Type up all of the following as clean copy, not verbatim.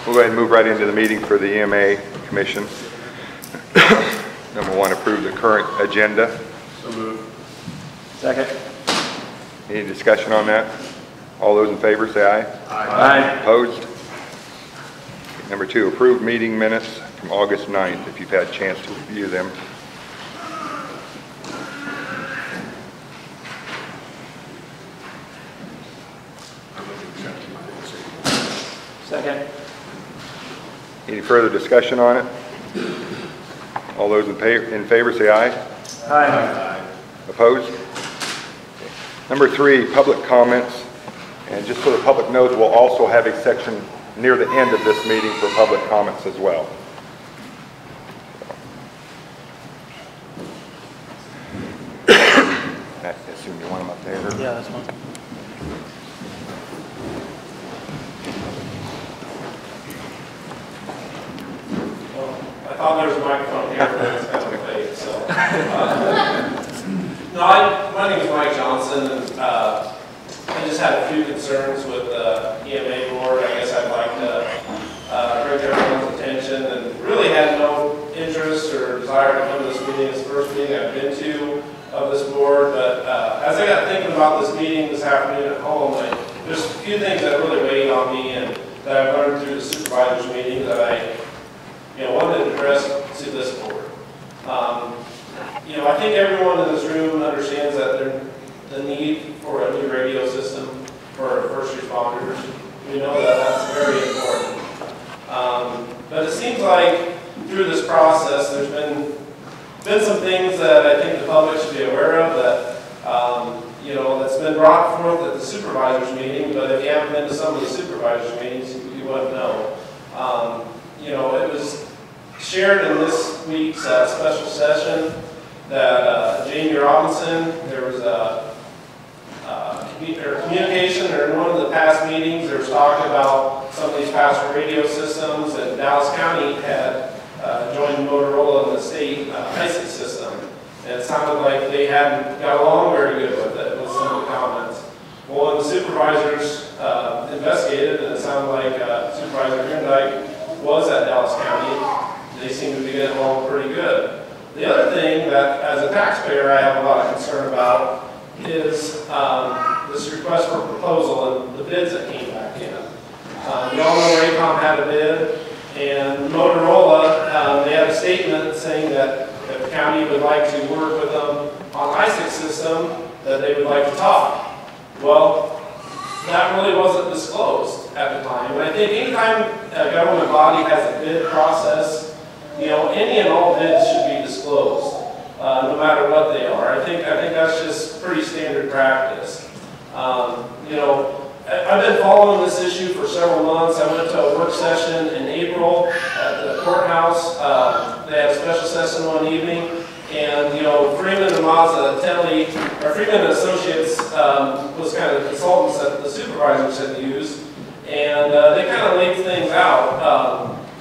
We'll go ahead and move right into the meeting for the EMA Commission. Number one, approve the current agenda. So moved. Second. Any discussion on that? All those in favor say aye. Aye. Opposed? Number two, approve meeting minutes from August 9th, if you've had a chance to review them. Second. Any further discussion on it? All those in favor say aye. Aye. Opposed? Number three, public comments. And just so the public knows, we'll also have a section near the end of this meeting for public comments as well. I assume you want them up there? Yeah, that's one. I thought there was a microphone here, but it's kind of fake, so. No, my name is Mike Johnson, and I just had a few concerns with the EMA board. I guess I'd like to bring to everyone's attention, and really had no interest or desire to come to this meeting. It's the first meeting I've been to of this board, but as I got thinking about this meeting this afternoon at home, there's a few things that really weighed on me and that I've learned through the supervisors meeting that I wanted to address to this board. I think everyone in this room understands that the need for a new radio system for first responders. We know that that's very important. But it seems like through this process, there's been some things that I think the public should be aware of that that's been brought forth at the supervisors meeting. But if you haven't been to some of the supervisors meetings, you wouldn't know. It was shared in this week's special session that Jamie Robinson, there was a communication, or in one of the past meetings, there was talking about some of these past radio systems, and Dallas County had joined Motorola in the state ISIC system. And it sounded like they hadn't got along very good with it, with some of the comments. Well, when the supervisors investigated, and it sounded like Supervisor Grindike was at Dallas County, they seem to be getting along pretty good. The other thing that, as a taxpayer, I have a lot of concern about is this request for proposal and the bids that came back in. You all know Raycom had a bid, and Motorola, they had a statement saying that if the county would like to work with them on ISIC system, that they would like to talk. Well, that really wasn't disclosed at the time. And I think anytime a government body has a bid process, any and all bids should be disclosed, no matter what they are. I think that's just pretty standard practice. I've been following this issue for several months. I went to a work session in April at the courthouse. They had a special session one evening, and Freeman and Mazzatelli, or Freeman and Associates, was kind of the consultants that the supervisors had used, and they kind of laid things out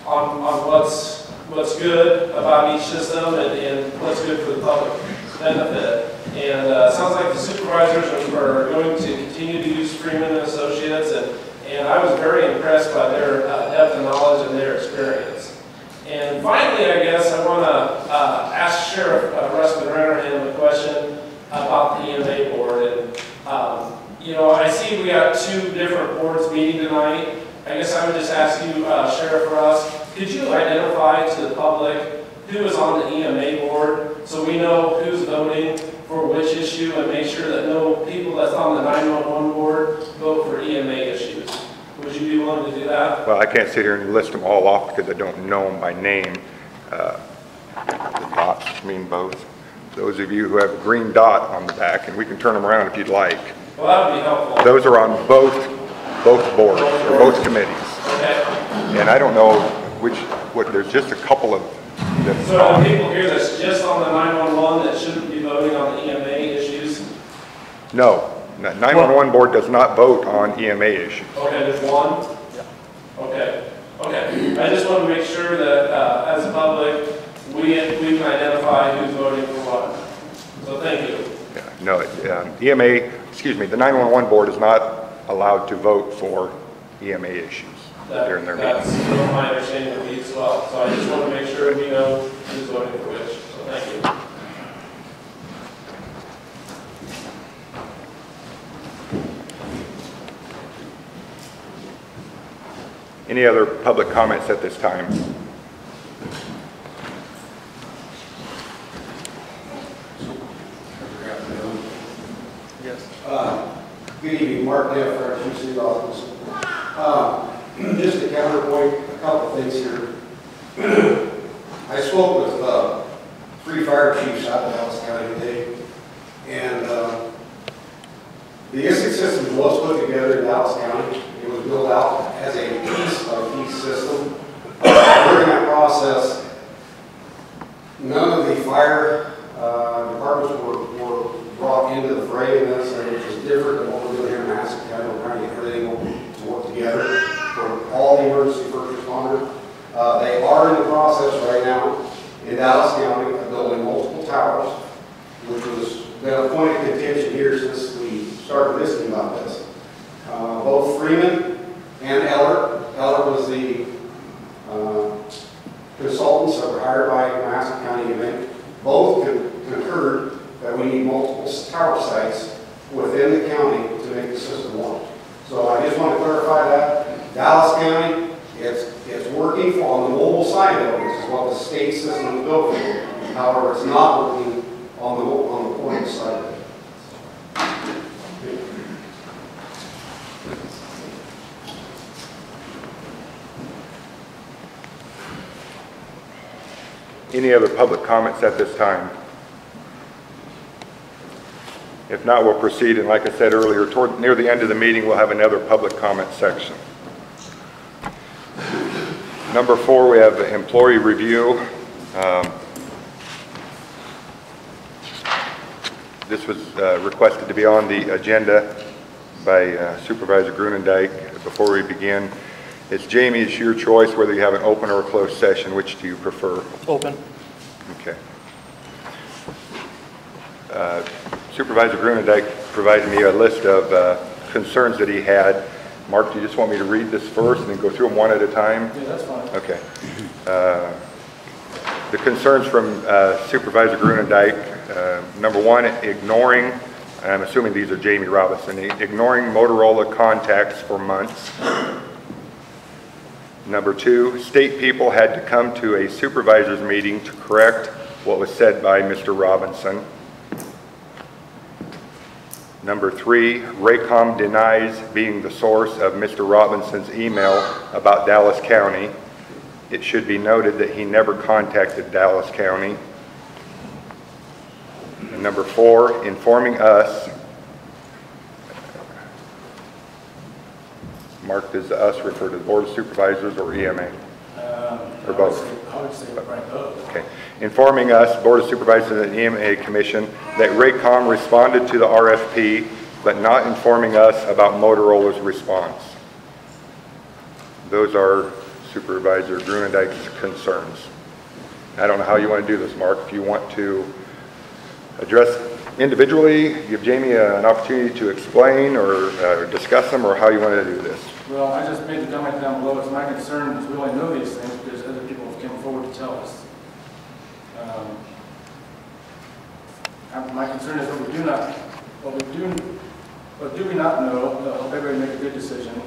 on what's good about each system and what's good for the public benefit. And it sounds like the supervisors are going to continue to use Freeman and Associates, and I was very impressed by their depth of knowledge and their experience. And finally, I guess I want to ask Sheriff Rustin Rennerham a question about the EMA board. And I see we got two different boards meeting tonight. I guess I would just ask you, Sheriff Russ, could you identify to the public who is on the EMA board so we know who's voting for which issue, and make sure that no people that's on the 911 board vote for EMA issues? Would you be willing to do that? Well, I can't sit here and list them all off because I don't know them by name. The dots mean both. Those of you who have a green dot on the back, and we can turn them around if you'd like. Well, that would be helpful. Those are on both boards, or both committees. Okay. And I don't know there's just a couple of them. So are there people here that's just on the 911 that shouldn't be voting on the EMA issues? No. The 911 board does not vote on EMA issues. Okay, there's one? Yeah. Okay. I just want to make sure that as a public, we can identify who's voting for what. So thank you. Yeah, no, the 911 board is not allowed to vote for EMA issues during their meeting. That's my understanding of these as well. So I just want to make sure we know who's voting for which. So thank you. Any other public comments at this time? Yes. Good evening, Mark Neff, our Chief City Office. Just a counterpoint, a couple things here. I spoke with 3 fire chiefs out of Dallas County today, and the ISIC system was put together in Dallas County. It was built out as a piece system. During that process, none of the fire departments were brought into the fray in this, and which is different than what we're doing here in Mahaska County. We're trying to get everything to work together for all the emergency first responders. They are in the process right now in Dallas County of building multiple towers, which has been a point of contention here since we started listening about this. Both Freeman and Eller was the consultants that were hired by Mahaska County EMA. Both concurred that we need multiple tower sites within the county to make the system work. So I just want to clarify that. Dallas County, it's working on the mobile side of it, which is what the state system is built for. However, it's not working on the point side of it. Any other public comments at this time? If not, we'll proceed, and like I said earlier, near the end of the meeting, we'll have another public comment section. Number 4, we have employee review. This was requested to be on the agenda by Supervisor Grunendijk. Before we begin, it's Jamie, it's your choice whether you have an open or a closed session. Which do you prefer? Open. Okay. Supervisor Grunendijk provided me a list of concerns that he had. Mark, do you just want me to read this first and then go through them one at a time? Yeah, that's fine. Okay. The concerns from Supervisor Grunendijk, number 1, ignoring, and I'm assuming these are Jamie Robinson, ignoring Motorola contacts for months. Number 2, state people had to come to a supervisor's meeting to correct what was said by Mr. Robinson. Number 3, Raycom denies being the source of Mr. Robinson's email about Dallas County. It should be noted that he never contacted Dallas County. And number 4, informing us. Mark, does us refer to the Board of Supervisors or EMA? Or both? I would say right both. Okay. Informing us, Board of Supervisors and EMA Commission, that Raycom responded to the RFP, but not informing us about Motorola's response. Those are Supervisor Grunendijk's concerns. I don't know how you want to do this, Mark. If you want to address individually, give Jamie an opportunity to explain or discuss them, or how you want to do this. Well, I just made the comment down below. It's my concern because we only know these things because other people have come forward to tell us. My concern is what do we not know? Help everybody make a good decision.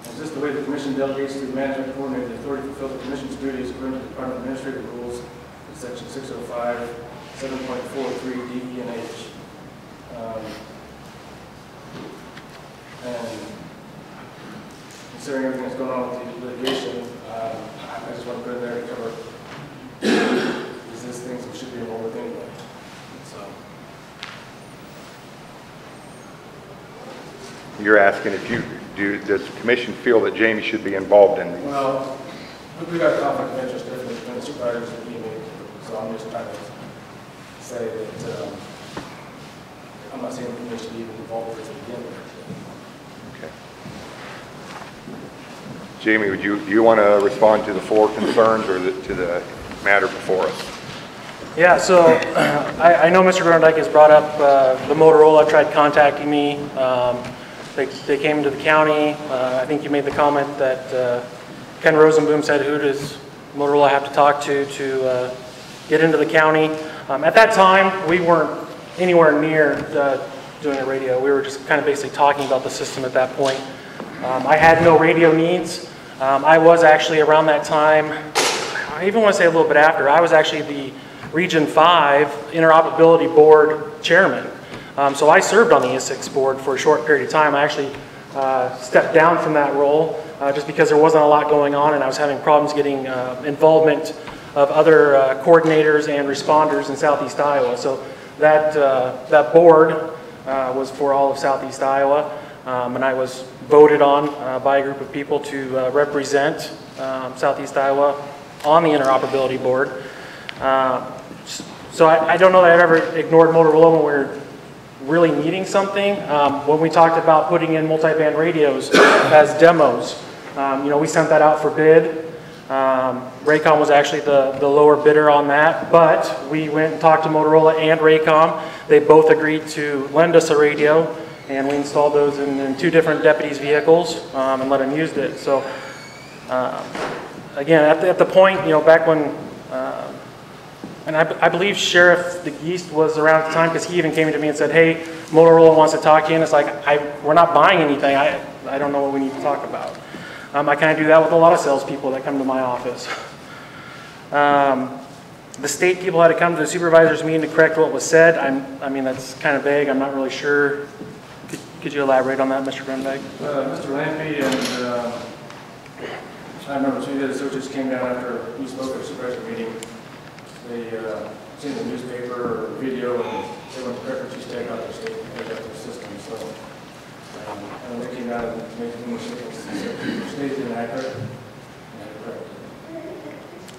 Is this the way the commission delegates to the management coordinator the authority to fulfill the commission's duties according to the Department of Administrative Rules in Section 605, 7.43 D, E, and H? And considering everything that's going on with the litigation, I just want to put it there to cover is this things we should be involved with anyway. So You're asking if does the commission feel that Jamie should be involved in these? well, we got a conflict of interest differently between the supervisors and me, so I'm just trying to say that I'm not saying the commission should be even involved with it to begin with. Okay. Jamie, do you want to respond to the 4 concerns or to the matter before us? Yeah, so I know Mr. Grunendijk has brought up the Motorola, tried contacting me. They came to the county. I think you made the comment that Ken Rosenboom said, who does Motorola have to talk to get into the county? At that time, we weren't anywhere near doing a radio. We were just kind of basically talking about the system at that point. I had no radio needs. I was actually around that time, I even want to say a little bit after, I was actually the Region 5 Interoperability Board Chairman. So I served on the ISIX board for a short period of time. I actually stepped down from that role just because there wasn't a lot going on and I was having problems getting involvement of other coordinators and responders in Southeast Iowa. So that board was for all of Southeast Iowa, and I was voted on by a group of people to represent Southeast Iowa on the Interoperability Board. So I don't know that I've ever ignored Motorola when we were really needing something. When we talked about putting in multi-band radios as demos, we sent that out for bid. Raycom was actually the lower bidder on that, but we went and talked to Motorola and Raycom. They both agreed to lend us a radio, and we installed those in 2 different deputies' vehicles and let them use it. So again, at the point, back when, and I believe Sheriff DeGeest was around at the time because he even came to me and said, hey, Motorola wants to talk to you, and it's like, we're not buying anything. I don't know what we need to talk about. I kind of do that with a lot of salespeople that come to my office. The state people had to come to the supervisor's meeting to correct what was said. I mean, that's kind of vague. I'm not really sure. Could you elaborate on that, Mr. Grunberg? Mr. Lampy and I remember 2 of the associates came down after we spoke at the supervisor meeting. They seen the newspaper or video and they went to preference to take out their state and take out their system. So and they came down and made some mistakes. Stated inaccurate.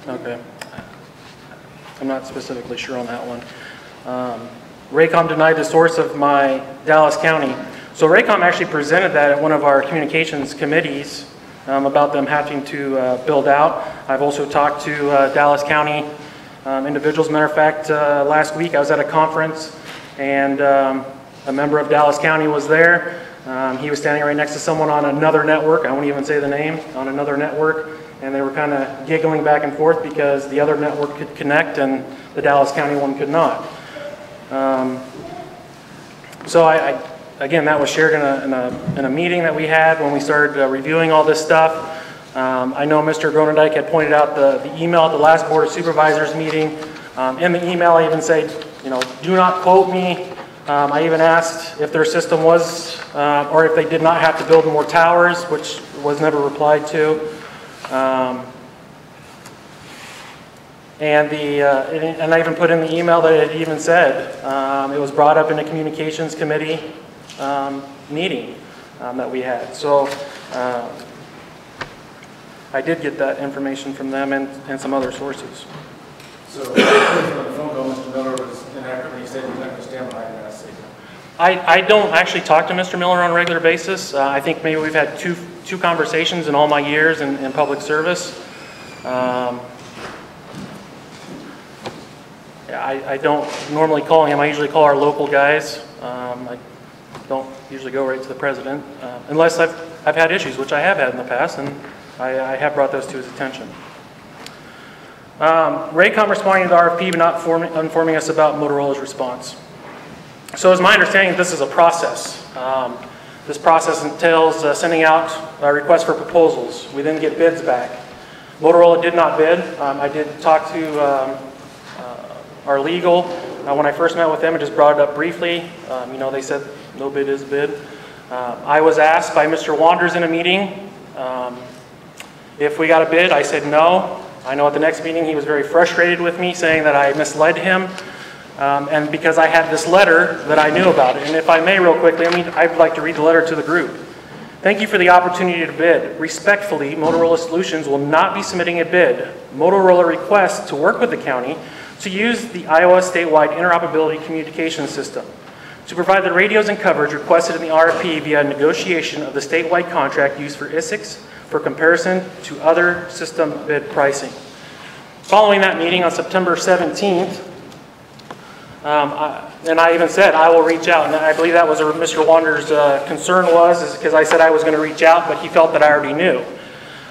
Okay. I'm not specifically sure on that one. Raycom denied the source of my Dallas County. So Raycom actually presented that at one of our communications committees about them having to build out. I've also talked to Dallas County individuals. Matter of fact, last week I was at a conference and a member of Dallas County was there. He was standing right next to someone on another network. I won't even say the name, on another network. And they were kind of giggling back and forth because the other network could connect and the Dallas County one could not. So again, that was shared in a meeting that we had when we started reviewing all this stuff. I know Mr. Gronendijk had pointed out the email at the last Board of Supervisors meeting. In the email, I even say, do not quote me. I even asked if their system was, or if they did not have to build more towers, which was never replied to. And I even put in the email that it even said it was brought up in a communications committee meeting that we had. So I did get that information from them and some other sources. So on the phone call, Mr. Miller was inaccurate when he said he was not going to stand behind that statement. I don't actually talk to Mr. Miller on a regular basis. I think maybe we've had two conversations in all my years in public service. I don't normally call him. I usually call our local guys. I don't usually go right to the president unless I've had issues, which I have had in the past, and I have brought those to his attention. Raycom responding to the RFP but not informing us about Motorola's response. So it's my understanding that this is a process. This process entails sending out a request for proposals. We then get bids back. Motorola did not bid. I did talk to our legal. When I first met with them, I just brought it up briefly. They said no bid is bid. I was asked by Mr. Wanders in a meeting if we got a bid. I said no. I know at the next meeting he was very frustrated with me, saying that I misled him. And because I had this letter that I knew about it. And if I may real quickly, I'd like to read the letter to the group. Thank you for the opportunity to bid. Respectfully, Motorola Solutions will not be submitting a bid. Motorola requests to work with the county to use the Iowa statewide interoperability communication system to provide the radios and coverage requested in the RFP via negotiation of the statewide contract used for ISIX for comparison to other system bid pricing. Following that meeting on September 17th, And I even said, I will reach out. And I believe that was what Mr. Wander's concern was, because I said I was going to reach out, but he felt that I already knew.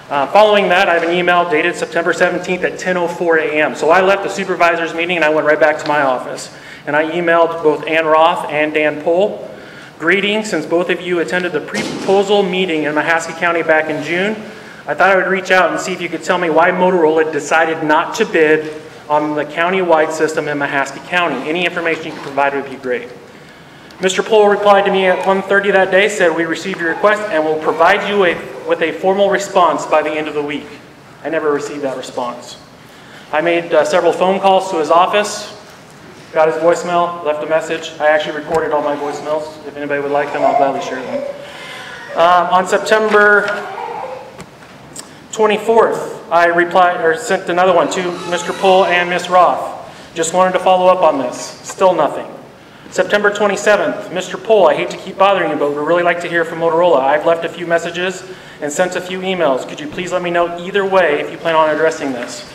Following that, I have an email dated September 17th at 10:04 a.m. So I left the supervisors meeting and I went right back to my office. And I emailed both Ann Roth and Dan Pohl. Greetings, since both of you attended the pre-proposal meeting in Mahaska County back in June, I thought I would reach out and see if you could tell me why Motorola decided not to bid on the county-wide system in Mahaska County. Any information you could provide would be great. Mr. Pohl replied to me at 1:30 that day, said, we received your request and will provide you with a formal response by the end of the week. I never received that response. I made several phone calls to his office, got his voicemail, left a message. I actually recorded all my voicemails. If anybody would like them, I'll gladly share them. On September 24th, I replied or sent another one to Mr. Pohl and Ms. Roth. Just wanted to follow up on this. Still nothing. September 27th, Mr. Pohl, I hate to keep bothering you, but we'd really like to hear from Motorola. I've left a few messages and sent a few emails. Could you please let me know either way if you plan on addressing this?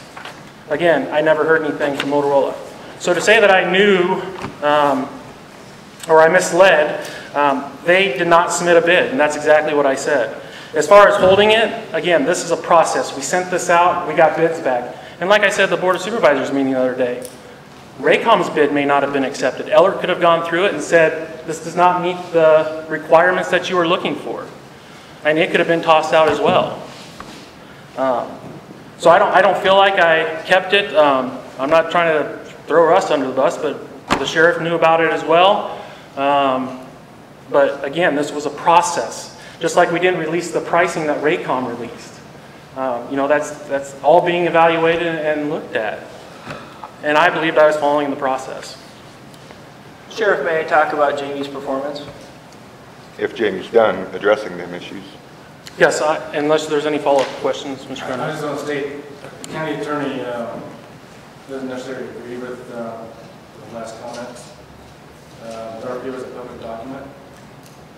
Again, I never heard anything from Motorola. So to say that I knew or I misled, they did not submit a bid, and that's exactly what I said. As far as holding it, again, this is a process. We sent this out, we got bids back. And like I said at the Board of Supervisors meeting the other day, Raycom's bid may not have been accepted. Eller could have gone through it and said, this does not meet the requirements that you were looking for. And it could have been tossed out as well. So I don't feel like I kept it. I'm not trying to throw us under the bus, but the sheriff knew about it as well. But again, this was a process. Just like we didn't release the pricing that Raycom released. That's all being evaluated and looked at. And I believed I was following the process. Sheriff, may I talk about Jamie's performance? If Jamie's done addressing them issues. Yes, unless there's any follow-up questions, Mr. I Chairman. just want to state, the county attorney doesn't necessarily agree with the last comment. The RFP was a public document,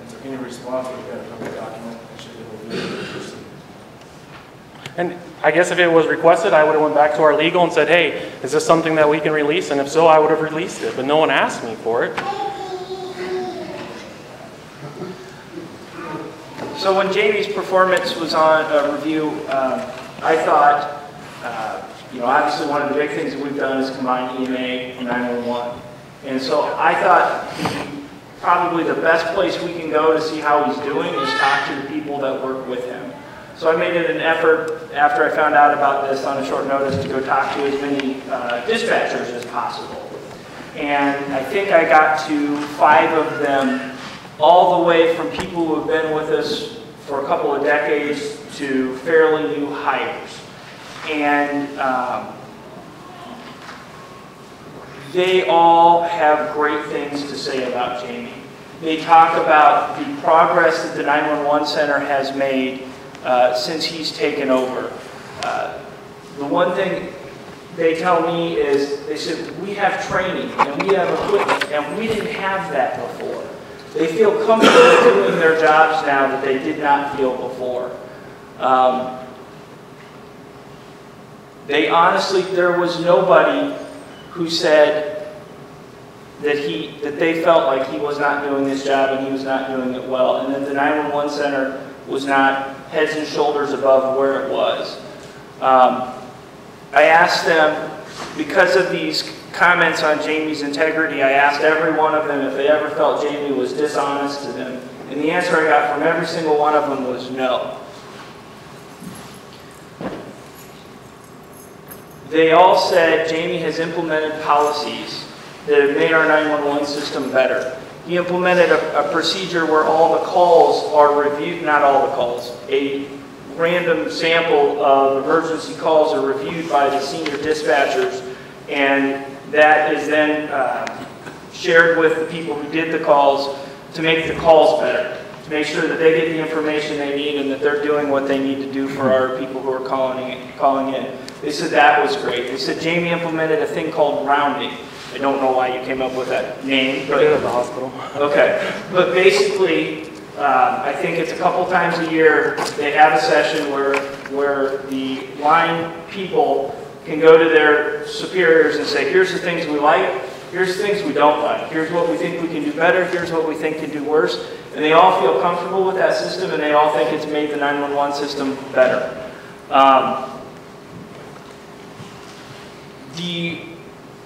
and so any response would be a public document and should be reviewed and proceed. And I guess if it was requested, I would have went back to our legal and said, hey, is this something that we can release? And if so, I would have released it, but no one asked me for it. So when Jamie's performance was on review, I thought, obviously one of the big things that we've done is combine EMA and 911. And so I thought probably the best place we can go to see how he's doing is talk to the people that work with him. So I made it an effort, after I found out about this on a short notice, to go talk to as many dispatchers as possible. And I think I got to 5 of them, all the way from people who have been with us for a couple of decades to fairly new hires. And they all have great things to say about Jamie. They talk about the progress that the 911 Center has made since he's taken over. The one thing they tell me is, they said, we have training and we have equipment and we didn't have that before. They feel comfortable doing their jobs now that they did not feel before. They honestly, there was nobody who said that they felt like he was not doing his job and he was not doing it well, and that the 911 Center was not heads and shoulders above where it was. I asked them, because of these comments on Jamie's integrity, I asked every one of them if they ever felt Jamie was dishonest to them. And the answer I got from every single one of them was no. They all said Jamie has implemented policies that have made our 911 system better. He implemented a procedure where all the calls are reviewed, not all the calls, a random sample of emergency calls are reviewed by the senior dispatchers, and that is then shared with the people who did the calls to make the calls better, to make sure that they get the information they need and that they're doing what they need to do for our people who are calling in. They said that was great. They said Jamie implemented a thing called rounding. I don't know why you came up with that name. But at the hospital. Okay, but basically, I think it's a couple times a year they have a session where the line people can go to their superiors and say, here's the things we like, here's things we don't like, here's what we think we can do better, here's what we think can do worse. And they all feel comfortable with that system, and they all think it's made the 911 system better.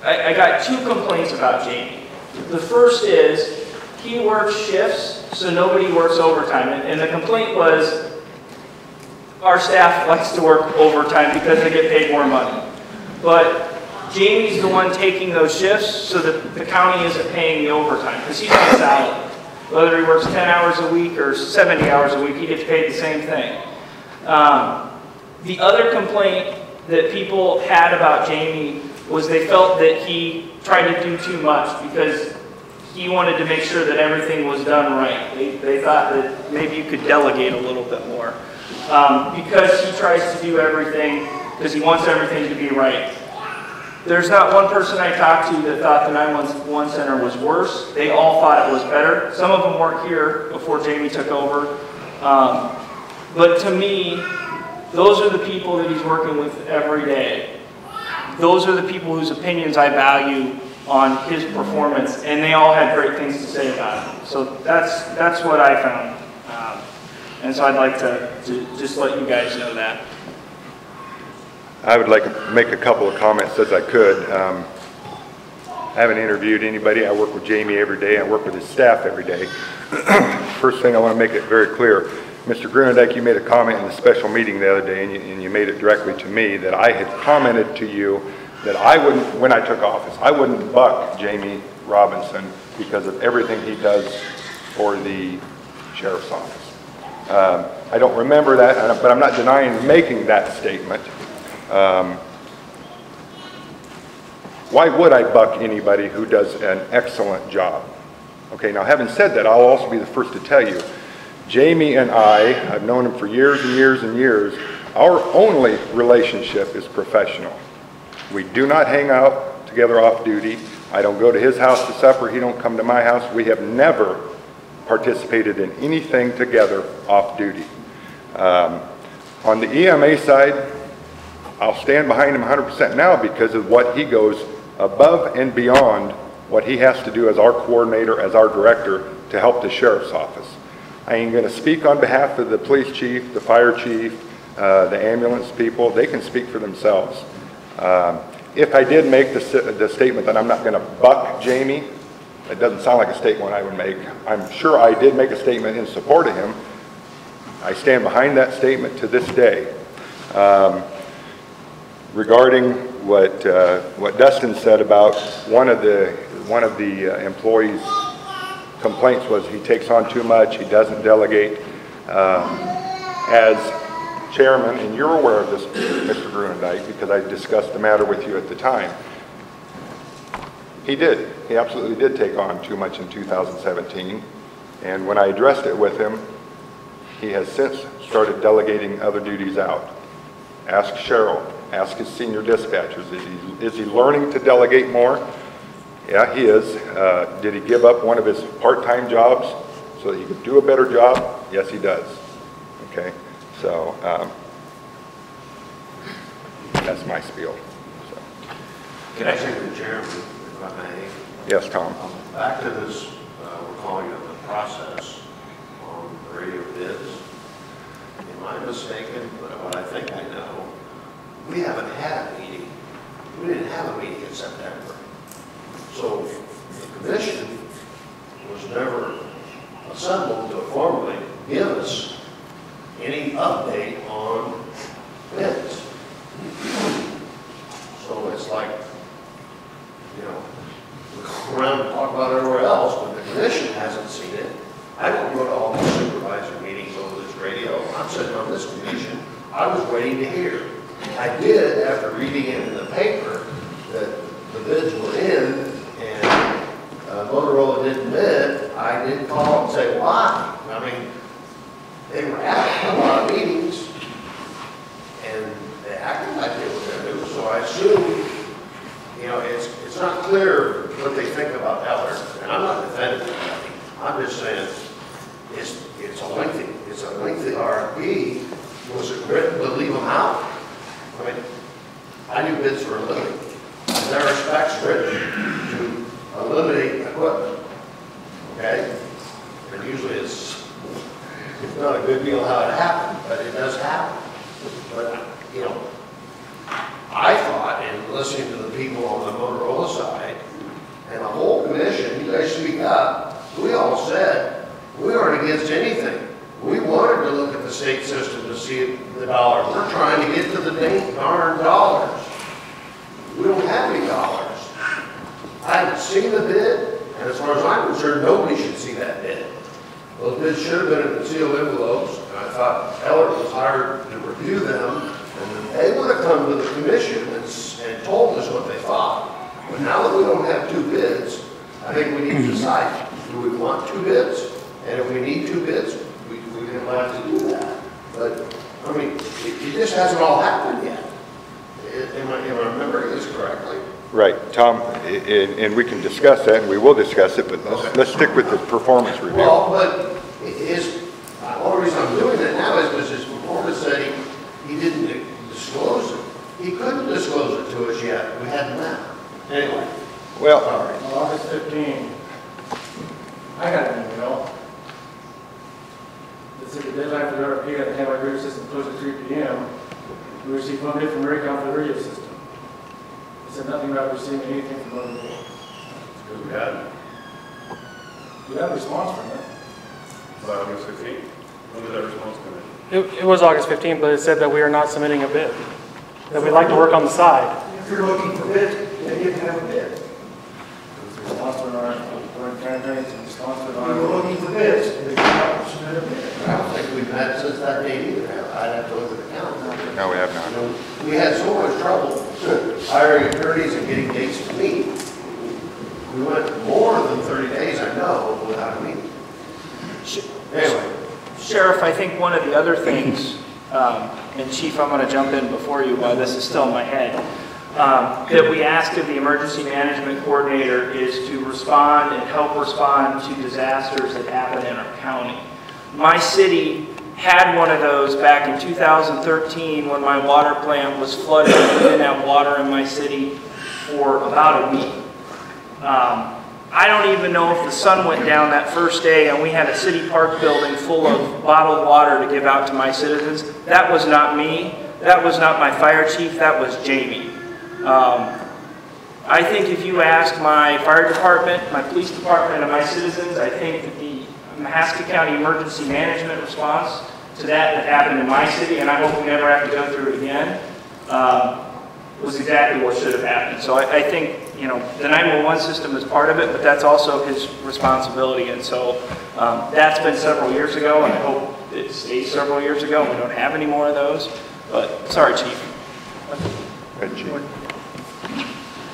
I got 2 complaints about Jamie. The first is he works shifts, so nobody works overtime. And the complaint was our staff likes to work overtime because they get paid more money. But Jamie's the one taking those shifts so that the county isn't paying the overtime because he's on salary. Whether he works 10 hours a week or 70 hours a week, he gets paid the same thing. The other complaint that people had about Jamie was they felt that he tried to do too much because he wanted to make sure that everything was done right. They thought that maybe you could delegate a little bit more. Because he tries to do everything, because he wants everything to be right. There's not one person I talked to that thought the 911 center was worse. They all thought it was better. Some of them weren't here before Jamie took over. But to me, those are the people that he's working with every day. Those are the people whose opinions I value on his performance, and they all had great things to say about him. So that's what I found. And so I'd like to just let you guys know that. I would like to make a couple of comments as I could. I haven't interviewed anybody. I work with Jamie every day. I work with his staff every day. First thing I want to make it very clear, Mr. Grunendijk, you made a comment in the special meeting the other day, and you made it directly to me, that I had commented to you that I wouldn't, when I took office, I wouldn't buck Jamie Robinson because of everything he does for the sheriff's office. I don't remember that, but I'm not denying making that statement. Why would I buck anybody who does an excellent job? Okay, now having said that, I'll also be the first to tell you, Jamie and I've known him for years and years and years, our only relationship is professional. We do not hang out together off duty. I don't go to his house to supper, he don't come to my house. We have never participated in anything together off duty. On the EMA side, I'll stand behind him 100% now because of what he goes above and beyond what he has to do as our coordinator, as our director, to help the sheriff's office. I ain't going to speak on behalf of the police chief, the fire chief, the ambulance people. They can speak for themselves. If I did make the statement that I'm not going to buck Jamie, it doesn't sound like a statement I would make. I'm sure I did make a statement in support of him. I stand behind that statement to this day. Regarding what Dustin said about one of the employees' complaints was he takes on too much, he doesn't delegate. As chairman, and you're aware of this, Mr. Grunendijk, because I discussed the matter with you at the time, he did. He absolutely did take on too much in 2017. And when I addressed it with him, he has since started delegating other duties out. Ask Cheryl, ask his senior dispatchers, is he learning to delegate more? Yeah, he is. Did he give up one of his part-time jobs so that he could do a better job? Yes, he does. Okay, so that's my spiel. So. Can I say to the chairman, if I may? Yes, Tom. Back to this, we're calling it the process on the radio bids. Am I mistaken? But what I think I know, we haven't had a meeting. We didn't have a meeting in September. So the commission was never assembled to formally give us any update on bids. So it's like, you know, we go around and talk about it everywhere else, but the commission hasn't seen it. I don't go to all these supervisor meetings over this radio. I'm sitting on this commission. I was waiting to hear. I did, after reading it in the paper, that the bids were in, and Motorola didn't bid. I did call and say, why? I mean, they were at a lot of meetings, and they acted like they were going to do. So I assume, you know, it's not clear what they think about Eller, and I'm not defending anybody. I'm just saying it's a lengthy RFP. Was it written to leave them out? I mean, I do bids for a living. There are specs written to you know, I thought, in listening to the people on the Motorola side, and the whole commission, you guys speak up, we all said, we aren't against anything. We wanted to look at the state system to see the dollar. We're trying to get to the darn dollars. We don't have any dollars. I haven't seen the bid, and as far as I'm concerned, nobody should see that bid. Those bids should have been in sealed envelopes, and I thought Eller was hired to review them, and then they would have come to the commission and told us what they thought. But now that we don't have two bids, I think we need to decide, do we want two bids? And if we need two bids, we can allow to do that. But, I mean, it just hasn't all happened yet. Am I remembering this correctly? Right, Tom, and we can discuss that, and we will discuss it, but let's stick with the performance review. Well, but the only reason I'm doing that now is because his performance said he didn't disclose it. He couldn't disclose it to us yet. We hadn't met. Anyway. Well, August 15. I got an email. It said the deadline for the RFP at the Hanway radio system closed at 3 p.m. We received funding from Raycom for the radio system. It said nothing about receiving anything from other people. Because we had We got a response from it. August 15th. When did that response come in? It was August 15th, but it said that we are not submitting a bid, that we'd like to work on the side. If you're looking for bids, then you can have a bid. Response from our response from We our. were looking for bids, and they came out and submitted a bid. I don't think we've met since that date either. I'd have to look at the calendar. no, we have not. You know, we had so much trouble hiring attorneys and getting dates to meet. We went more than 30 days, I know, without a meeting. Anyway. Sheriff, I think one of the other things, and Chief, I'm going to jump in before you while this is still in my head, that we asked of the emergency management coordinator is to respond and help respond to disasters that happen in our county. My city had one of those back in 2013 when my water plant was flooded and we didn't have water in my city for about a week. I don't even know if the sun went down that first day and we had a city park building full of bottled water to give out to my citizens. That was not me. That was not my fire chief. That was Jamie. I think if you ask my fire department, my police department, and my citizens, I think that the Mahaska County emergency management response to that happened in my city, and I hope we never have to go through it again, was exactly what should have happened. So I think, you know, the 911 system is part of it, but that's also his responsibility. And so that's been several years ago, and I hope it stays several years ago. We don't have any more of those. But sorry, Chief. Good, Chief.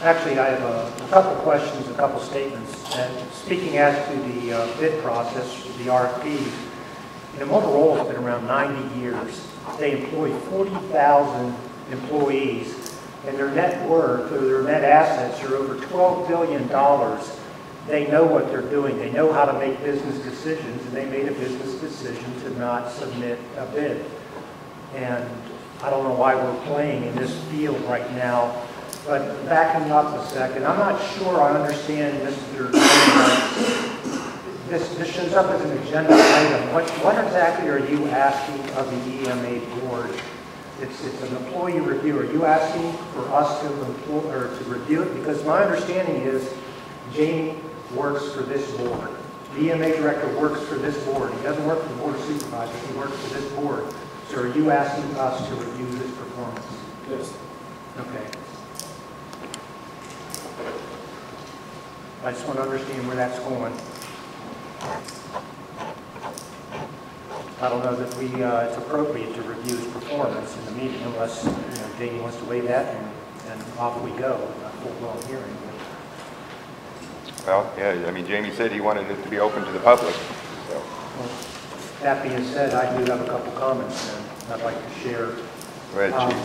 Actually, I have a couple questions, a couple statements. And speaking as to the bid process, the RFP, you know, Motorola's been around 90 years. They employ 40,000 employees, and their net worth, or their net assets, are over $12 billion. They know what they're doing. They know how to make business decisions, and they made a business decision to not submit a bid. And I don't know why we're playing in this field right now. But backing up a second, I'm not sure I understand Mr. This shows up as an agenda item. What exactly are you asking of the EMA board? It's an employee review. Are you asking for us to review it? Because my understanding is Jamie works for this board. The EMA director works for this board. He doesn't work for the board of supervisors. He works for this board. So are you asking us to review this performance? Yes. Okay. I just want to understand where that's going. I don't know that it's appropriate to review his performance in the meeting unless, you know, Jamie wants to weigh that and off we go, a full-blown hearing. Well, yeah, I mean, Jamie said he wanted it to be open to the public. So. Well, that being said, I do have a couple comments and I'd like to share. Go ahead, Chief.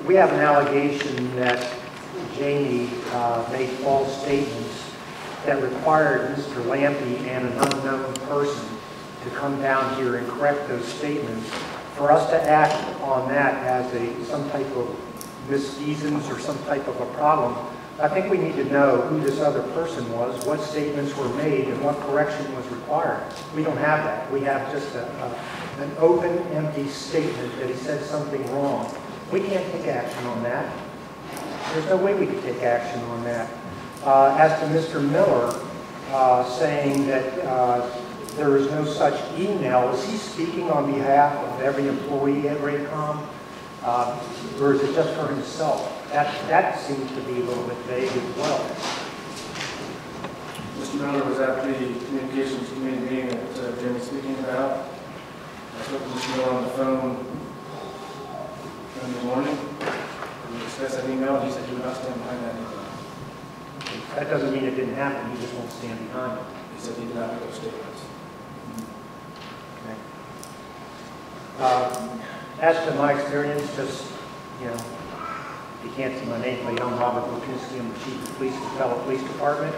We have an allegation that Jamie made false statements that required Mr. Lampy and an unknown person to come down here and correct those statements. For us to act on that as some type of misfeasance or some type of a problem, I think we need to know who this other person was, what statements were made, and what correction was required. We don't have that. We have just an open, empty statement that he said something wrong. We can't take action on that. There's no way we could take action on that. As to Mr. Miller saying that there is no such email, is he speaking on behalf of every employee at Raycom? Or is it just for himself? That seems to be a little bit vague as well. Mr. Miller was at the communications committee meeting that Jamie's speaking about. I spoke to Mr. Miller on the phone in the morning. We discussed that email, and he said he would not stand behind that email. That doesn't mean it didn't happen, he just won't stand behind it. He said he did not make those statements. Okay. As to my experience, just, you know, you can't see my name, but I'm Robert Lipinski, I'm the Chief of Police of the Pella Police Department.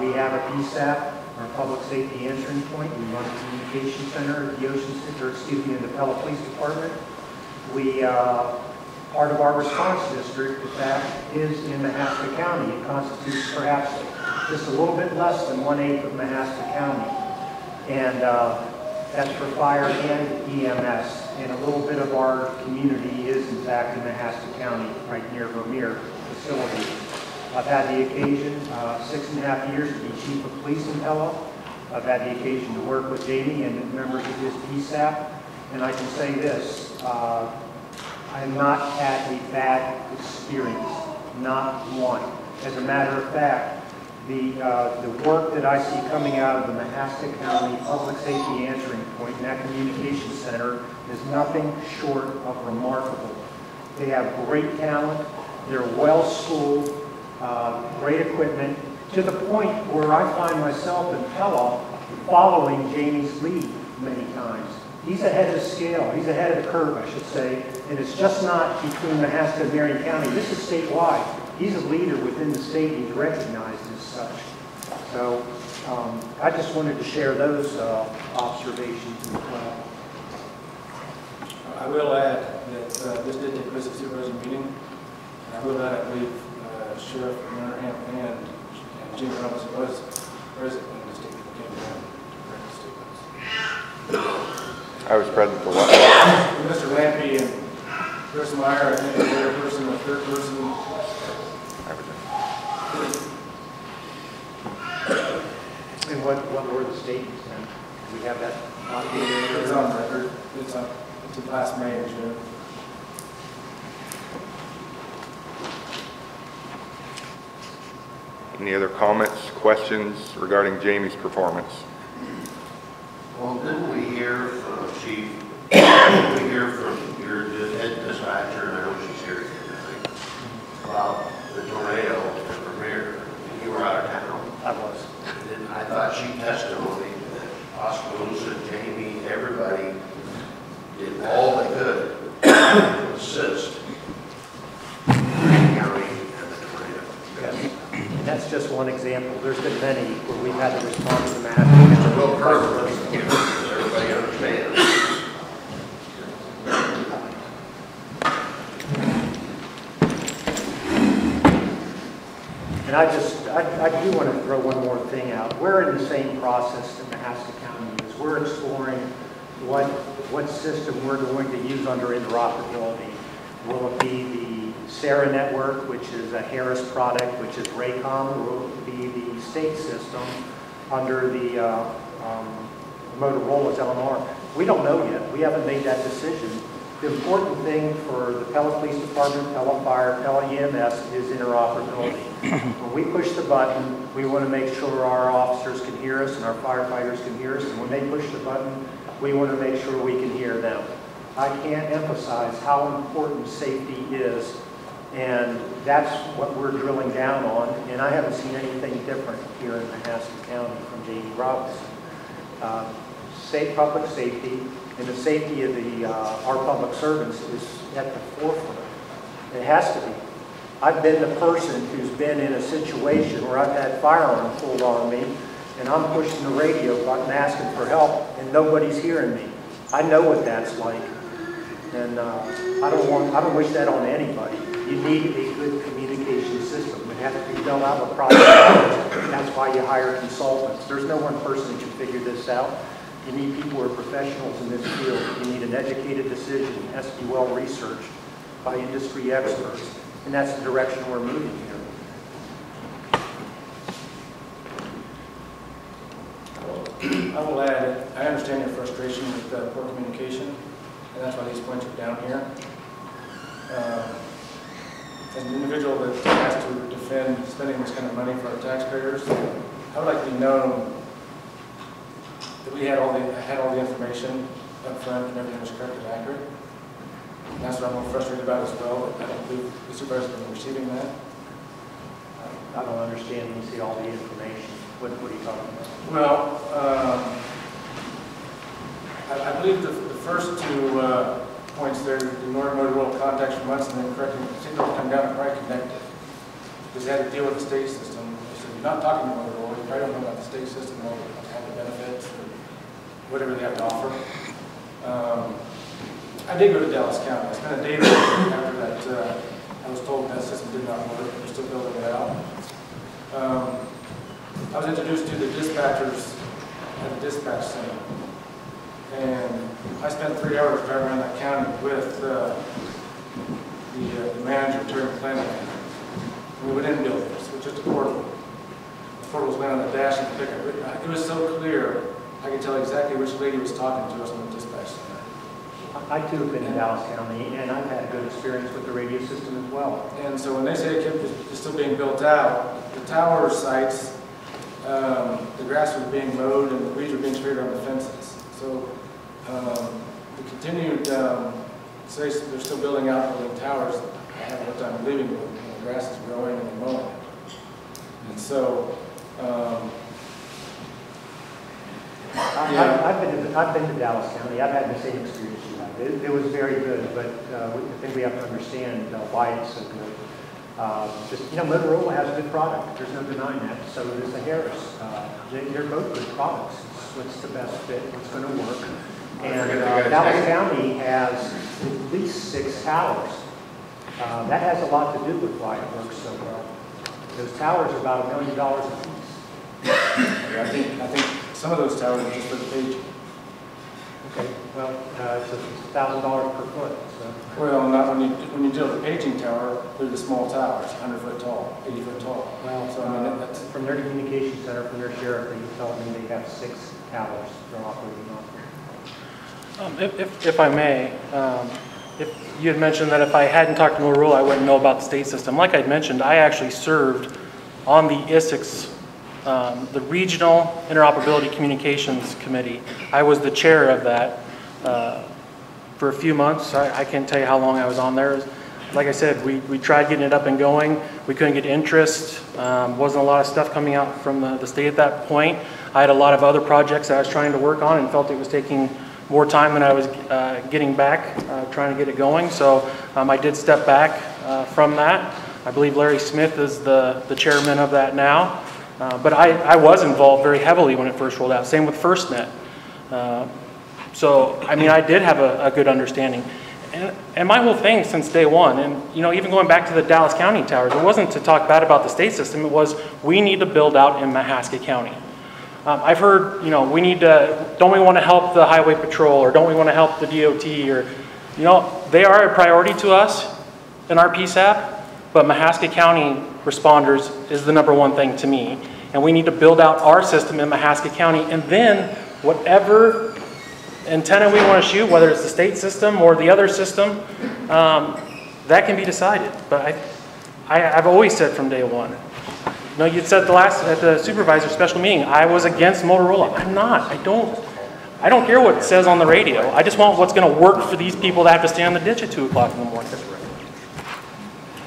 We have a PSAP, our Public Safety Answering Point. We run a communication center at the in the Pella Police Department. We, part of our response district, in fact, is in Mahaska County. It constitutes perhaps just a little bit less than 1/8 of Mahaska County. And that's for fire and EMS. And a little bit of our community is, in fact, in Mahaska County, right near Vermeer facility. I've had the occasion, 6.5 years, to be Chief of Police in Pella. I've had the occasion to work with Jamie and members of his PSAP. And I can say this, I've not had a bad experience, not one. As a matter of fact, the work that I see coming out of the Mahaska County Public Safety Answering Point and that communication center is nothing short of remarkable. They have great talent, they're well-schooled, great equipment, to the point where I find myself in Pella following Jamie's lead many times. He's ahead of the scale, he's ahead of the curve, I should say, and it's just not between Mahaska and Marion County. This is statewide. He's a leader within the state, he's recognized as such. So I just wanted to share those observations as well. I will add that this did take place at supervisor meeting. I will add, I believe, Sheriff Mannerham and Jimmy Robinson was present when the statement came down to correct the statements. I was present for what? Mr. Lampy and Chris Meyer, I think the third person, the third person. And what were the statements then? Do we have that? It's on record. It's last May or June. Any other comments, questions regarding Jamie's performance? Well, didn't we hear from Chief, didn't we hear from your head dispatcher, and I know she's here tonight, about the tornado in Vermeer? You were out of town. I was. And I thought she testimony that Oscars and Jamie, everybody did all they could to assist the county and the tornado. Yes. And that's just one example. There's been many where we've had to respond to the matter. It's a real purpose, everybody understands. And I do want to throw one more thing out. We're in the same process that Mahaska County is. We're exploring what system we're going to use under interoperability. Will it be the Sarah network, which is a Harris product, which is Raycom, or will it be the state system under the Motorola's LMR? We don't know yet. We haven't made that decision. The important thing for the Pella Police Department, Pella Fire, Pella EMS is interoperability. When we push the button, we want to make sure our officers can hear us and our firefighters can hear us. And when they push the button, we want to make sure we can hear them. I can't emphasize how important safety is, and that's what we're drilling down on. And I haven't seen anything different here in Mahaska County from Jamie Robinson. Safe public safety and the safety of our public servants is at the forefront. It has to be. I've been the person who's been in a situation where I've had firearms pulled on me, and I'm pushing the radio button asking for help, and nobody's hearing me. I know what that's like, and I don't wish that on anybody. You need a good communication system. It has to be built out with proper knowledge. That's why you hire consultants. There's no one person that can figure this out. You need people who are professionals in this field. You need an educated decision. It has to be well researched by industry experts. And that's the direction we're moving here. I will add, I understand your frustration with poor communication, and that's why these points are down here. As an individual that has to defend spending this kind of money for our taxpayers, I would like to be known that we had all the information up front and everything was correct and accurate. And that's what I'm more frustrated about as well. I don't believe the supervisor's been receiving that. I don't understand when you see all the information. What are you talking about? Well, I believe the first two points there, ignoring Motorola contacts from us and then correcting the signal to come down and probably connect it. Because they had to deal with the state system. So you're not talking to Motorola, you probably don't know about the state system or how the benefits or whatever they have to offer. I did go to Dallas County. I spent a day there after that. I was told that system did not work. They're still building it out. I was introduced to the dispatchers at the dispatch center. And I spent 3 hours driving around that county with the manager during planning. And we didn't build this, it was just a portable. The portables went on the dash and the pickup. It was so clear, I could tell exactly which lady was talking to us in the dispatch center. I too have been in Dallas County, and I've had a good experience with the radio system as well. And so when they say it's still being built out, the tower sites, the grass was being mowed and the weeds were being sprayed around the fences. So the continued, say they're still building out building towers, I have a hard time believing when the grass is growing and they're mowing it. And so, I've been to Dallas County. I've had the same experience you have. It was very good, but I think we have to understand why it's so good. Motorola has a good product. There's no denying that. So does the Harris. They're both good products. What's the best fit? What's going to work? And Dallas County has at least 6 towers. That has a lot to do with why it works so well. Those towers are about $1 million a piece. I think some of those towers are just for the paging. Okay, well, it's $1,000 per foot. So. Well, not when you deal with the paging tower, they're the small towers, 100-foot tall, 80-foot tall. Well, so I mean, that's from their communication center, from their sheriff, they told me they have 6 towers they're operating on. If I may, if you had mentioned that if I hadn't talked to Motorola, I wouldn't know about the state system. Like I'd mentioned, I actually served on the ISICS, the Regional Interoperability Communications Committee. I was the chair of that for a few months. I can't tell you how long I was on there. Like I said, we tried getting it up and going. We couldn't get interest. Wasn't a lot of stuff coming out from the state at that point. I had a lot of other projects that I was trying to work on and felt it was taking more time than I was getting back, trying to get it going. So I did step back from that. I believe Larry Smith is the chairman of that now. But I was involved very heavily when it first rolled out. Same with FirstNet. So, I mean, I did have a good understanding. And my whole thing since day one, and even going back to the Dallas County towers, it wasn't to talk bad about the state system. It was, we need to build out in Mahaska County. I've heard, we need to, don't we want to help the Highway Patrol, or don't we want to help the DOT, or, they are a priority to us in our PSAP, but Mahaska County responders is the #1 thing to me. And we need to build out our system in Mahaska County, and then whatever antenna we want to shoot, whether it's the state system or the other system, that can be decided. But I've always said from day one, you said at the supervisor special meeting, I was against Motorola. I'm not. I don't care what it says on the radio. I just want what's going to work for these people that have to stay on the ditch at 2 o'clock in the morning.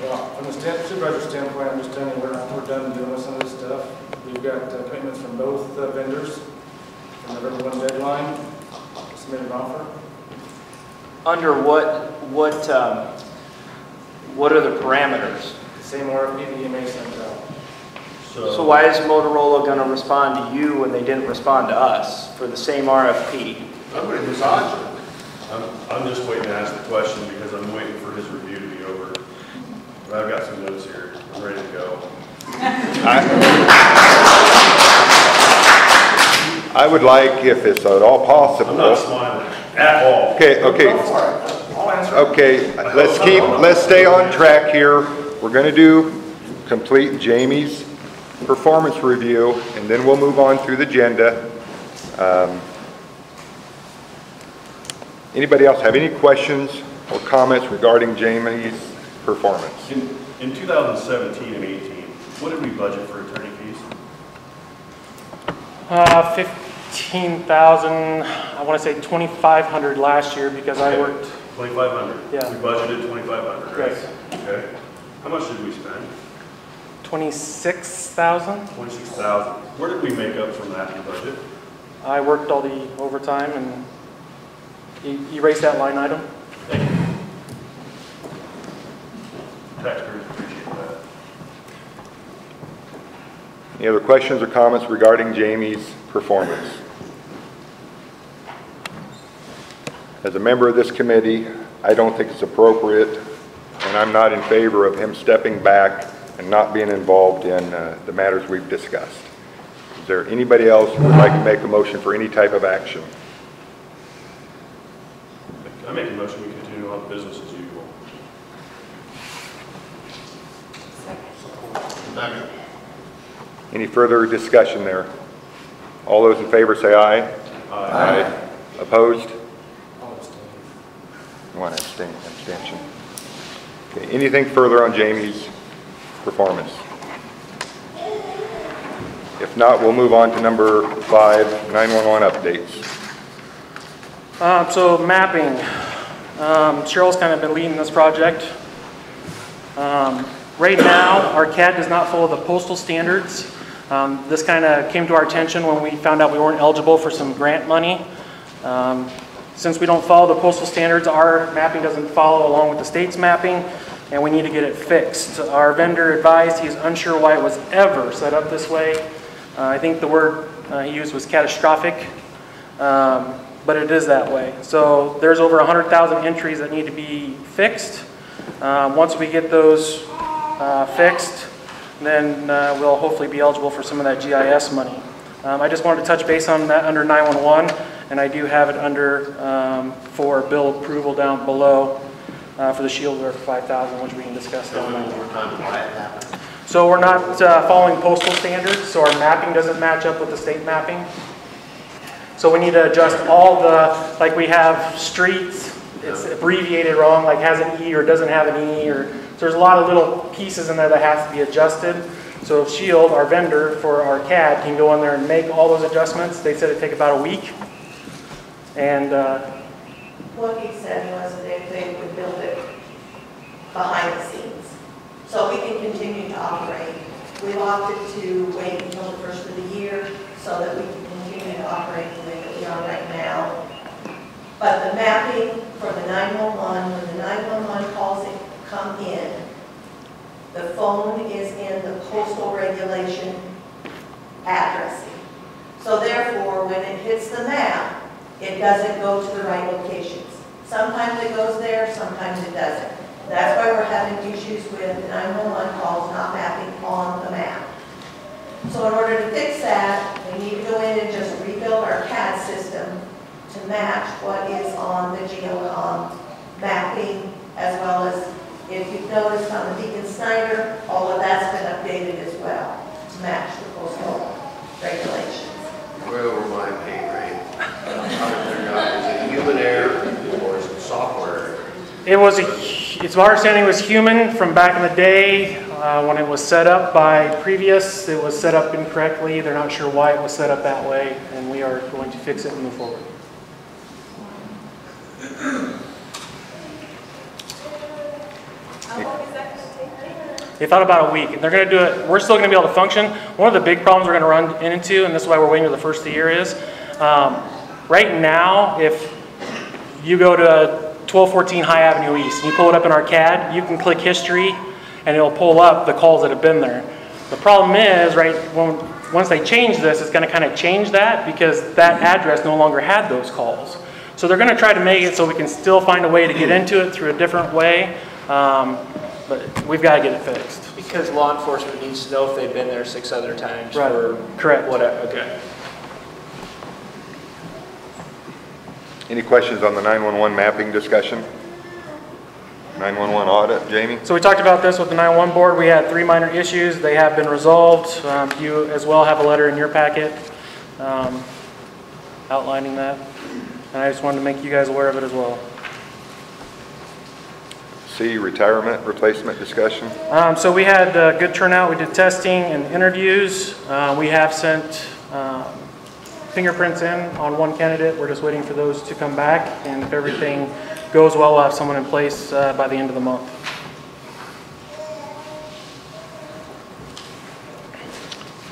Well, from the supervisor's standpoint, I'm just telling you we're done doing with some of this stuff. We've got commitments from both vendors from the November 1 deadline. Submitted an offer. Under what are the parameters? The same RFP the EMA sent out. So why is Motorola going to respond to you when they didn't respond to us for the same RFP? I'm going to misogyny. I'm just waiting to ask the question because I'm waiting for his review to be over. But I've got some notes here. I'm ready to go. I would like, if it's at all possible. I'm not smiling at all. Okay, let's stay on track here. We're going to do complete Jamie's performance review, and then we'll move on through the agenda. Anybody else have any questions or comments regarding Jamie's performance? In 2017 and 18, what did we budget for attorney fees? 15,000, I want to say 2,500 last year because I worked. 2,500? Yeah. We budgeted 2,500, right? Yes. Okay. How much did we spend? 26,000. 26,000. Where did we make up from that in the budget? I worked all the overtime and erased that line item. Thank you. Taxpayers appreciate that. Any other questions or comments regarding Jamie's performance? As a member of this committee, I don't think it's appropriate, and I'm not in favor of him stepping back and not being involved in the matters we've discussed. Is there anybody else who would like to make a motion for any type of action? I make a motion we continue on business as usual. Second. Any further discussion there? All those in favor say aye. Aye. Opposed? One abstention. Okay, anything further on Jamie's performance? If not, we'll move on to number 5, 911 updates. So mapping. Cheryl's kind of been leading this project. Right now, our CAD does not follow the postal standards. This kind of came to our attention when we found out we weren't eligible for some grant money. Since we don't follow the postal standards, our mapping doesn't follow along with the state's mapping, and we need to get it fixed. Our vendor advised he's unsure why it was ever set up this way. I think the word he used was catastrophic, but it is that way. So there's over 100,000 entries that need to be fixed. Once we get those fixed, then we'll hopefully be eligible for some of that GIS money. I just wanted to touch base on that under 911, and I do have it under for bill approval down below for the shield for 5,000, which we can discuss down there. So we're not following postal standards, so our mapping doesn't match up with the state mapping. So we need to adjust all the, like we have streets, it's abbreviated wrong, like has an E or doesn't have an E, or so there's a lot of little pieces in there that has to be adjusted. So Shield, our vendor for our CAD, can go in there and make all those adjustments. They said it'd take about a week. And what he said was that they would build it behind the scenes, so we can continue to operate. We've opted to wait until the first of the year so that we can continue to operate the way that we are right now. But the mapping for the 911, when the 911 calls come in, the phone is in the postal regulation addressing. So therefore, when it hits the map, it doesn't go to the right locations. Sometimes it goes there, sometimes it doesn't. That's why we're having issues with 911 calls not mapping on the map. So in order to fix that, we need to go in and just rebuild our CAD system to match what is on the GeoCom mapping, as well as, if you've noticed on the Deacon Snyder, all of that's been updated as well to match the postal regulations. Way over my pay grade. Is it human error or is it software? it's my understanding it was human from back in the day when it was set up by previous. It was set up incorrectly. They're not sure why it was set up that way, and we are going to fix it and move forward. How long is that going to take? They thought about a week. They're going to do it. We're still going to be able to function. One of the big problems we're going to run into, and this is why we're waiting for the first of the year, is right now, if you go to 1214 High Avenue East and you pull it up in our CAD, you can click history and it'll pull up the calls that have been there. The problem is, right, once they change this, it's going to kind of change that because that address no longer had those calls. So they're going to try to make it so we can still find a way to get into it through a different way. But we've got to get it fixed. Because law enforcement needs to know if they've been there 6 other times. Right. Or correct. Whatever. Okay. Any questions on the 911 mapping discussion? 911 audit, Jamie? So we talked about this with the 911 board. We had 3 minor issues. They have been resolved. You as well have a letter in your packet outlining that. And I just wanted to make you guys aware of it as well. C, retirement replacement discussion. So we had good turnout. We did testing and interviews. We have sent fingerprints in on 1 candidate. We're just waiting for those to come back. And if everything goes well, we'll have someone in place by the end of the month.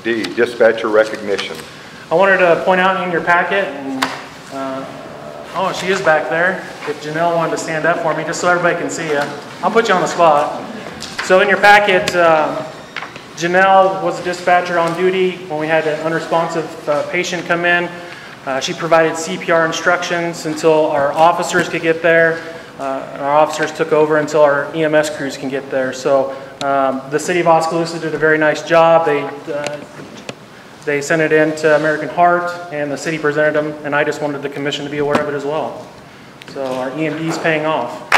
D, dispatcher recognition. I wanted to point out in your packet, and, oh, she is back there. If Janelle wanted to stand up for me, just so everybody can see you. I'll put you on the spot. So in your packet, Janelle was a dispatcher on duty when we had an unresponsive patient come in. She provided CPR instructions until our officers could get there. Our officers took over until our EMS crews can get there. So the city of Oskaloosa did a very nice job. They sent it in to American Heart, and the city presented them, and I just wanted the commission to be aware of it as well. So our EMD is paying off.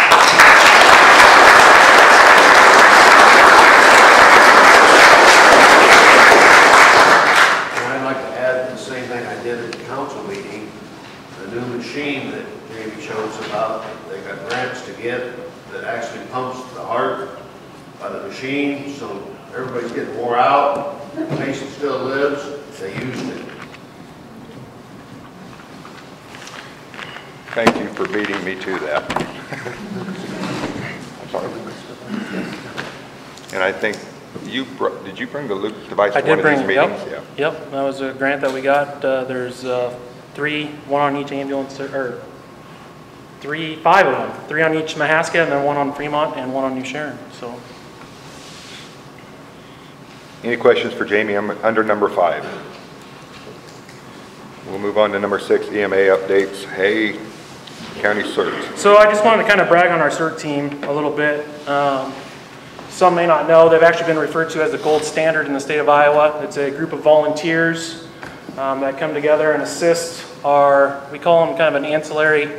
And I'd like to add the same thing I did at the council meeting, the new machine that Jamie showed us about, they got grants to get that actually pumps the heart by the machine, so everybody's getting wore out, the patient still lives, they used it. Thank you for beating me to that. I'm sorry. And I think did you bring the Luke device to one of these meetings? Yep, that was a grant that we got. There's 3, 1 on each ambulance, or 5 of them. 3 on each Mahaska, and then 1 on Fremont, and 1 on New Sharon. So. Any questions for Jamie under number 5? We'll move on to number 6, EMA updates. Hey, County CERT. So I just wanted to kind of brag on our CERT team a little bit. Some may not know, they've actually been referred to as the gold standard in the state of Iowa. It's a group of volunteers that come together and assist we call them kind of an ancillary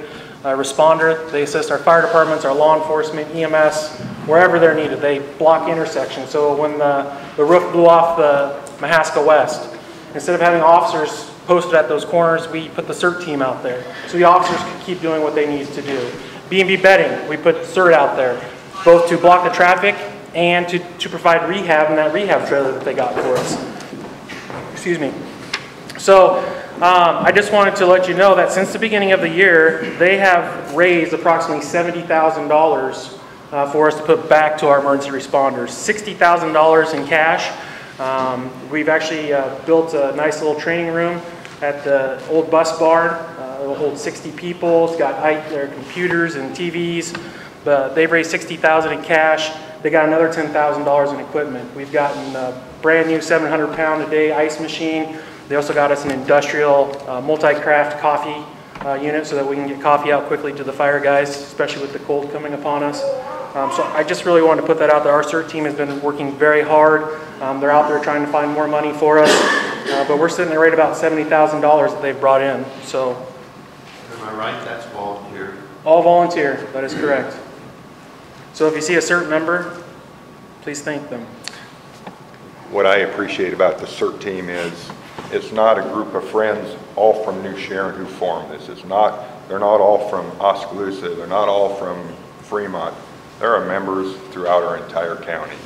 responder. They assist our fire departments, our law enforcement, EMS, wherever they're needed. They block intersections. So when the roof blew off the Mahaska West, instead of having officers posted at those corners, we put the CERT team out there. So the officers can keep doing what they need to do. B&B bedding, we put CERT out there, both to block the traffic and to provide rehab in that rehab trailer that they got for us. Excuse me. So I just wanted to let you know that since the beginning of the year, they have raised approximately $70,000 for us to put back to our emergency responders. $60,000 in cash. We've actually built a nice little training room at the old bus barn. It will hold 60 people. It's got their computers and TVs. They've raised $60,000 in cash. They got another $10,000 in equipment. We've gotten a brand new 700-pound-a-day ice machine. They also got us an industrial multi-craft coffee unit so that we can get coffee out quickly to the fire guys, especially with the cold coming upon us. So I just really wanted to put that out there. Our CERT team has been working very hard. They're out there trying to find more money for us. But we're sitting at right about $70,000 that they've brought in. So, Am I right? That's volunteer. All volunteer. That is correct. So if you see a CERT member, please thank them. What I appreciate about the CERT team is it's not a group of friends all from New Sharon who formed this. They're not all from Oskaloosa. They're not all from Fremont. There are members throughout our entire county.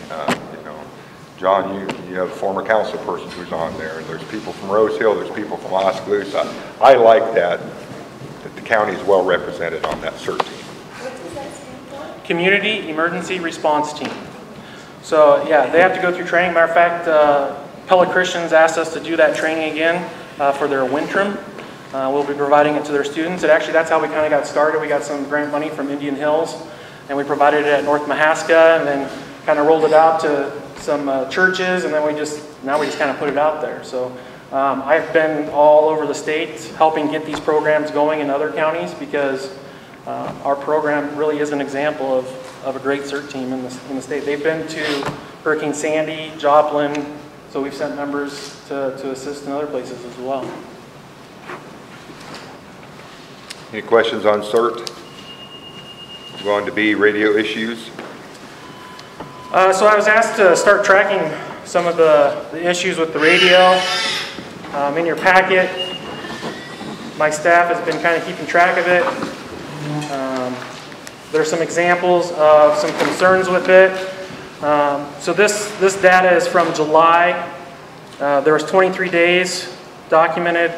John, you have a former council person who's on there. There's people from Rose Hill. There's people from Oskaloosa. I like that the county is well represented on that CERT team. What does that stand for? Community Emergency Response Team. So yeah, they have to go through training. Matter of fact, Pella Christians asked us to do that training again for their Wintrum. We'll be providing it to their students. And actually, that's how we kind of got started. We got some grant money from Indian Hills, and we provided it at North Mahaska, and then kind of rolled it out to some churches, and then now we just kind of put it out there. So I've been all over the state helping get these programs going in other counties because our program really is an example of a great CERT team in the state. They've been to Hurricane Sandy, Joplin, so we've sent members to assist in other places as well. Any questions on CERT? Go on to B, radio issues. So I was asked to start tracking some of the issues with the radio. In your packet, my staff has been kind of keeping track of it. There's some examples of some concerns with it. So this data is from July. There was 23 days documented.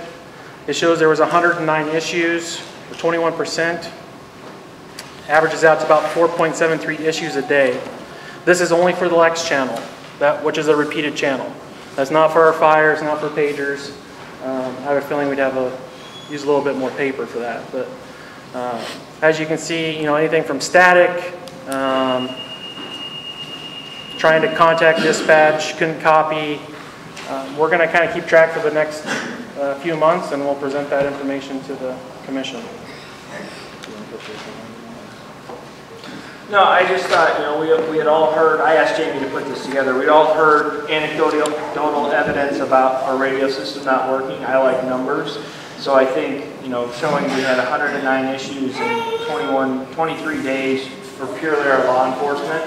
It shows there was 109 issues, or 21%. Averages out to about 4.73 issues a day. This is only for the Lex channel, which is a repeated channel. That's not for our fires, not for pagers. I have a feeling we'd use a little bit more paper for that. But as you can see, anything from static, trying to contact dispatch, couldn't copy. We're going to kind of keep track for the next few months, and we'll present that information to the commission. No, I just thought, we had all heard, I asked Jamie to put this together, we'd all heard anecdotal evidence about our radio system not working. I like numbers. So I think, showing we had 109 issues in 23 days for purely our law enforcement,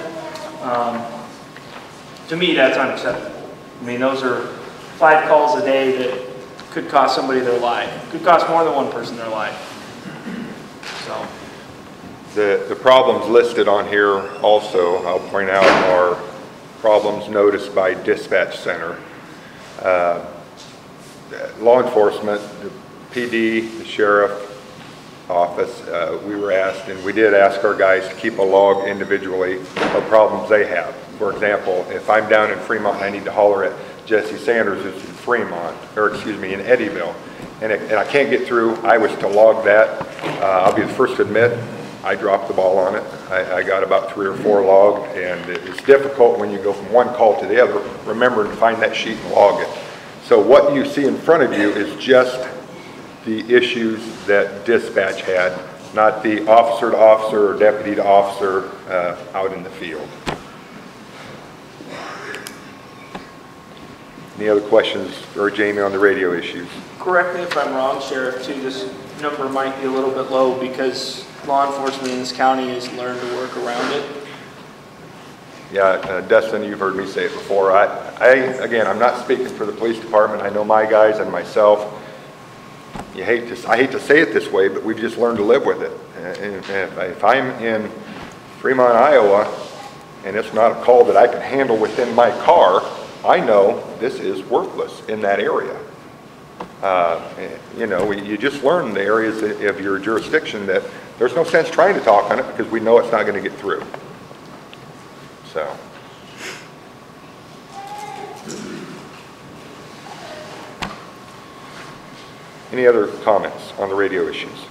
to me, that's unacceptable. I mean, those are 5 calls a day that could cost somebody their life. Could cost more than one person their life. So. The problems listed on here also, I'll point out, are problems noticed by dispatch center. Law enforcement, the PD, the sheriff office, we were asked, and we did ask our guys to keep a log individually of problems they have. For example, if I'm down in Fremont and I need to holler at Jesse Sanders who's in Fremont, or excuse me, in Eddyville, and I can't get through, I was to log that. I'll be the first to admit, I dropped the ball on it. I got about 3 or 4 logged, and it's difficult when you go from one call to the other, remember to find that sheet and log it. So what you see in front of you is just the issues that dispatch had, not the officer to officer or deputy to officer out in the field. Any other questions for Jamie on the radio issues? Correct me if I'm wrong, Sheriff, too, this number might be a little bit low because law enforcement in this county has learned to work around it. Yeah, Dustin, you've heard me say it before. Again, I'm not speaking for the police department. I know my guys and myself. I hate to say it this way, but we've just learned to live with it. And if I'm in Fremont, Iowa, and it's not a call that I can handle within my car, I know this is worthless in that area. You just learn the areas of your jurisdiction that there's no sense trying to talk on it because we know it's not going to get through. So. Any other comments on the radio issues?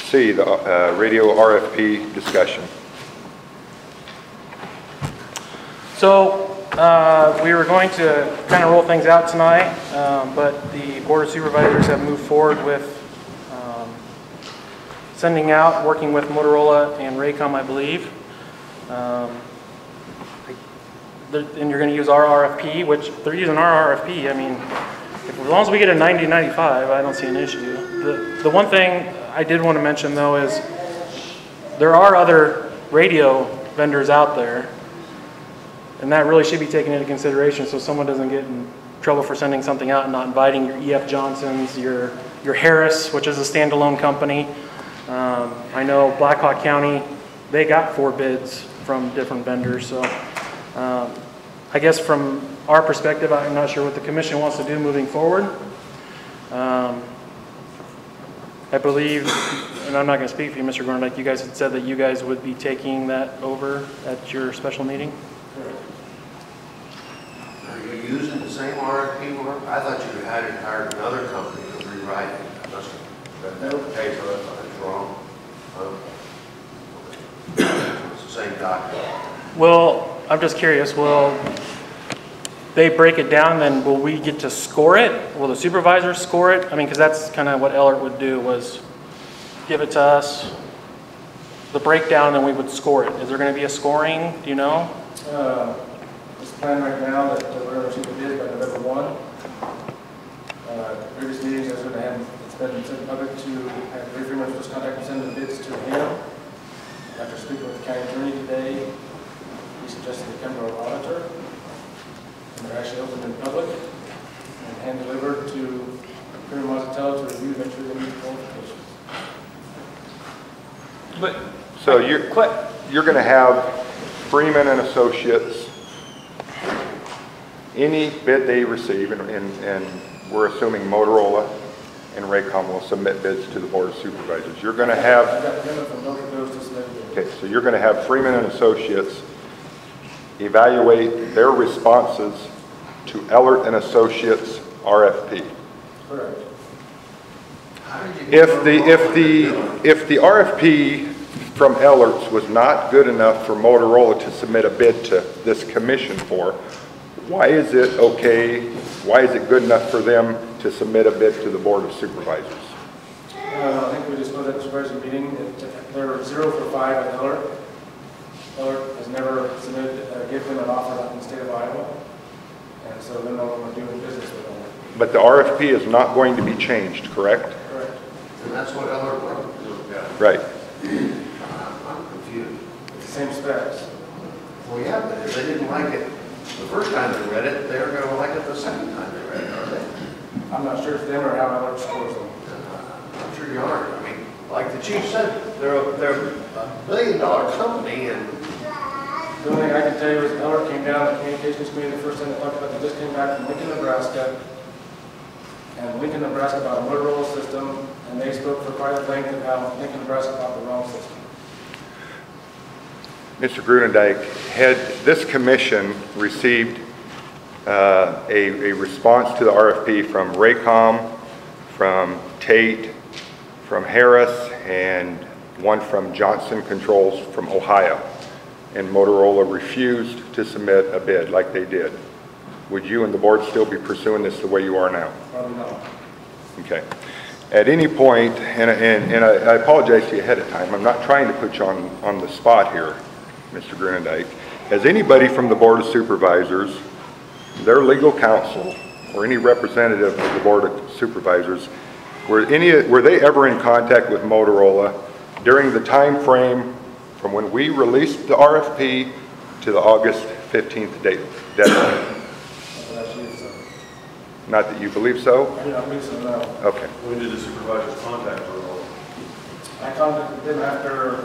C, the radio RFP discussion. So we were going to kind of roll things out tonight, but the Board of Supervisors have moved forward with sending out, working with Motorola and Raycom, I believe. And you're going to use our RFP, which they're using our RFP. I mean, as long as we get a 90-95, I don't see an issue. The one thing I did want to mention, though, is there are other radio vendors out there, and that really should be taken into consideration so someone doesn't get in trouble for sending something out and not inviting your E.F. Johnson's, your Harris, which is a standalone company. I know Blackhawk County, they got 4 bids from different vendors. So I guess from our perspective, I'm not sure what the commission wants to do moving forward. I believe, and I'm not going to speak for you, Mr. Gorndike, you guys had said that you guys would be taking that over at your special meeting? Are you using the same RFP work? I thought you had hired another company to rewrite it. I must have read that paper. I thought it was wrong. It's the same document. Well, I'm just curious, will they break it down, then will we get to score it? Will the supervisors score it? I mean, because that's kind of what Ellert would do, was give it to us, the breakdown, and we would score it. Is there going to be a scoring? Do you know? It's planned right now that we're going to receive the bid by November 1. Previous meetings, I was going to have been said public to have Ray Freeman first contact and send the bids to him. After speaking with the county attorney today, he suggested they come to our auditor. And they're actually open in public and hand delivered to Freeman Mazzatello to review, make sure they meet qualifications. But So you're going to have Freeman and Associates, any bid they receive, and we're assuming Motorola and Raycom will submit bids to the Board of Supervisors. You're going to have, I've got the from both of those to submit bids. okay, so you're going to have Freeman and Associates evaluate their responses to Ellert and Associates RFP. Correct. If the RFP from Ellert's was not good enough for Motorola to submit a bid to this commission for, why is it okay, why is it good enough for them to submit a bid to the Board of Supervisors? I think we discussed at the supervisor meeting that they're 0 for 5 at Ellert. Ellert has never submitted, given them an offer in the state of Iowa. And so they're no longer doing business with them. But the RFP is not going to be changed, correct? Correct. And that's what Ellert wrote. Right. I'm confused. It's the same specs. Well, yeah, but if they didn't like it the first time they read it, they're going to like it the second time they read it, are they? I'm not sure if them or how Ellert scores them. I'm sure you aren't. I mean, like the chief said, they're a $1 billion company, and The only thing I can tell you is Ellert came down to the communications committee the first time they talked about, they just came back from Lincoln, Nebraska. And Lincoln, Nebraska bought a Motorola system, and they spoke for quite a length of how Lincoln, Nebraska bought the wrong system. Mr. Grunendijk, had this commission received a response to the RFP from Raycom, from Tate, from Harris, and one from Johnson Controls from Ohio, and Motorola refused to submit a bid like they did, would you and the board still be pursuing this the way you are now? Probably not. Okay. At any point, and I apologize to you ahead of time, I'm not trying to put you on the spot here, Mr. Grunendijk. Has anybody from the Board of Supervisors, their legal counsel, or any representative of the Board of Supervisors, were they ever in contact with Motorola during the time frame from when we released the RFP to the August 15th date deadline? Not that you believe so? I do not believe so, no. Okay. When did the supervisors contact Motorola? I contacted them after.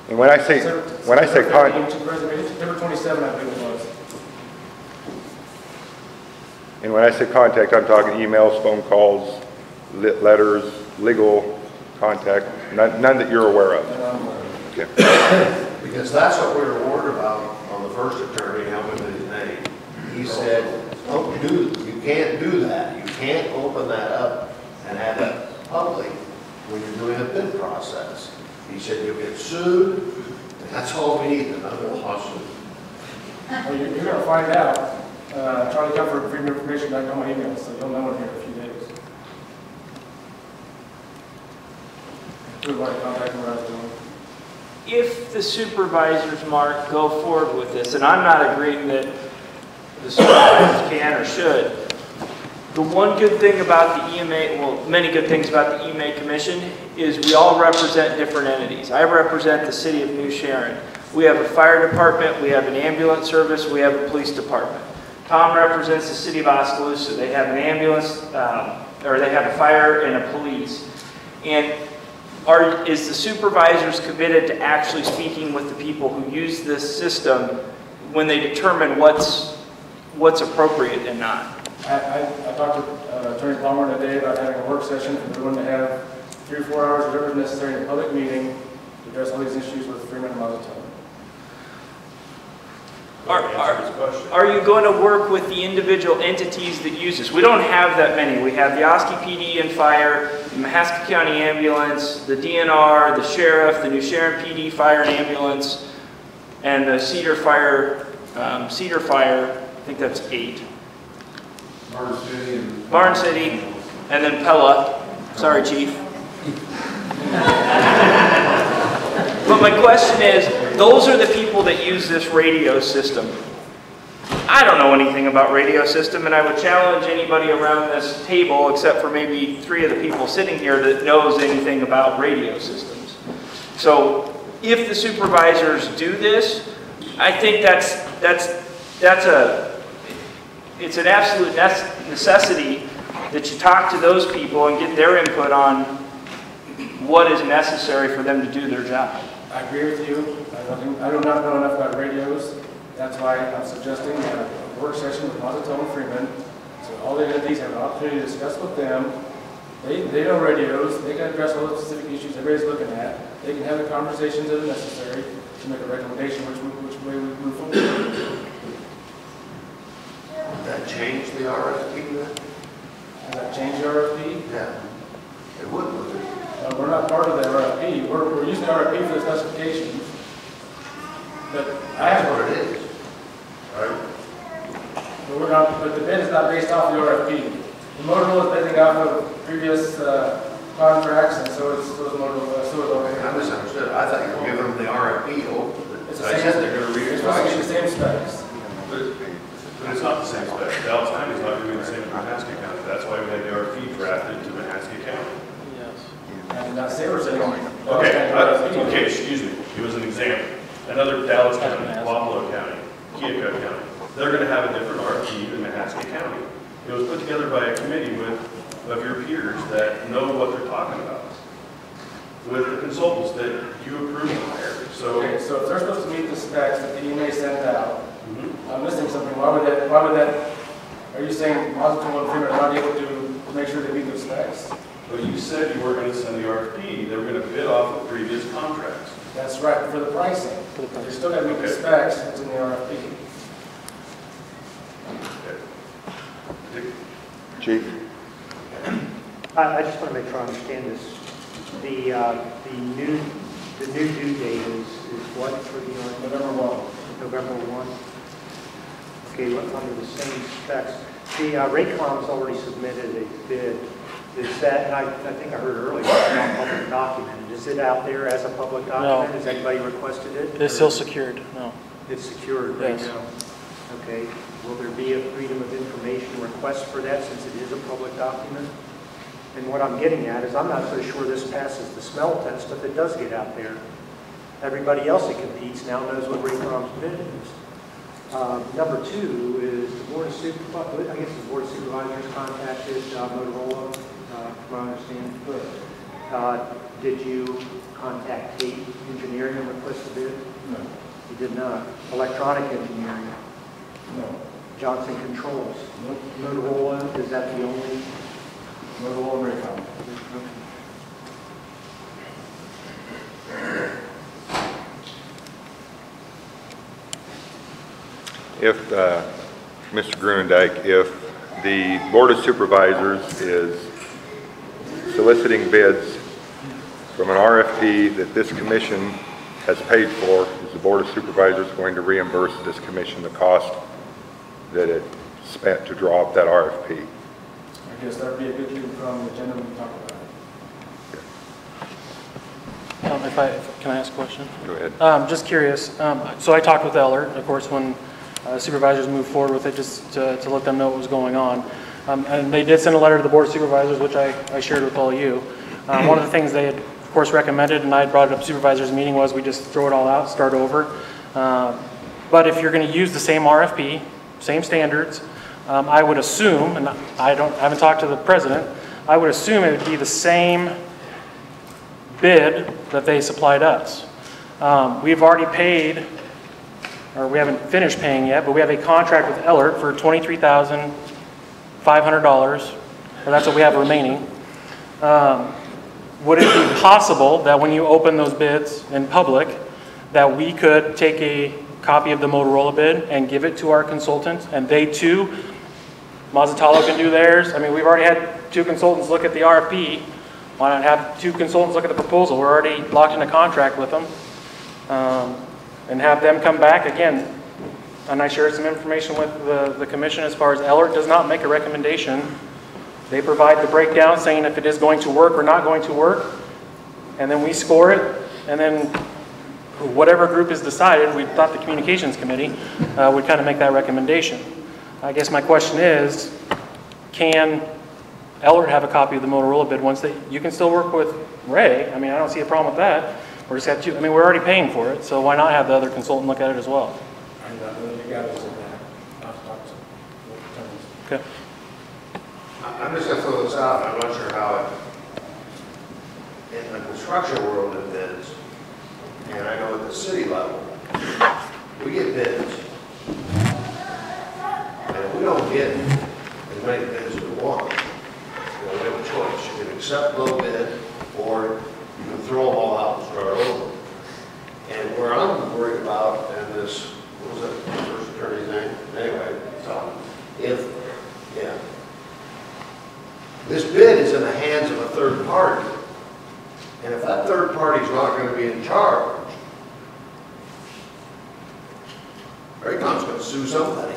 And when I say September 27, I believe it was. And when I say contact, I'm talking emails, phone calls, letters, legal contact, none that you're aware of. Okay. because that's what we were warned about on the first attorney, how we did his name. He said, you can't do that. You can't open that up and have it public when you're doing a bid process. He said, you'll get sued, and that's all we need, another lawsuit. Well, you're going to find out. Charlie Comfort, Freedom of Information, I got my email, so you'll know in here in a few days. Who would like to contact me what I was doing? if the supervisors, Mark, go forward with this, and I'm not agreeing that the supervisors can or should, the one good thing about the EMA, well, many good things about the EMA Commission is we all represent different entities. I represent the city of New Sharon. We have a fire department, we have an ambulance service, we have a police department. Tom represents the city of Oskaloosa. They have an ambulance, or they have a fire and a police. And is the supervisors committed to actually speaking with the people who use this system when they determine what's appropriate and not? I talked to Attorney Palmer today about having a work session if we're going to have 3 or 4 hours, whatever is necessary in a public meeting to address all these issues with Freeman and Mazzatello. Are you going to work with the individual entities that use this? We don't have that many. We have the Oski PD and Fire, the Mahaska County Ambulance, the DNR, the Sheriff, the New Sharon PD Fire and Ambulance, and the Cedar Fire, I think that's 8. Barn City, and then Pella. Sorry, Chief. But my question is, those are the people that use this radio system. I don't know anything about radio system, and I would challenge anybody around this table, except for maybe 3 of the people sitting here, that knows anything about radio systems. So if the supervisors do this, I think it's an absolute necessity that you talk to those people and get their input on what is necessary for them to do their job. I agree with you. I do not know enough about radios. That's why I'm suggesting a work session with Mahaska and Freeman. So all the entities have an opportunity to discuss with them. They know radios. They can address all the specific issues everybody's looking at. They can have the conversations that are necessary to make a recommendation which way we move forward. Would that change the RFP then? Does that change the RFP? Yeah. It would, wouldn't it? We're not part of the RFP. We're using the RFP for the specifications. But That's what it is. Right? But the bid is not based off the RFP. The Motorola is bidding off of previous contracts, and so is Motorola. I misunderstood. I thought you were giving them the RFP. It's I said they're going to read it's it supposed to be twice. the same specs. But it's not the same spec. Dallas County is not going to be the same as Mahaska County. That's why we had the RFP drafted to Mahaska County. I did not say we're saying. Okay, excuse me. It was an example. Another Dallas County, Wapello County, Keokuk County. They're going to have a different RFP than Mahaska County. It was put together by a committee of your peers that know what they're talking about, with the consultants that you approved and hired. So, Okay, so if they're supposed to meet the specs that the EMA sent out, mm-hmm. I'm missing something. Why would that, are you saying Mahaska and Freeman are not able to make sure they meet those specs? But you said you were going to send the RFP. They were going to bid off of previous contracts. That's right, for the pricing. You're still got to meet the specs that's in the RFP. Okay. Chief? I just want to make sure I understand this. The new due date is what for the November 1. November 1? Okay, look, under the same specs. The Raycom's already submitted a bid. Is that, and I think I heard earlier, it's not public documented. Is it out there as a public document? Has anybody requested it? It's still secured, no. It's secured right Yes. now. Okay. Will there be a freedom of information request for that since it is a public document? And what I'm getting at is I'm not so sure this passes the smell test if it does get out there. Everybody else that competes now knows what Raycom's bid is. Number 2 is the Board of Supervisors, I guess the Board of Supervisors contacted Motorola, from my understanding. Did you contact Tate Engineering and request a bid? No. You did not. Electronic Engineering? No. Johnson Controls? Nope. Motorola, is that the only? Motorola and Raycom. If, Mr. Grunendijk, if the Board of Supervisors is soliciting bids from an RFP that this commission has paid for, is the Board of Supervisors going to reimburse this commission the cost that it spent to draw up that RFP? I guess that would be a good thing from the agenda we can talk about. Can I ask a question? Go ahead. Just curious. So I talked with Ellert, of course, when supervisors moved forward with it, just to let them know what was going on. And they did send a letter to the Board of Supervisors, which I shared with all of you. One of the things they had, of course, recommended, and I had brought it up supervisors meeting, was we just throw it all out, start over. But if you're going to use the same RFP, same standards, I would assume, and I haven't talked to the president, I would assume it would be the same bid that they supplied us. We've already paid, or we haven't finished paying yet, but we have a contract with Ellert for $23,500, or that's what we have remaining. Would it be possible that when you open those bids in public, that we could take a copy of the Motorola bid and give it to our consultants, and they too, Mazzatalo can do theirs? I mean, we've already had 2 consultants look at the RFP. Why not have 2 consultants look at the proposal? We're already locked in a contract with them. And have them come back again. And I shared some information with the commission as far as Ellert does not make a recommendation. They provide the breakdown saying if it is going to work or not going to work. And then we score it. And then whatever group is decided, we thought the communications committee would kind of make that recommendation. I guess my question is, can Ellert have a copy of the Motorola bid once you can still work with Ray? I mean, I don't see a problem with that. We're just have to, I mean, we're already paying for it, so why not have the other consultant look at it as well? I'm not really the guy who's in that. I'll talk to attorneys. Okay. I'm just gonna throw this out, I'm not sure how it, in the construction world it is, and I know at the city level, we get bids. And if we don't get as many bids as we want, we have a choice. You can accept low bid, or you can throw them all out and start over. And where I'm worried about, and this, what was that first attorney's name? Anyway, so, this bid is in the hands of a third party. And if that third party's not going to be in charge, Raycom's going to sue somebody.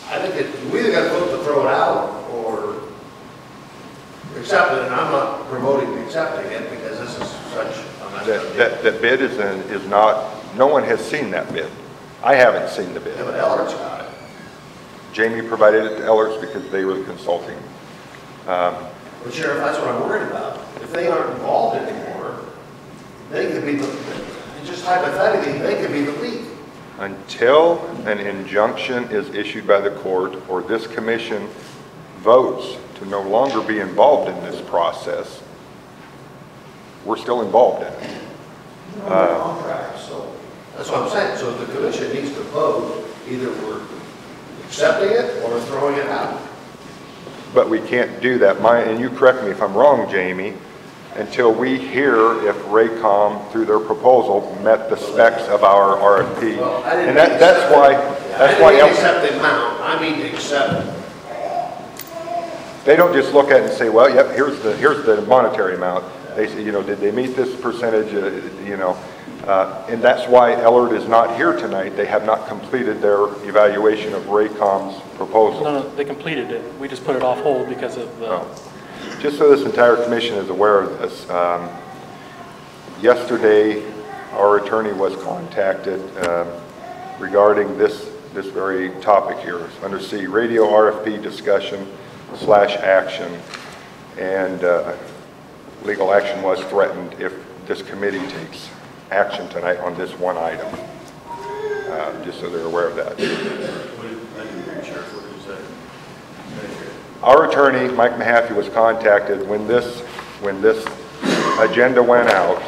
I think that we either got to vote to throw it out or accept it, and I'm not promoting accepting it because this is such a mess. That bid is not, no one has seen that bid. I haven't seen the bid. Yeah, but Ellert's got it. Jamie provided it to Ellert's because they were consulting. But Sheriff, that's what I'm worried about. If they aren't involved anymore, they could be the, just hypothetically, they could be the lead. Until an injunction is issued by the court or this commission votes to no longer be involved in this process, we're still involved in it. Contract, so that's what I'm saying. So the commission needs to vote, either we're accepting it or throwing it out. But we can't do that, and you correct me if I'm wrong, Jamie, until we hear if Raycom, through their proposal, met the specs of our RFP. Well, I didn't and that's why accept the amount. I mean to accept it. they don't just look at it and say, well, yep, here's the monetary amount. They say, you know, did they meet this percentage, and that's why Ellert is not here tonight. They have not completed their evaluation of Raycom's proposal. No, they completed it. We just put it off hold because of the... Oh. Just so this entire commission is aware of this, yesterday our attorney was contacted regarding this very topic here. Under C, radio RFP discussion / action, and legal action was threatened if this committee takes action tonight on this one item. Just so they're aware of that. Our attorney, Mike Mahaffey, was contacted when this agenda went out.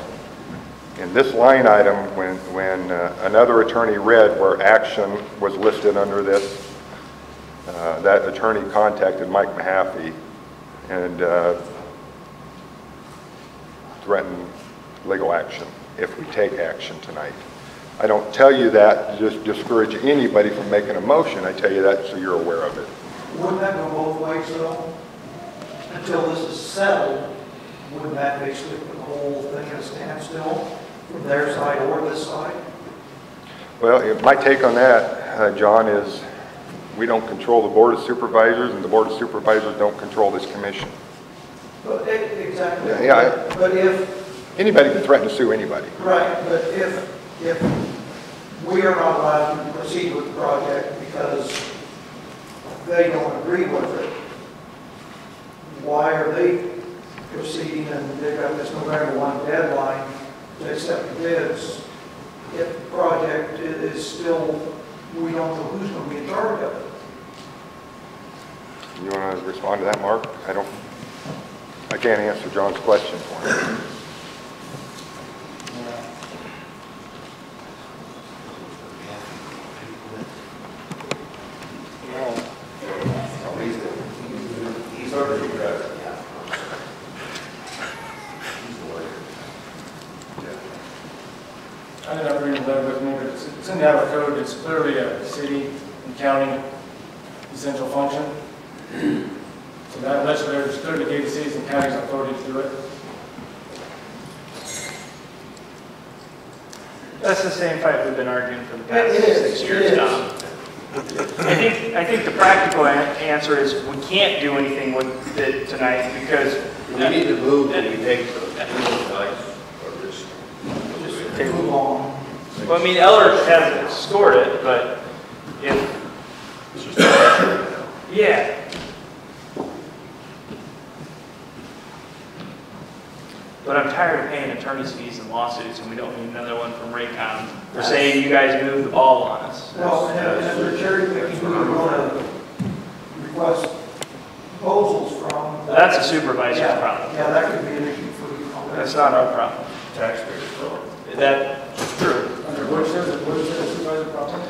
In this line item, when another attorney read where action was listed under this, that attorney contacted Mike Mahaffey and threatened legal action if we take action tonight. I don't tell you that to just discourage anybody from making a motion. I tell you that so you're aware of it. Wouldn't that go both ways though? Until this is settled, wouldn't that basically put the whole thing at a standstill from their side or this side? Well, my take on that, John, is we don't control the Board of Supervisors, and the Board of Supervisors don't control this commission. But exactly. Yeah, but if anybody can threaten to sue anybody. right, but if we are not allowed to proceed with the project because they don't agree with it, why are they proceeding and they've got this November 1 deadline to accept the bids? If the project is still, we don't know who's going to be in charge of it. You want to respond to that, Mark? I can't answer John's question for him. He's already addressed it. I did not bring the letter with me, but it's in the Iowa code. It's clearly a city and county essential function. So that legislature clearly gave the cities and counties authority to do it. That's the same fight we've been arguing for the past 6 years now. I think the practical answer is we can't do anything with it tonight because We need to move and we take the legal advice or just table. Move on. Well, I mean, Eller hasn't scored it, but if, It's just right now. yeah. But I'm tired of paying attorney's fees and lawsuits, and we don't need another one from Raycom for saying you guys moved the ball on us. Well, and if they're cherry picking who they're going to request proposals from. That's a supervisor's Yeah, problem. Yeah, that could be an issue for you. That's not our problem. Taxpayers' problem. That's true. Under what says supervisor problem?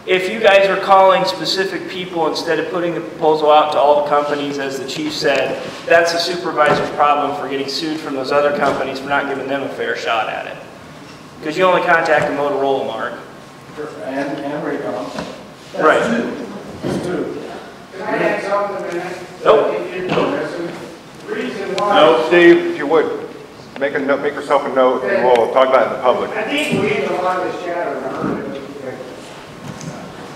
If you guys are calling specific people instead of putting the proposal out to all the companies, as the chief said, that's the supervisor's problem for getting sued from those other companies for not giving them a fair shot at it. Because you only contact the Motorola mark. And Raycom. Right. That's two. Can I add something a minute? Nope. Reason why. No, Steve, if you would, make yourself a note, and we'll talk about it in the public. I think we need a lot of this chatter around it.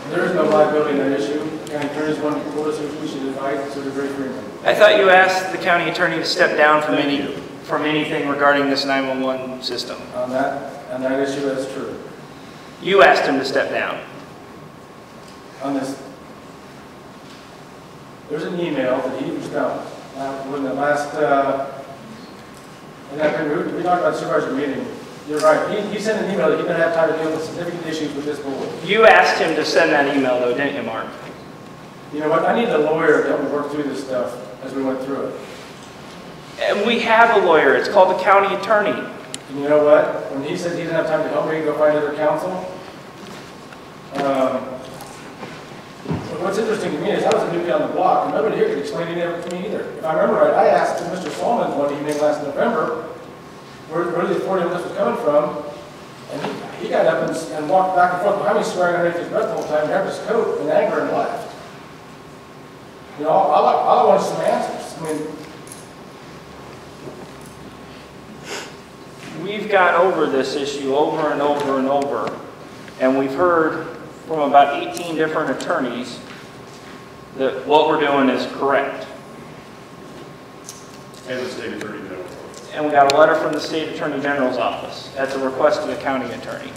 There is no liability in that issue. County attorneys want to told us if we should advise, so they're very Freeman. I thought you asked the county attorney to step down from anything regarding this 911 system. On that issue, that's true. You asked him to step down. On this, there's an email that he was done. When the last, we talked about the supervisor meeting. You're right. He sent an email that he didn't have time to deal with significant issues with this board. You asked him to send that email, though, didn't you, Mark? You know what? I need a lawyer to help me work through this stuff as we went through it. And we have a lawyer. It's called the county attorney. And you know what? When he said he didn't have time to help me go find other counsel, what's interesting to me is I was a new guy on the block, and nobody here could explain any of it to me either. If I remember right, I asked Mr. Solomon one evening last November where the authority on this was coming from, and he got up and walked back and forth behind me, swearing underneath his breath the whole time, grabbed his coat in anger and left. You know, all I want is some answers. I mean, We've gone over this issue over and over and over, and we've heard from about 18 different attorneys that what we're doing is correct. And the state attorney general. And we got a letter from the state attorney general's office at the request of the county attorney.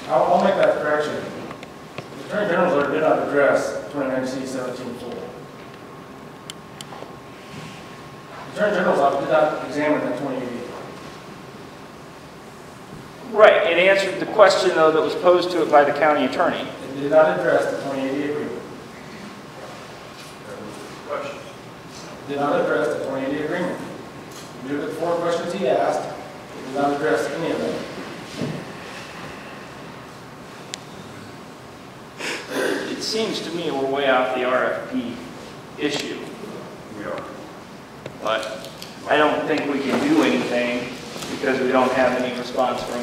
I'll make that correction. The Attorney General's letter did not address 29C-17-4. The Attorney General's office did not examine that 2080. Right, it answered the question, though, that was posed to it by the county attorney. It did not address the 2080 agreement. That was the question. It did not address the 2080 agreement. You look at the 4 questions he asked, it did not address any of them. It seems to me we're way off the RFP issue, We are. but I don't think we can do anything because we don't have any response from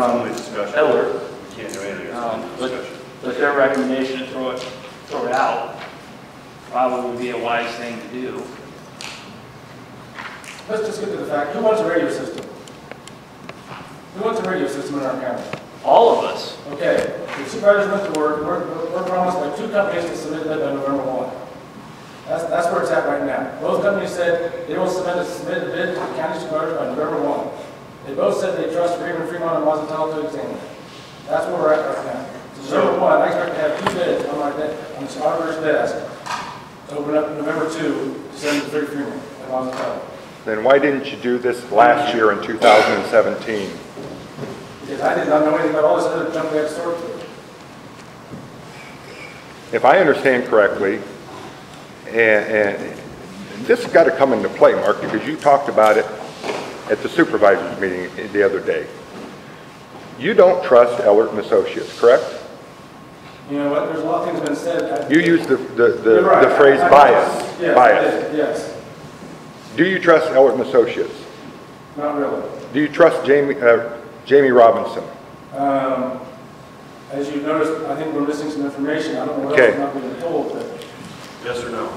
Only discussion. Eller. We can't do anything. It's discussion. But their recommendation to throw it out probably would be a wise thing to do. Let's just get to the fact, who wants a radio system? Who wants a radio system in our county? All of us. Okay, the supervisors went to work, we're promised by 2 companies to submit that by November 1. That's where it's at right now. Both companies said they will submit a bid to the county supervisor by November 1. They both said they trust Freeman, Fremont, and Mahaska to examine it. That's where we're at right now. So November 1, I expect to have 2 bids on the auditor's desk to open up November 2 to send to Freeman and Mahaska. Then why didn't you do this last year in 2017? Because I did not know anything about all this other junk we had stored to. If I understand correctly, and this has got to come into play, Mark, because you talked about it at the supervisors meeting the other day. You don't trust Ellert and Associates, correct? You know what, there's a lot of things been said. You used the Right. phrase bias. Yes, Bias. I did, yes, Do you trust Ellert and Associates? not really. Do you trust Jamie Robinson? As you noticed, I think we're missing some information. I don't know what Okay. else is not being told, but Yes or no?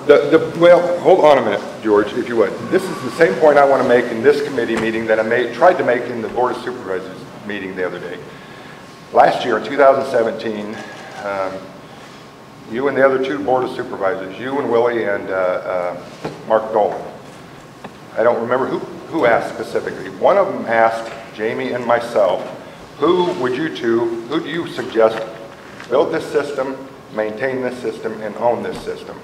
Well, hold on a minute, George, if you would. This is the same point I want to make in this committee meeting that I tried to make in the Board of Supervisors meeting the other day. Last year, in 2017, you and the other 2 Board of Supervisors, you and Willie and Mark Dolan. I don't remember who who asked specifically? One of them asked Jamie and myself, who do you suggest build this system, maintain this system, and own this system?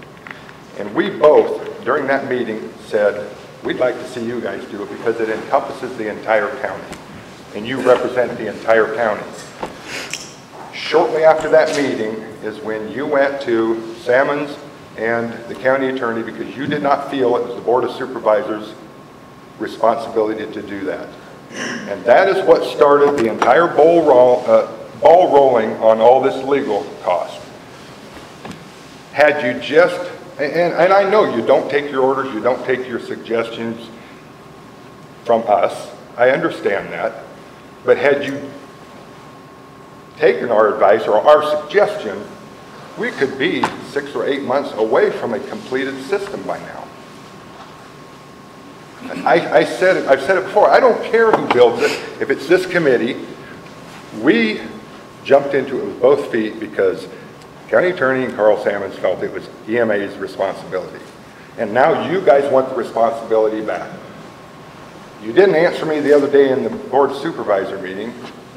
And we both, during that meeting, said, we'd like to see you guys do it because it encompasses the entire county, and you represent the entire county. Shortly after that meeting is when you went to Salmons and the county attorney because you did not feel it was the Board of Supervisors' responsibility to do that. And that is what started the entire ball rolling on all this legal cost. Had you just, and I know you don't take your orders, you don't take your suggestions from us, I understand that, but had you taken our advice or our suggestion, we could be 6 or 8 months away from a completed system by now. I've said it before, I don't care who builds it. If it's this committee, we jumped into it with both feet because County Attorney and Carl Salmons felt it was EMA's responsibility. And now you guys want the responsibility back. You didn't answer me the other day in the Board Supervisor meeting.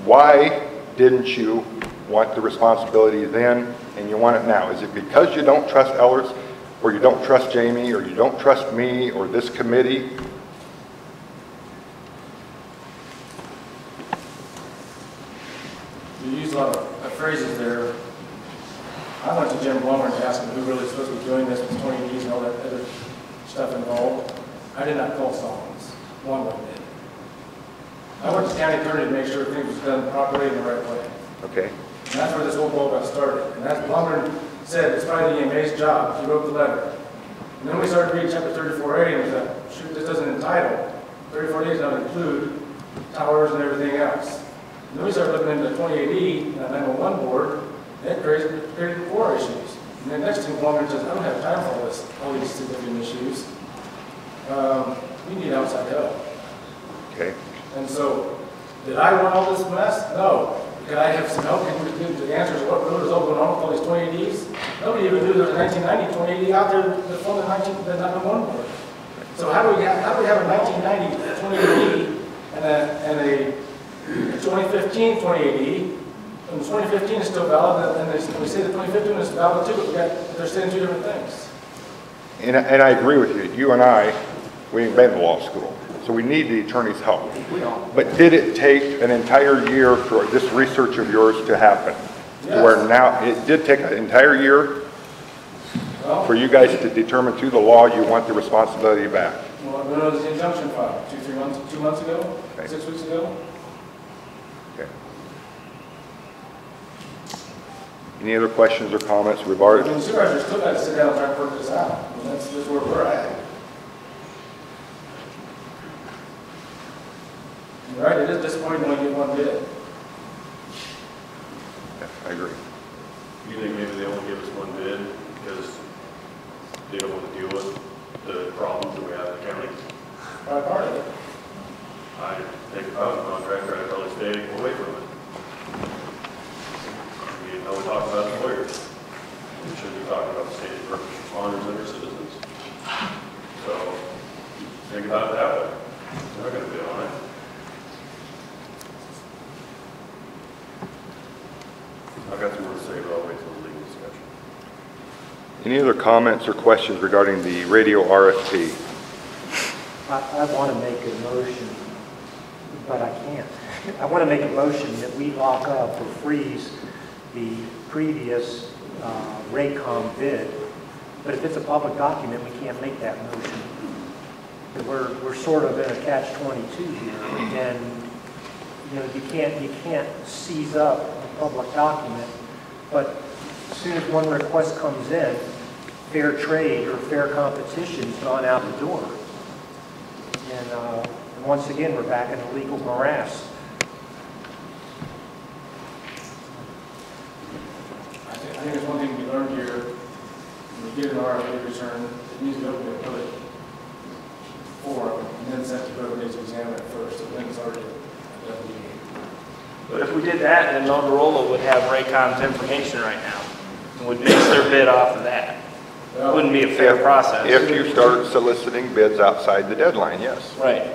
Why didn't you want the responsibility then and you want it now? Is it because you don't trust Ellers, or you don't trust Jamie, or you don't trust me, or this committee? You use a lot of phrases there. I went to Jim Blummer and asked him who really is supposed to be doing this with 20 Ds and all that other stuff involved. I did not call Solomons. One of them did. I went to county attorney to make sure things was done properly in the right way. Okay. And that's where this whole ball got started. And as Blummer said, it's probably the EMA's job. He wrote the letter. And then we started reading chapter 34A and we thought, shoot, this doesn't entitle. 34A does not include towers and everything else. And then we started looking into 28E, and 911 board, and it created more issues. And then next thing, Blummer says, I don't have time for all these significant issues. We need outside help. Okay. And so, did I want all this mess? No. Could I have some help in the answers of what really was all going on with all these 20Ds? Nobody even knew there was a 1990 20AD out there that formed the 911 board. So how do we have a 1990 20AD and a 2015 20AD? And the 2015 is still valid, and we say the 2015 is valid too, but they're saying two different things. And I agree with you. You and I, we ain't been to law school, so we need the attorney's help. But did it take an entire year for this research of yours to happen? Yes. Where now, it did take an entire year for you guys to determine through the law you want the responsibility back. Well, when was the injunction filed? 2 months ago? Okay. 6 weeks ago? Okay. Any other questions or comments regarding? The supervisors still got to sit down and try to work this out. I mean, that's where we're at. Right, it is disappointing when we get one bid. Yeah, I agree. You think maybe they only give us one bid because they don't want to deal with the problems that we have in the county? Probably part of it. I think if I was a contractor, I'd probably stay away from it. You know, we talk about the lawyers. We should be talking about the state first responders and their citizens. So think about it that way. They're not going to bid on it. I've got some more to say, but I'll wait till the legal discussion. Any other comments or questions regarding the radio RFP? I want to make a motion, but I can't. I want to make a motion that we lock up or freeze the previous Raycom bid. But if it's a public document, we can't make that motion. We're sort of in a catch-22 here, and you know, you can't seize up a public document, but as soon as one request comes in, fair trade or fair competition's gone out the door. And once again, we're back in a legal morass. I think there's one thing we learned here. When we get an RFP return, it needs to go to a public forum and then sent to whoever needs to examine it first. So then it's already But if we did that, then Motorola would have Raycom's information right now and would base their bid off of that. It wouldn't be a fair process. If you start soliciting bids outside the deadline, yes. Right.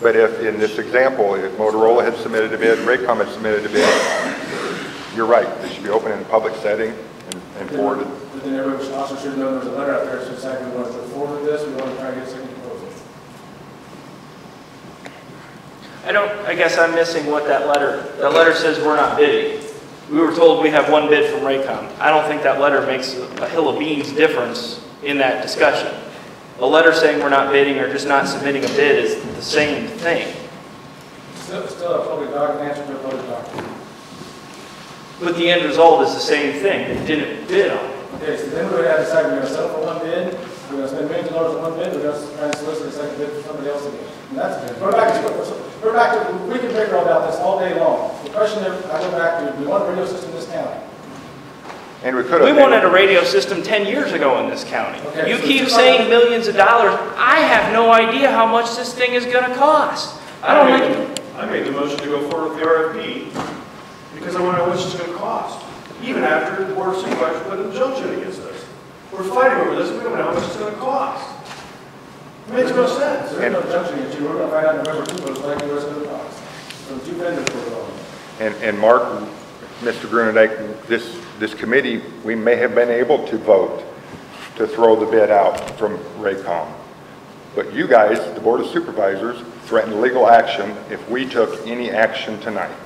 But if, in this example, if Motorola had submitted a bid, Raycom had submitted a bid, you're right, they should be open in a public setting and forwarded. But then everybody also should know there's a letter out there that says we want to move forward with this, we want to try to get a second proposal. I guess I'm missing what that letter says we're not bidding. We were told we have one bid from Raycom. I don't think that letter makes a hill of beans difference in that discussion. A letter saying we're not bidding or just not submitting a bid is the same thing. Still a public document, answer to a public document. But the end result is the same thing. They didn't bid on it. Okay, so then we're going to have to decide we're going to settle for one bid, we're going to spend millions of dollars on one bid, we're going to try and solicit a second bid for somebody else again. And that's it. We're back to, we can figure about this all day long. The question that I go back to, we want a radio system in this county. And we could have. We wanted a radio system 10 years ago in this county. Okay, You so keep saying millions of dollars. I have no idea how much this thing is going to cost. I made the motion to go forward with the RFP because I want to know how much it's going to cost. Even after the Board of Supervisors put an injunction against us. We're fighting over this, we don't know how much it's going to cost. It makes no sense. There's no junction against you, we're going to find out November 2 what's likely what's going to cost. So two vendors were going. And Mark, Mr. Grunendijk, this committee, we may have been able to vote to throw the bid out from Raycom. But you guys, the Board of Supervisors, threatened legal action if we took any action tonight.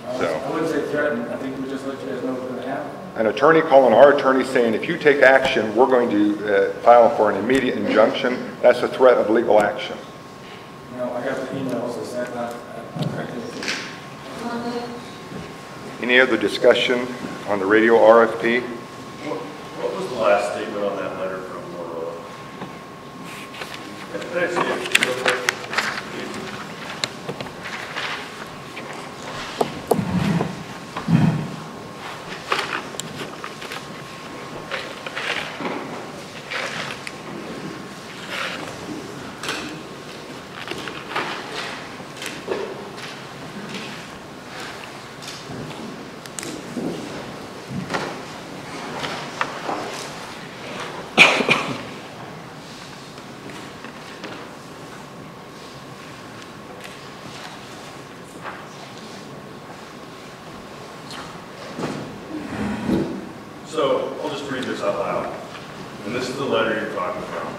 I wouldn't say threaten, I think we just let you guys know what's going to happen. An attorney calling our attorney saying, if you take action, we're going to file for an immediate injunction. That's a threat of legal action. You know, I got the emails that said that. Any other discussion on the radio RFP? What was the last statement on that letter from Motorola? Can I see it real quick? So, I'll just read this out loud. And this is the letter you're talking about.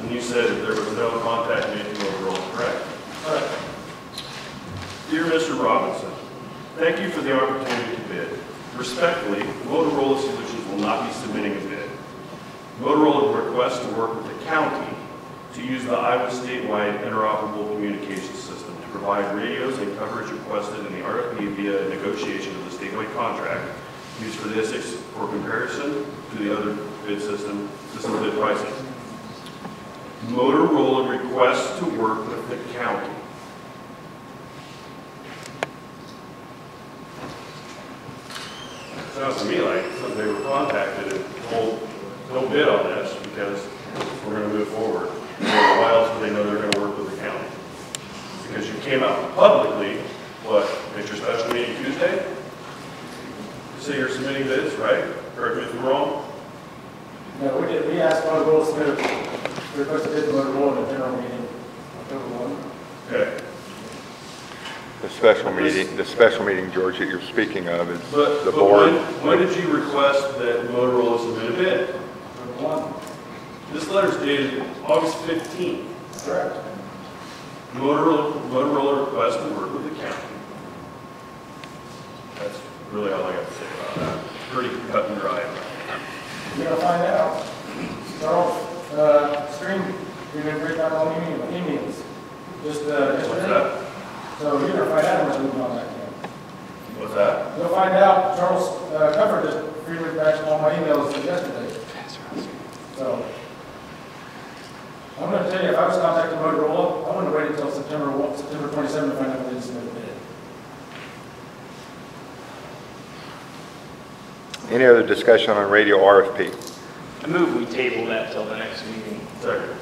And you said that there was no contact made to Motorola, correct? Correct. Dear Mr. Robinson, thank you for the opportunity to bid. Respectfully, Motorola Solutions will not be submitting a bid. Motorola requests to work with the county to use the Iowa statewide interoperable communications system to provide radios and coverage requested in the RFP via negotiation of the statewide contract used for this for comparison to the other bid system bid pricing. Motorola requests to work with the county. Sounds to me like they were contacted and told, don't bid on this because we're going to move forward. Why else would they know they're going to work with the county? Because you came out publicly, what, at your special meeting Tuesday? You say you're submitting bids, right? Correct me if I'm wrong? No, we did. We asked Motorola to submit a request to bid to Motorola in the general meeting, October 1. Okay. The special meeting, George, that you're speaking of is the board. When did you request that Motorola submit a bid? October 1. This letter's dated August 15th. Correct. Motorola requests to work with the county. That's really all I got to say about that. Pretty cut and dry. You're going to find out. Charles, stream, you're going to break down all emails. Just, What's that? So you're going to find out what's moving on that camp. What's that? You'll find out. Charles covered this freely back all my emails yesterday. So I'm going to tell you, if I was contacting Motorola, I wouldn't wait until September 27th to find out when they submit a bid. Any other discussion on radio RFP? I move we table that till the next meeting. Second.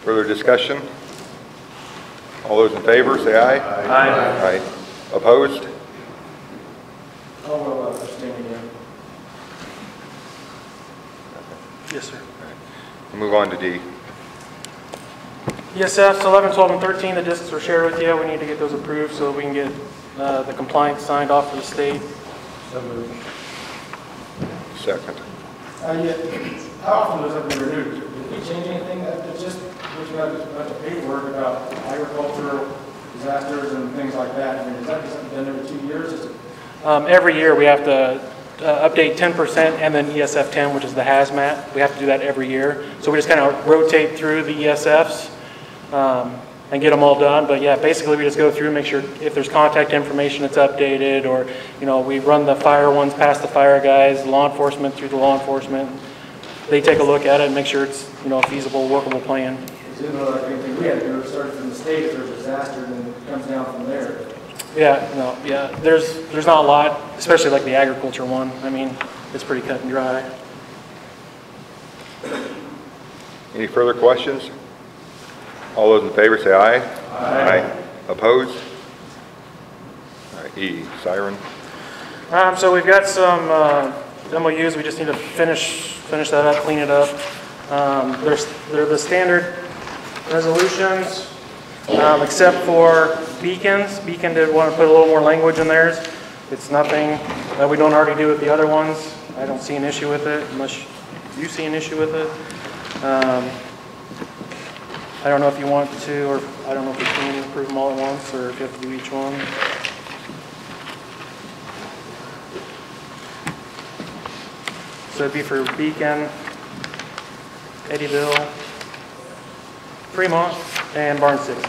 Further discussion? All those in favor, say aye. Aye. Aye. Opposed? Oh, well, abstaining again. Yes, sir. We'll move on to D. ESFs 11, 12, and 13, the discs were shared with you. We need to get those approved so we can get the compliance signed off for the state. So moved. Second. Yeah, how often does that been renewed? Did we change anything? It's just looking at the paperwork about agricultural disasters and things like that. I mean, is that done every 2 years? Is it Every year we have to update 10% and then ESF 10, which is the hazmat. We have to do that every year. So we just kind of rotate through the ESFs and get them all done. But yeah, basically we just go through and make sure if there's contact information it's updated, or we run the fire ones past the fire guys, law enforcement through the law enforcement. They take a look at it and make sure it's a feasible, workable plan. Is it like anything we had to do? It started from the state if there's a disaster, and then it comes down from there. Yeah, there's not a lot, especially like the agriculture one. I mean, it's pretty cut and dry. Any further questions? All those in favor say aye. Aye. Opposed? All right, E, siren. So we've got some MOUs. We just need to finish that up, clean it up. They're the standard resolutions, except for beacons. Beacon did want to put a little more language in theirs. It's nothing that we don't already do with the other ones. I don't see an issue with it unless you see an issue with it. I don't know if you want to, or I don't know if we can approve them all at once, or if you have to do each one. So it'd be for Beacon, Eddyville, Fremont, and Barn City.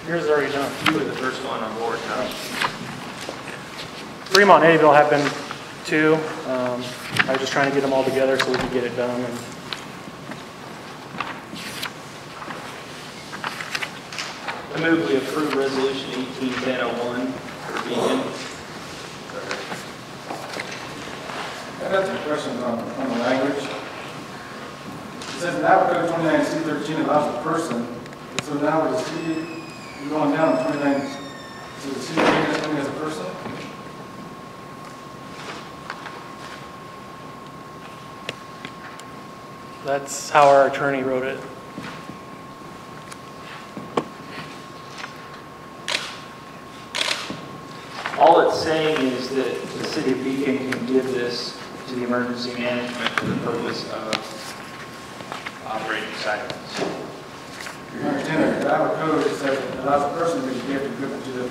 Yours is already done. You were the first one on board, huh? Fremont and Eddyville have been two. I was just trying to get them all together so we could get it done. I move we approve resolution 18-1001 for Beacon. I got some questions on the language. It says now code 29C13 allows a person. So now with the city, you're going down to 29, so the city is coming as a person? That's how our attorney wrote it. All it's saying is that the city of Beacon can give this to the emergency management for the purpose of operating sirens. I understand that, but I have a code that says it allows a person to give to the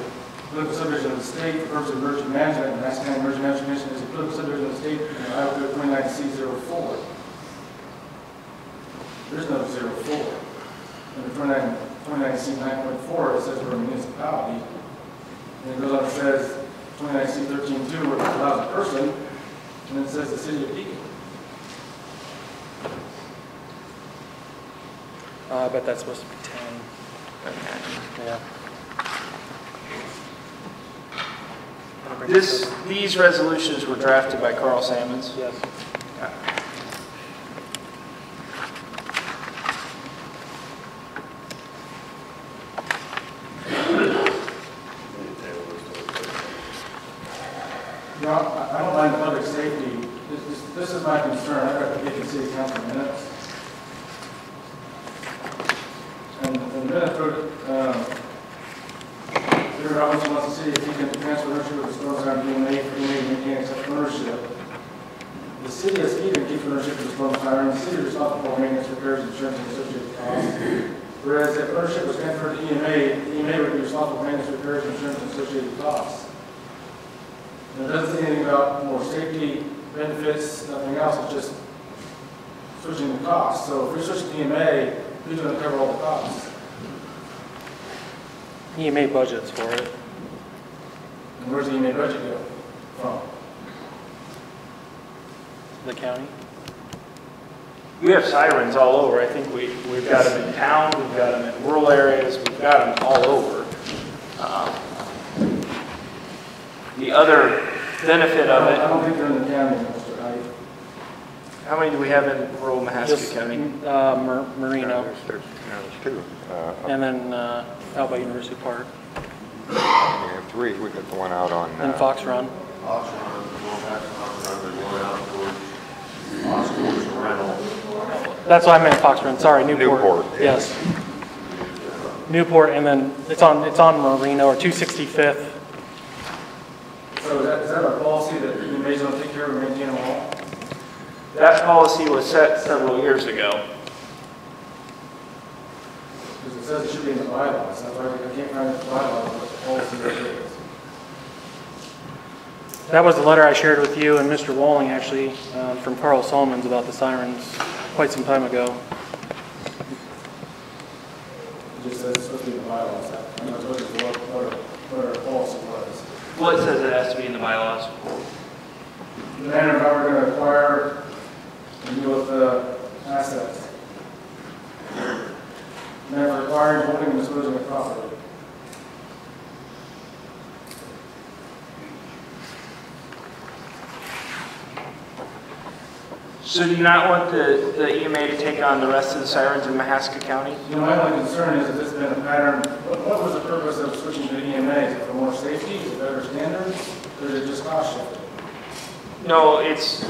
political subdivision of the state, the purpose of emergency management, and Mahaska County Emergency Management Commission is a political subdivision of the state, and I would go 29C04. There's no 04. Under 29C9.4, it says we're a municipality. And it goes on and says 29C13.2, where it allows a person, and then it says the city of Beacon. I bet that's supposed to be 10. Yeah. These resolutions were drafted by Carl Sammons. Yes. No, I don't mind public safety. This is my concern. I've got to get the city council minutes. And the minutes wrote, Peter Robinson wants the city of Beacon to transfer ownership of the storm siren DMA for DMA to maintain accept ownership. The city of Beacon keeps ownership of the storm siren. The city is responsible for maintenance, repairs, insurance, and associated costs. Whereas if ownership was transferred to EMA would be responsible for maintenance, repairs, insurance, and associated costs. And it doesn't say anything about more safety, benefits, nothing else. It's just switching the costs. So if we switch to EMA, who's going to cover all the costs? EMA budgets for it. And where's the EMA budget go from? The county. We have sirens all over. I think we've got them in town, we've got them in rural areas, we've got them all over. The other benefit of it. I don't think they're in the county, Mr. Hyde. How many do we have in rural Mahaska County? Marino. There's two. And then out by University Park. We have three. We got the one out on. And Fox Run. Fox Run, there's one out towards Oscar was a rental. That's what I meant, Fox Run, sorry, Newport. Newport. Yes. Newport, and then it's on Marino or 265th. So is that a policy that you may don't take care of and maintain them all? That policy was set several years ago. Because it says it should be in the bylaws. That's why I can't find the bylaws, what the policy is. That was the letter I shared with you and Mr. Walling, actually, from Carl Solomons about the sirens quite some time ago. It just says it's supposed to be in the bylaws. I'm not looking for what our policy was. What says it has to be in the bylaws? The manner of how we're going to acquire and deal with the assets. Manner of acquiring, holding, and disposing of property. So do you not want the EMA to take on the rest of the sirens in Mahaska County? You know, my only concern is that this has been a pattern. What was the purpose of switching to EMA? Is it for more safety? Is it better standards? Or is it just cost shifting? No, it's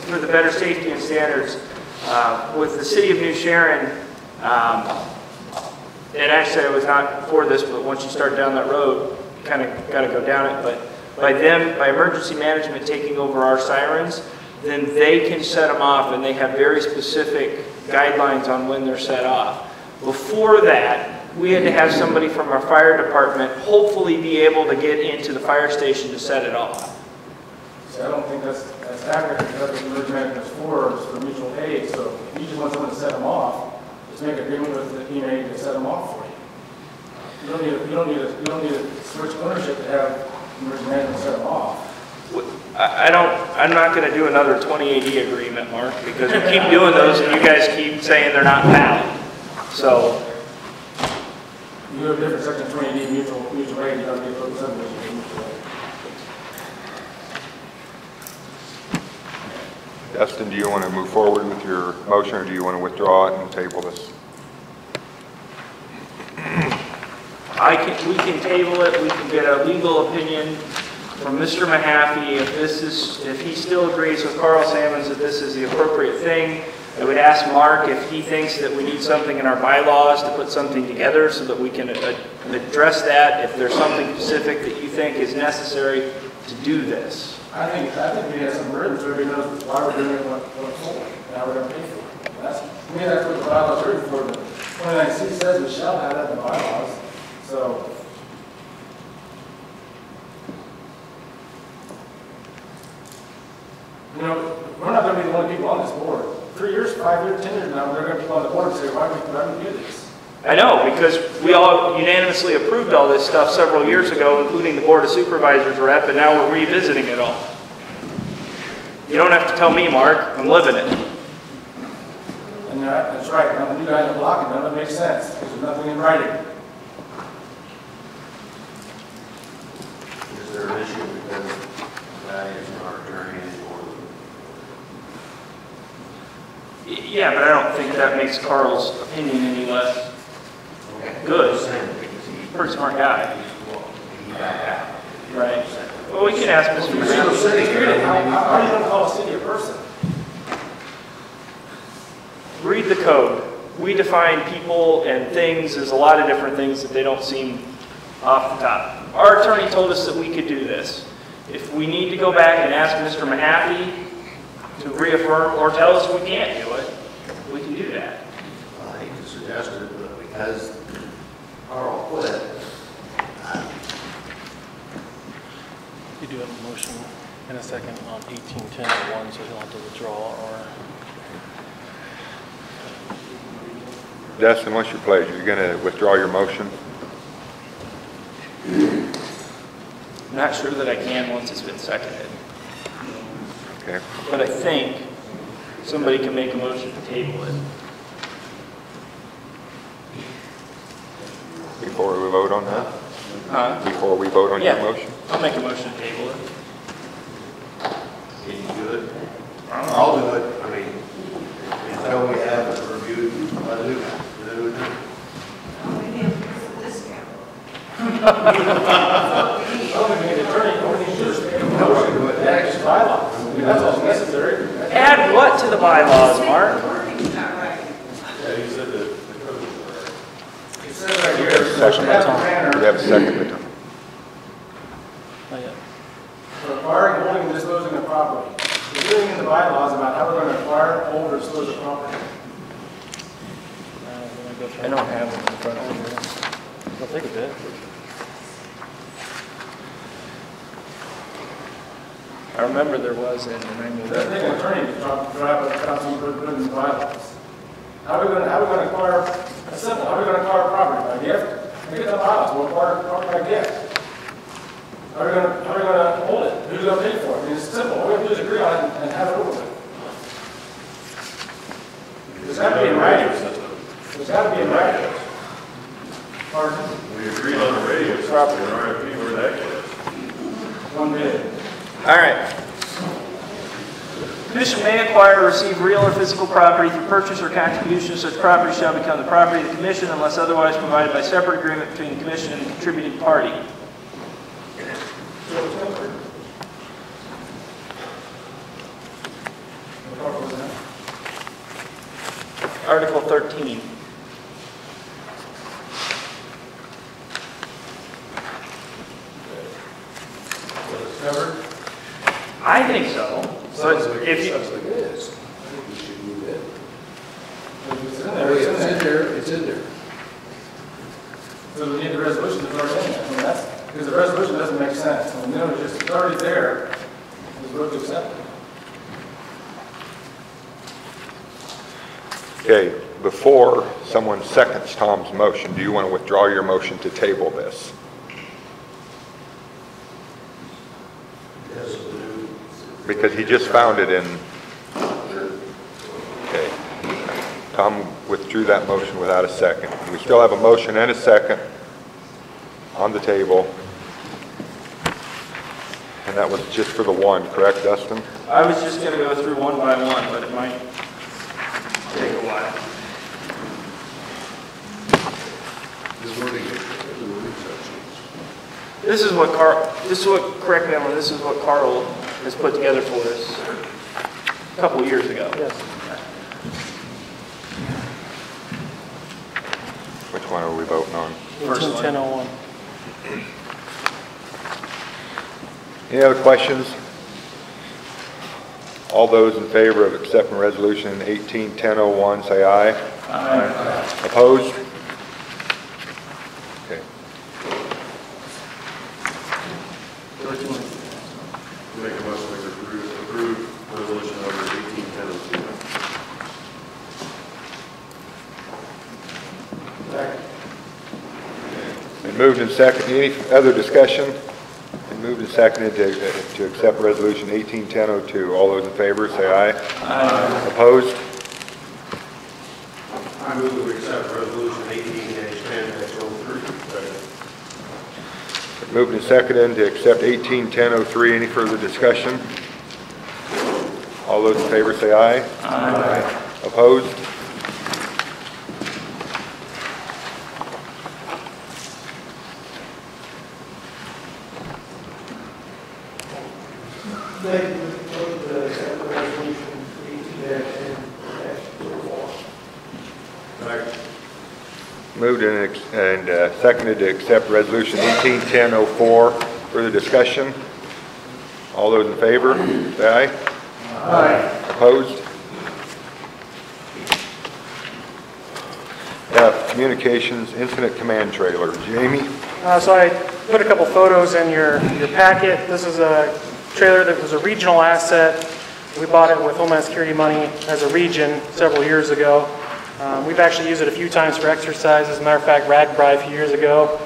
for the better safety and standards. With the city of New Sharon, and actually I was not for this, but once you start down that road, you kind of got to go down it. But by emergency management taking over our sirens, then they can set them off, and they have very specific guidelines on when they're set off. Before that, we had to have somebody from our fire department hopefully be able to get into the fire station to set it off. See, I don't think that's accurate, because that's what emergency management is for mutual aid. So if you just want someone to set them off, just make an agreement with the EMA to set them off for you. You don't need to switch ownership to have emergency management set them off. I'm not going to do another 2080 agreement, Mark, because we keep doing those and you guys keep saying they're not valid. So. You have a different section 2080 mutual aid, you don't need to put subdivision mutual aid. Dustin, do you want to move forward with your motion, or do you want to withdraw it and table this? We can table it, we can get a legal opinion from Mr. Mahaffey if he still agrees with Carl Salmons that this is the appropriate thing. I would ask Mark if he thinks that we need something in our bylaws to put something together so that we can address that if there's something specific that you think is necessary to do this. I think we have some burden so everybody knows why we're doing it, what for, and how we're going to pay for it. That's what the bylaws are written for. The 29C says we shall have that in the bylaws. So. You know, we're not going to be the only people on this board. 3 years, 5 years, 10 years now, they're going to be on the board and say, why do we do this? I know, because we all unanimously approved all this stuff several years ago, including the Board of Supervisors rep, and now we're revisiting it all. You don't have to tell me, Mark. I'm living it. And that's right. None of you guys are blocking. None of it makes sense. There's nothing in writing. Is there an issue because that is our attorney anymore? Yeah, but I don't think that makes Carl's opinion any less good. Pretty smart guy. Right. Well, we can ask Mr. Mahaffey. How are you going to call a city a person? Read the code. We define people and things as a lot of different things that they don't seem off the top. Our attorney told us that we could do this. If we need to go back and ask Mr. Mahaffey to reaffirm or tell us we can't do it, we can do that. I hate to suggest it, but because Carl quit, You do have a motion in a second on 1810-01, so he'll have to withdraw or... Dustin, what's your pleasure? You're going to withdraw your motion? I'm not sure that I can once it's been seconded. Okay. But I think somebody can make a motion to table it. Before we vote on that? Before we vote on your Yeah. motion? I'll make a motion to table it. can you do it? I'll do it. I mean, until we have it reviewed by the new guy. I don't think we need an attorney. All we need to do is make a motion to enact this bylaw. I mean, that's all necessary. the bylaws, Mark. Yeah, he said that the code was all right. It says right here, Second by Tom. planner We have a second by Tom. for acquiring, holding, and disposing of property. There's anything in the bylaws about how we're going to acquire, hold, or dispose of property. I don't have it in front of me. I'll take a bit. I remember there was, and I knew Doesn't that. take an attorney to drive a council and put it in the bylaws. How are we going to acquire, it's simple, how are we going to acquire property? By gift? We get the bylaws, we'll acquire property by gift. How are we going to hold it? Who's going to pay for it? I mean, it's simple, all we have to do is agree on it and have it over with. There's got to be a writing. There's got to be a writing. Pardon? We agreed on the radio system, and RFP, where that goes. One bid. All right. Commission may acquire or receive real or physical property through purchase or contribution. Such property shall become the property of the commission unless otherwise provided by separate agreement between the commission and the contributing party. Article 13. Covered? I think so. So if you, Sounds like it is. I think we should move it. It's in Oh, there, yeah, it's in there, it's in there. So we need the resolution to throw it in there. I mean, that's, because the resolution doesn't make sense. I mean, it's just, it's already there. It's worth accepting. Okay, before someone seconds Tom's motion, do you want to withdraw your motion to table this? Because he just found it in, okay. Tom withdrew that motion without a second. We still have a motion and a second on the table. And that was just for the one, correct, Dustin? I was just going to go through one by one, but it might take a while. This is what correct me if I'm wrong, this is what Carl has put together for us a couple of years ago. Yes. Which one are we voting on? First one. 18-1001. Any other questions? All those in favor of accepting resolution 18-1001, say aye. Aye. Opposed? Okay. Make a motion to approve resolution number 18-1002. Been moved and seconded. Any other discussion? Been moved and seconded to accept resolution 18-1002. All those in favor, say aye. Aye. Opposed? I move that we accept resolution 18-10-03. Been moved and seconded to accept 18-1003. Any further discussion? All those in favor, say aye. Aye. Opposed? Thank you, for the resolution 18-10-04. Moved and seconded to accept resolution 18-1004. Further discussion? All those in favor, say aye. Aye. Opposed? Communications Incident Command Trailer. Jamie? So I put a couple photos in your packet. This is a trailer that was a regional asset. We bought it with Homeland Security money as a region several years ago. We've actually used it a few times for exercise. As a matter of fact, Ragbri a few years ago,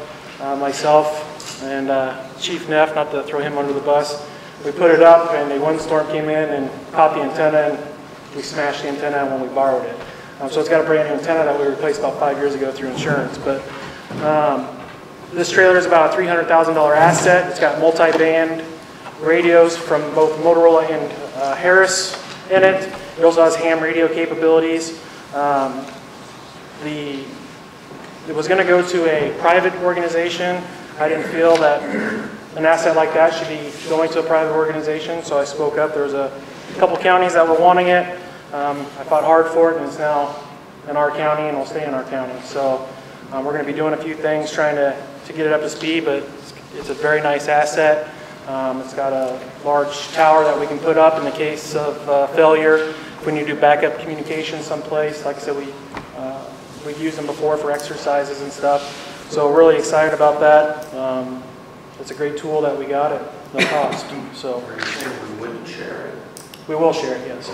myself and Chief Neff, not to throw him under the bus, we put it up and a windstorm came in and caught the antenna and we smashed the antenna when we borrowed it. So it's got a brand new antenna that we replaced about 5 years ago through insurance. But this trailer is about a $300,000 asset. It's got multi-band radios from both Motorola and Harris in it. It also has ham radio capabilities. It was going to go to a private organization. I didn't feel that an asset like that should be going to a private organization, so I spoke up. There was a couple counties that were wanting it. I fought hard for it, and it's now in our county and will stay in our county. So we're going to be doing a few things trying to get it up to speed, but it's a very nice asset. It's got a large tower that we can put up in the case of failure. If we need to do backup communication someplace, like I said, we've used them before for exercises and stuff. So we're really excited about that. It's a great tool that we got at no cost. So Are you saying we wouldn't share it? we will share it, yes.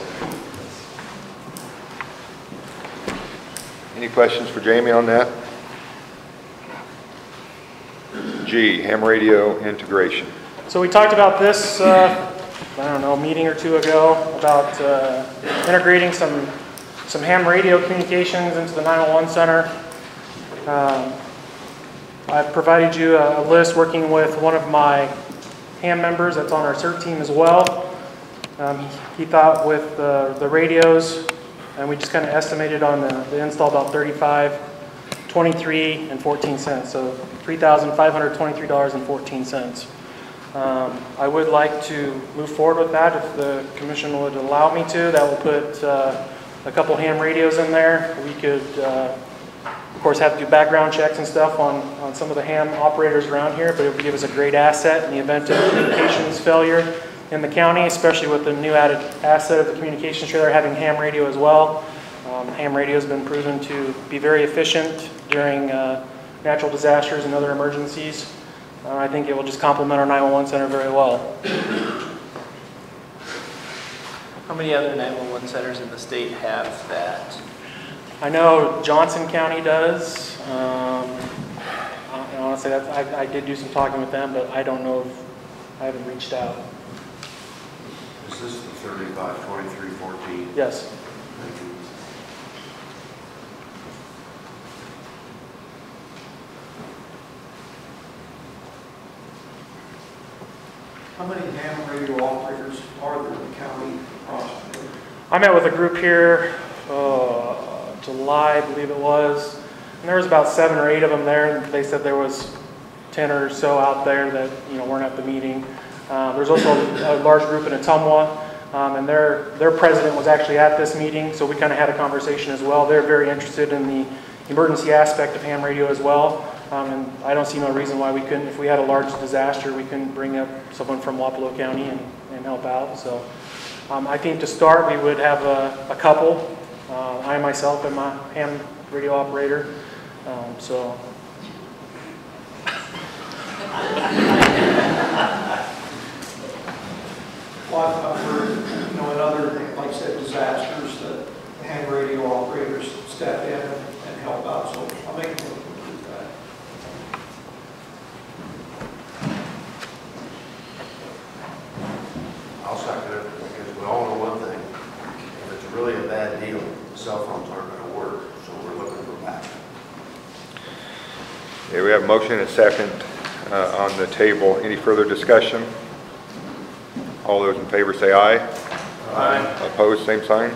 Any questions for Jamie on that? G, ham radio integration. So we talked about this, I don't know, a meeting or two ago about integrating some ham radio communications into the 911 center. I've provided you a list working with one of my ham members that's on our CERT team as well. He thought with the radios, and we just kind of estimated on the install about $35, $23, and 14 cents. So $3,523.14. I would like to move forward with that if the commission would allow me to. That will put a couple ham radios in there. We could, of course, have to do background checks and stuff on some of the ham operators around here, but it would give us a great asset in the event of communications failure in the county, especially with the new added asset of the communications trailer having ham radio as well. Ham radio has been proven to be very efficient during natural disasters and other emergencies. I think it will just complement our 911 center very well. How many other 911 centers in the state have that? I know Johnson County does. Honestly, I did do some talking with them, but I don't know if I haven't reached out. Is this the 35, 23, 14? Yes. Thank you. How many ham radio operators are there in the county approximately? I met with a group here, July, I believe it was, and there was about 7 or 8 of them there. They said there was 10 or so out there that weren't at the meeting. There's also a large group in Ottumwa, and their president was actually at this meeting, so we kind of had a conversation as well. They're very interested in the emergency aspect of ham radio as well, and I don't see no reason why we couldn't, if we had a large disaster, we couldn't bring up someone from Wapello County and help out. So I think to start, we would have a couple. I myself am a ham radio operator, so. Well, I've heard, in other, like I said, disasters, that ham radio operators step in and help out, so I'll make a motion to do that. I'll second it, because we all know one thing. If it's really a bad deal, cell phones aren't going to work, so we're looking for backup. Okay, we have a motion and a second on the table. Any further discussion? All those in favor say aye. Aye. Opposed, same sign.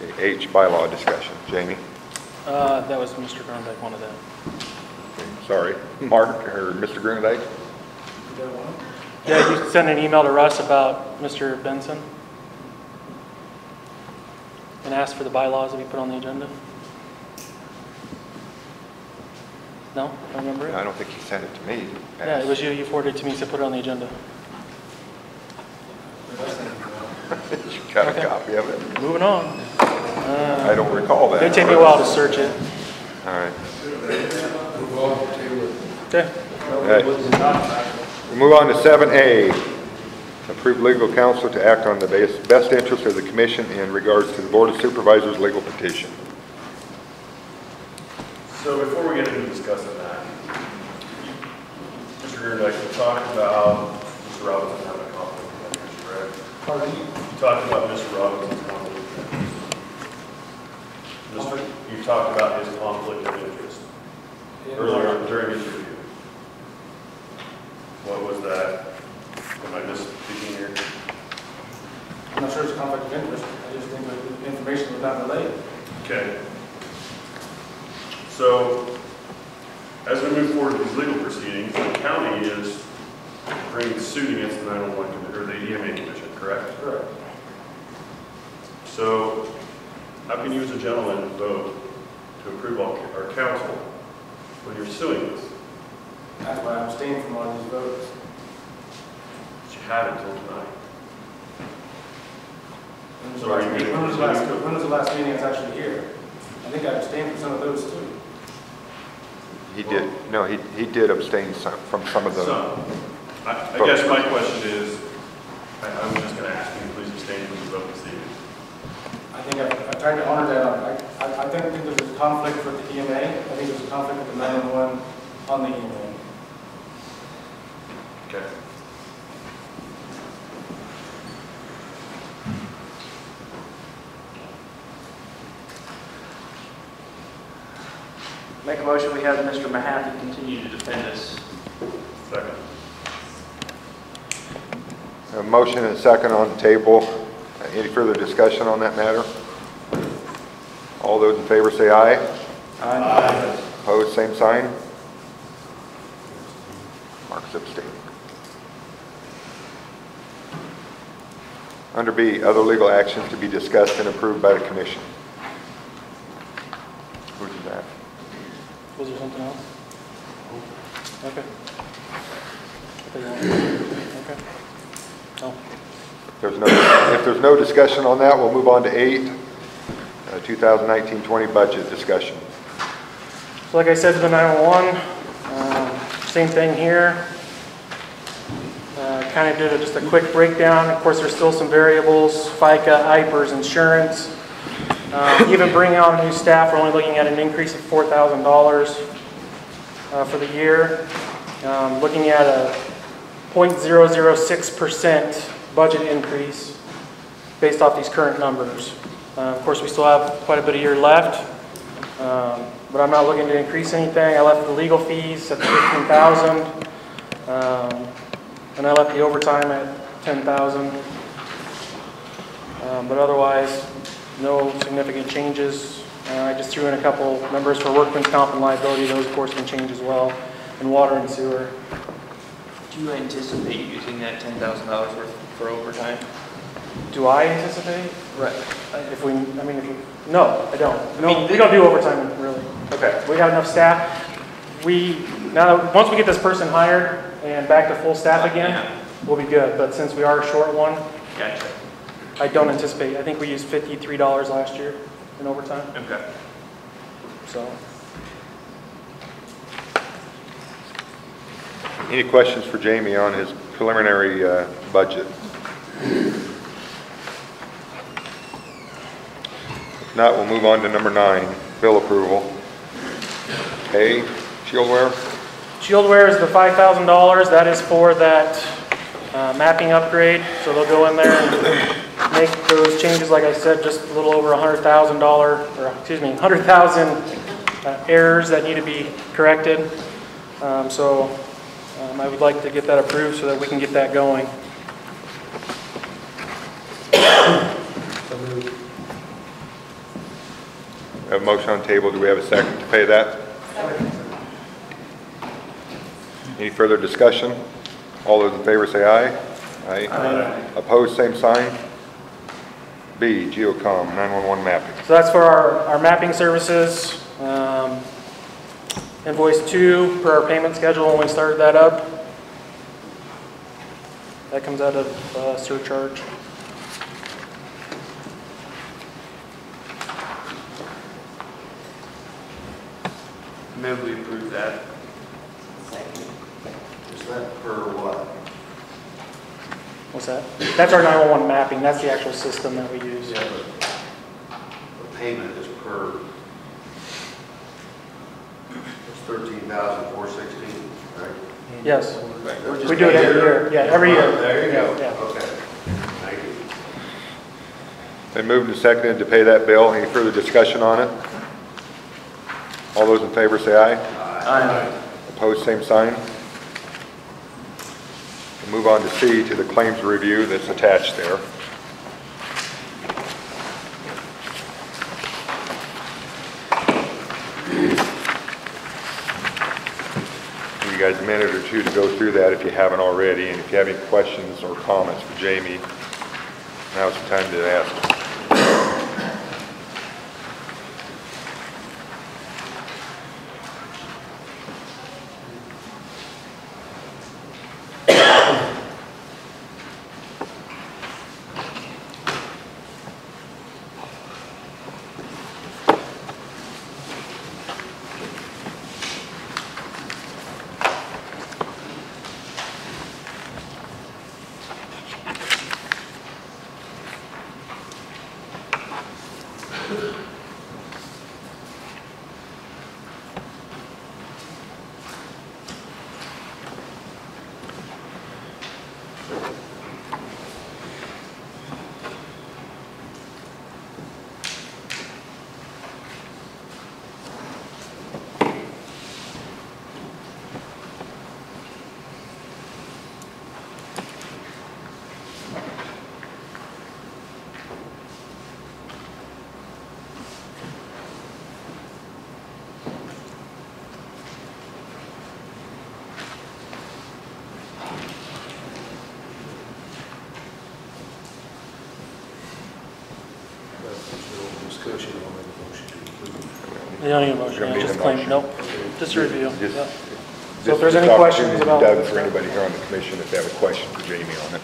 Okay, H, bylaw discussion. Jamie? That was Mr. Grunbeck, one of them. Sorry. Mark or Mr. Grunendijk? Yeah, you sent an email to Russ about Mr. Benson and asked for the bylaws to be put on the agenda. No? Don't remember it? I don't think he sent it to me. Yeah, it was you. You forwarded it to me, so put it on the agenda. You got a Okay. copy of it? Moving on. I don't recall that. It'll take me a while to search it. All right. Okay. Okay. We move on to 7A. Approve legal counsel to act on the best interest of the commission in regards to the Board of Supervisors legal petition. So before we get into discussing that, Mr. Grunendijk, we talked about Mr. Robinson having a conflict of interest, correct? Pardon? You talked about Mr. Robinson's conflict of interest. You talked about his conflict of interest earlier during his review. What was that? Am I misspeaking here? I'm not sure it's a conflict of interest. I just think that the information was not relayed. Okay. So, as we move forward with these legal proceedings, the county is bringing suit against the 911 or the EMA commission, correct? Correct. So how can you as a gentleman vote to approve our council when you're suing us? That's why I abstained from all these votes. But you have until tonight. When was So the are last you meeting- gonna when was the last- continue to- when was the last meeting I was actually here? I think I abstained from some of those too. He did, no, he did abstain from some of the. So, I guess my question is, I was just going to ask you to please abstain from the vote this evening. I think I've tried to honor that. I think there's a conflict with the EMA. I think there's a conflict with the 911 on the EMA. Okay. Make a motion, we have Mr. Mahaska continue to defend us. Second. A motion and a second on the table. Any further discussion on that matter? All those in favor say aye. Aye. Opposed, same sign. Mark's abstaining. Under B, other legal actions to be discussed and approved by the commission. Who's that? Was there something else? Okay. Okay. Oh. If there's no discussion on that, we'll move on to 8, 2019-20 budget discussion. So like I said to the 911, same thing here. Kind of did just a quick breakdown. Of course, there's still some variables, FICA, IPERS, insurance. Even bringing on new staff, we're only looking at an increase of $4,000 for the year. Looking at a 0.006% budget increase based off these current numbers. Of course, we still have quite a bit of year left, but I'm not looking to increase anything. I left the legal fees at $15,000, and I left the overtime at $10,000. But otherwise, no significant changes. I just threw in a couple numbers for workman's comp and liability. Those, of course, can change as well, and water and sewer. Do you anticipate using that $10,000 worth for overtime? Do I anticipate? Right. No, I don't. No, we don't do overtime, really. Okay. We got enough staff. Once we get this person hired and back to full staff again, we'll be good. But since we are short one, Gotcha. I don't anticipate. I think we used $53 last year in overtime. Okay. So, Any questions for Jamie on his preliminary budget? If not, we'll move on to number 9, bill approval. A, shieldware. shieldware is the $5,000. That is for that mapping upgrade. So they'll go in there and make those changes, like I said, just a little over $100,000 errors that need to be corrected. I would like to get that approved so that we can get that going. We have a motion on the table. Do we have a second to pay that? Any further discussion? All those in favor say aye. Aye. Aye. Opposed, same sign. B, Geocom 911 mapping. So that's for our mapping services. Invoice 2 per our payment schedule when we started that up. That comes out of surcharge. Move we approve that. Is that for what? What's that? That's our 911 mapping. That's the actual system that we use. Yeah, but the payment is per, it's 13,416, right? Yes. We're just We do it paying every year. Yeah, every year. There you go. Yeah. Okay. Thank you. Been moved and seconded to pay that bill. Any further discussion on it? All those in favor say aye. Aye. Opposed, same sign. We'll move on to C, to the claims review that's attached there. Give you guys a minute or two to go through that if you haven't already, and if you have any questions or comments for Jamie, now's the time to ask. discussion, I'll make a motion to approve. You don't need a motion, Gonna yeah, need just a claim, motion. nope, just a review. Just- yeah. This So if there's is any an questions opportunity, about. Doug, for anybody here on the commission, if they have a question for Jamie on it.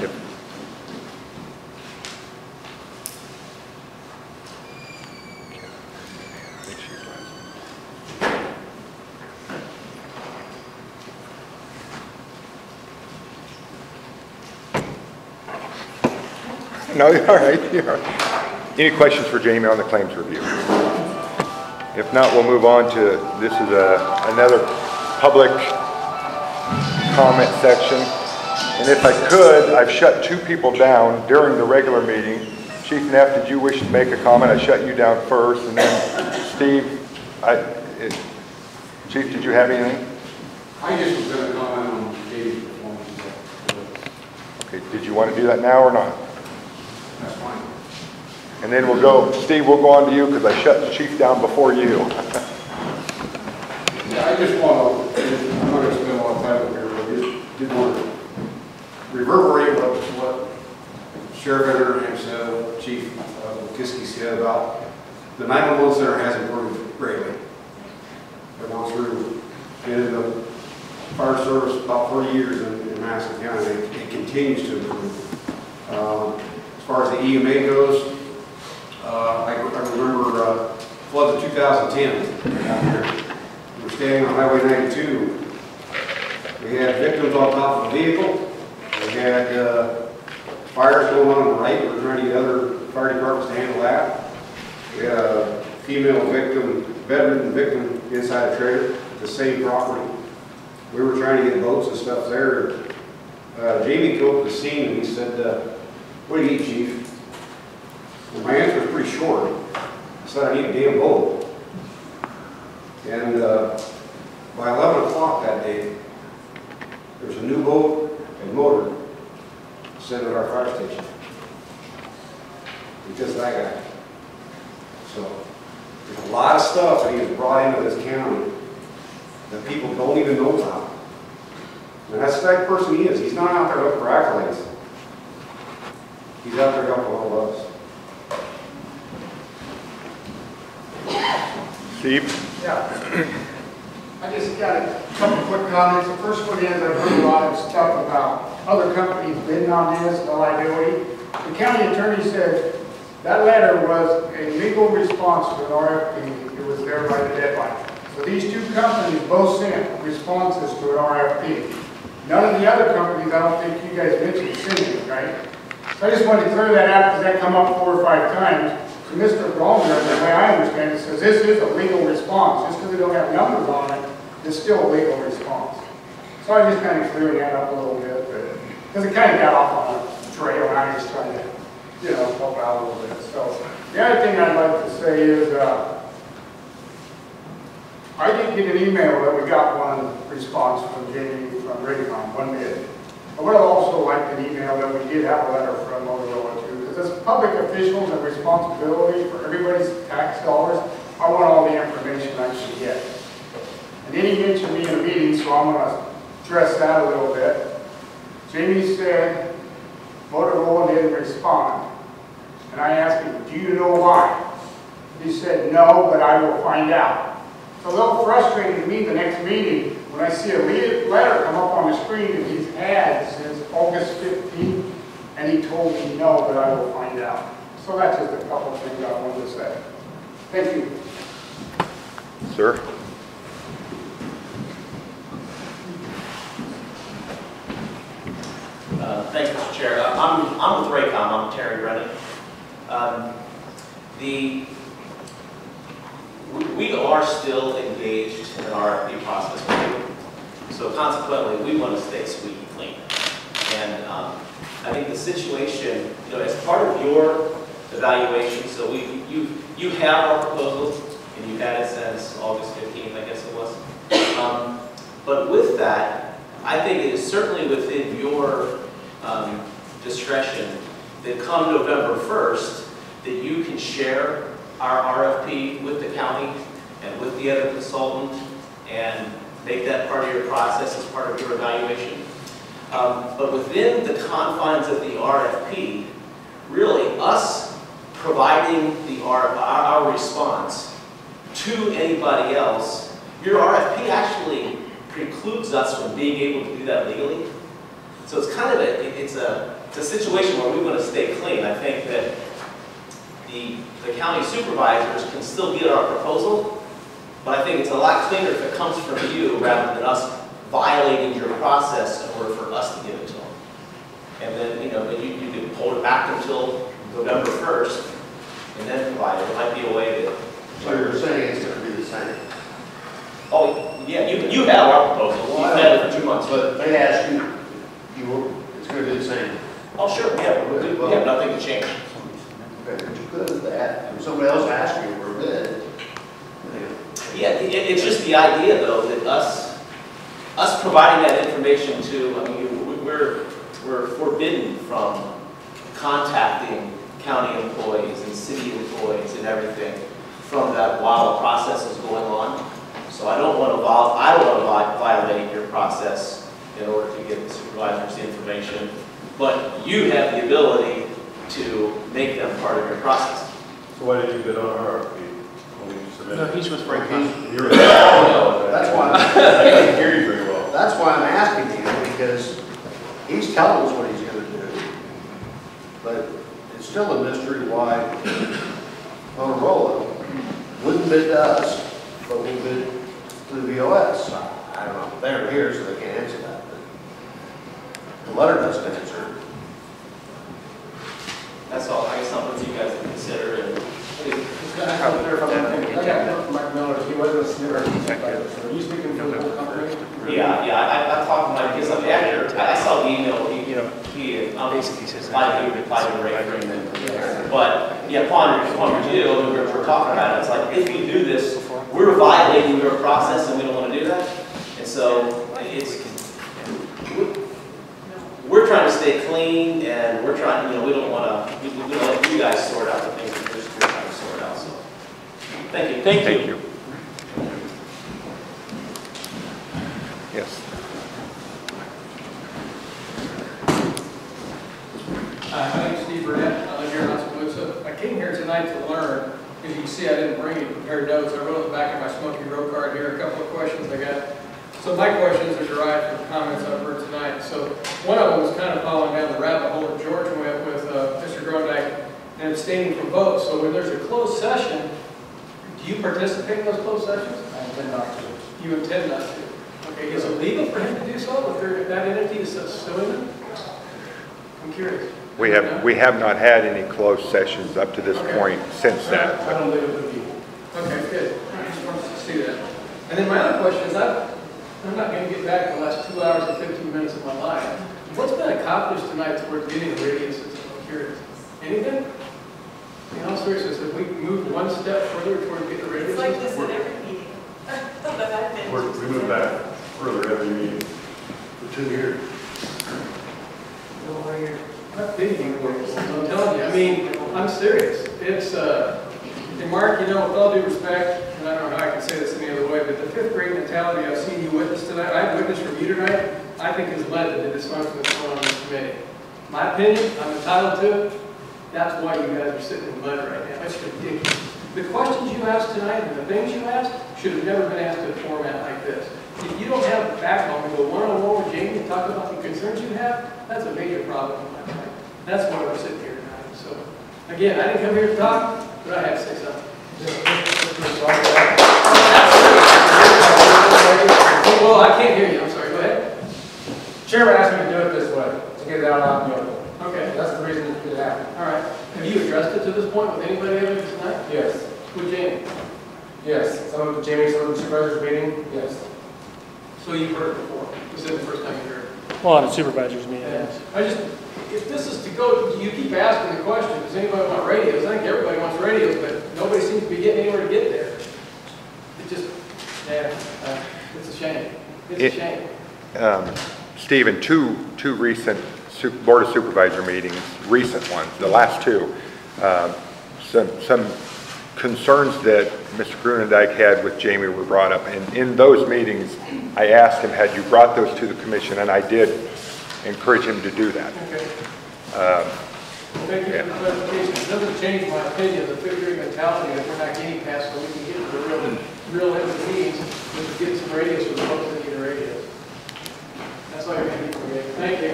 Yep. I think she's last. No, you're all right. You're all right. Any questions for Jamie on the claims review? If not, we'll move on to, this is another public comment section. And if I could, I've shut two people down during the regular meeting. Chief Neff, did you wish to make a comment? I shut you down first, and then Steve, Chief, did you have anything? I just was going to comment on Jamie's performance. Okay, did you want to do that now or not? That's fine. And then we'll go, Steve, we'll go on to you because I shut the chief down before you. Yeah, I just want to, I'm not going to spend a lot of time up here, but I just did want to reverberate what Sheriff Editor said, what Chief Kiski said about the 911 center has improved greatly. I've gone through, been in the fire service about 40 years in Mahaska County. It continues to improve. As far as the EMA goes, I remember floods of 2010 out here. We were standing on Highway 92. We had victims on top of the vehicle. We had fires going on the right. We were trying to get other fire departments to handle that. We had a female victim, bedridden victim inside a trailer at the same property. We were trying to get boats and stuff there. Jamie came up to the scene and he said, "What do you eat, Chief?" And my answer was pretty short. I said, "I need a damn boat." And by 11 o'clock that day, there was a new boat and motor sitting at our fire station. Because of that guy. So, there's a lot of stuff that he has brought into this county that people don't even know about. And that's the type of person he is. He's not out there looking for accolades. He's out there helping all of us. Steve? Yeah. I just got a couple quick comments. The first one is I've heard a lot of stuff about other companies bidding on this, the liability. The county attorney said that letter was a legal response to an RFP. It was there by the deadline. So these two companies both sent responses to an RFP. None of the other companies, I don't think you guys mentioned sending, right? So I just wanted to clear that out because that come up 4 or 5 times. So Mr. Ballmer, the way I understand it, says this is a legal response. Just because they don't have numbers on it, it's still a legal response. So I just kind of cleared that up a little bit, because it kind of got off on a trail and I was trying to, help out a little bit. So the other thing I'd like to say is, I did get an email that we got one response from Jamie from Raycom, one bid. I would have also liked an email that we did have a letter from Motorola too, because as public officials and responsibility for everybody's tax dollars, I want all the information I should get. And then he mentioned me in a meeting, so I'm going to address that a little bit. Jamie said Motorola didn't respond. And I asked him, do you know why? He said, no, but I will find out. It's a little frustrating to me the next meeting when I see a letter come up on the screen that he's had since August 15th, and he told me no, but I will find out. So that's just a couple of things I wanted to say. Thank you. Sir? Thank you, Mr. Chair. I'm with Raycom. I'm Terry Brennan. We are still engaged in an RFP process with you. So consequently, we want to stay squeaky clean. And I think the situation, as part of your evaluation, so you have our proposal, and you've had it since August 15th, I guess it was. But with that, I think it is certainly within your discretion that come November 1st, that you can share our RFP with the county and with the other consultant and make that part of your process as part of your evaluation. But within the confines of the RFP, really us providing our response to anybody else, your RFP actually precludes us from being able to do that legally. So it's kind of it's a situation where we want to stay clean. I think that the county supervisors can still get our proposal, but I think it's a lot cleaner if it comes from you rather than us violating your process in order for us to give it to them. And then, you know, you can hold it back until November 1st and then provide it. It might be a way to... So you're saying it's going to be the same? Oh, yeah, you have our proposal. You've had it for 2 months. But they asked you, it's going to be the same. Oh, sure, yeah, we have nothing to change. Okay, but you could have that. If somebody else asked you for a bid. Yeah, it's just the idea, though, that us providing that information to, I mean, we're forbidden from contacting county employees and city employees and everything from that while the process is going on. So I don't want to violate your process in order to get the supervisors the information, but you have the ability to make them part of your process. So why did you bid on our RFP? No, he's with Frank. That's why I can't hear you very well. That's why I'm asking you, because he's telling us what he's going to do. But it's still a mystery why Motorola wouldn't bid to us, but will bid to the VOS. I don't know. They're here, so they can't answer that. But the letter doesn't answer. That's all, I guess, something you guys can consider. And I got Mike Miller, he wasn't a sniffer. Are you speaking for the whole company? yeah, I talked to Mike, because I saw the email, he basically says, I do reply to Ray Freeman. But, yeah, upon review, we're talking about it, it's like, if we do this, we're violating your process and we don't want to do that. And so, we're trying to stay clean, and we're trying, we don't want to, we don't let you guys sort out the things that we're trying to sort out, so. Thank you. Thank you. Yes. My name's Steve Burnett. I live here in Oskaloosa. I came here tonight to learn, because you can see I didn't bring any prepared notes. I wrote at the back of my Smoky Road card here a couple of questions I got. So my questions are derived from comments I've heard tonight. So one of them was kind of following down the rabbit hole that George went with Mr. Grondike and abstaining from votes. So when there's a closed session, do you participate in those closed sessions? I intend not to. You intend not to. Okay, is it legal for him to do so if that entity is suing him? I'm curious. We have not had any closed sessions up to this point since that. I don't believe it would be. Okay, good. I just wanted to see that. And then my other question is, I'm not going to get back the last 2 hours and 15 minutes of my life. What's been accomplished tonight towards getting a radio system? I'm curious. Anything? In all seriousness, have we moved one step further toward getting a radio It's system? like this at every meeting. But I've been to. We move back further every meeting for 2 years. Not digging words, I'm telling you. I mean, I'm serious. It's, and Mark, with all due respect, and I don't know how I can say this any other way, but the fifth grade mentality I've seen you witness tonight, I've witnessed from you tonight, I think has led to the dysfunction that's going on in this committee. My opinion, I'm entitled to it. That's why you guys are sitting in mud right now. It's ridiculous. The questions you asked tonight and the things you asked should have never been asked in a format like this. If you don't have the backbone to go one-on-one with Jamie and talk about the concerns you have, that's a major problem in my mind. That's why we're sitting here tonight. So, again, I didn't come here to talk, but I have to say something. Well, I can't hear you. I'm sorry. Go ahead. Chairman asked me to do it this way, to get it out in the open. Okay. That's the reason it happened. All right. Have you addressed it to this point with anybody other tonight? Yes. With Jamie? Yes. Some of the Jamie, some of the supervisors meeting, yes. So you've heard it before? This isn't the first time you heard it? Well, on a supervisor's meeting. If this is to go, you keep asking the question, does anybody want radios? I think everybody wants radios, but nobody seems to be getting anywhere to get there. It just, it's a shame. It's a shame. Stephen, two recent Board of Supervisor meetings, recent ones, the last two, some concerns that Mr. Grunendijk had with Jamie were brought up. And in those meetings, I asked him, had you brought those to the commission? And I did encourage him to do that. Okay. Thank you for the clarification. It doesn't change my opinion, the fifth grade mentality that we're not getting past, so we can get to the real end of the meetings, we can get some radios for the folks that need the radios. That's all you're going to need from me. Thank you.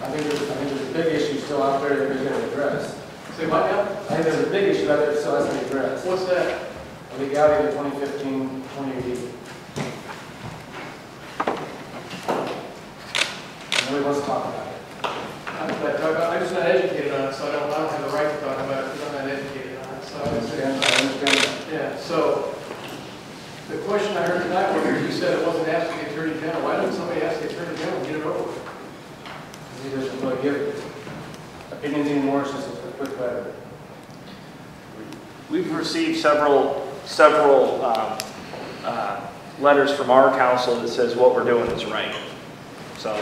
I think there's a big issue still out there that we're going to address. Say what now? I think there's a big issue out there that still has to be addressed. What's that? The legality of the 2015-2018. Nobody wants to talk about it. I'm just not educated on it, so I don't have the right to talk about it because I'm not educated on it. So I understand that. yeah, so the question I heard tonight was you said it wasn't asked to the Attorney General. Why didn't somebody ask the Attorney General and get it over with? He doesn't really give opinions anymore, it's just a quick letter. We've received several letters from our council that says what we're doing is right. So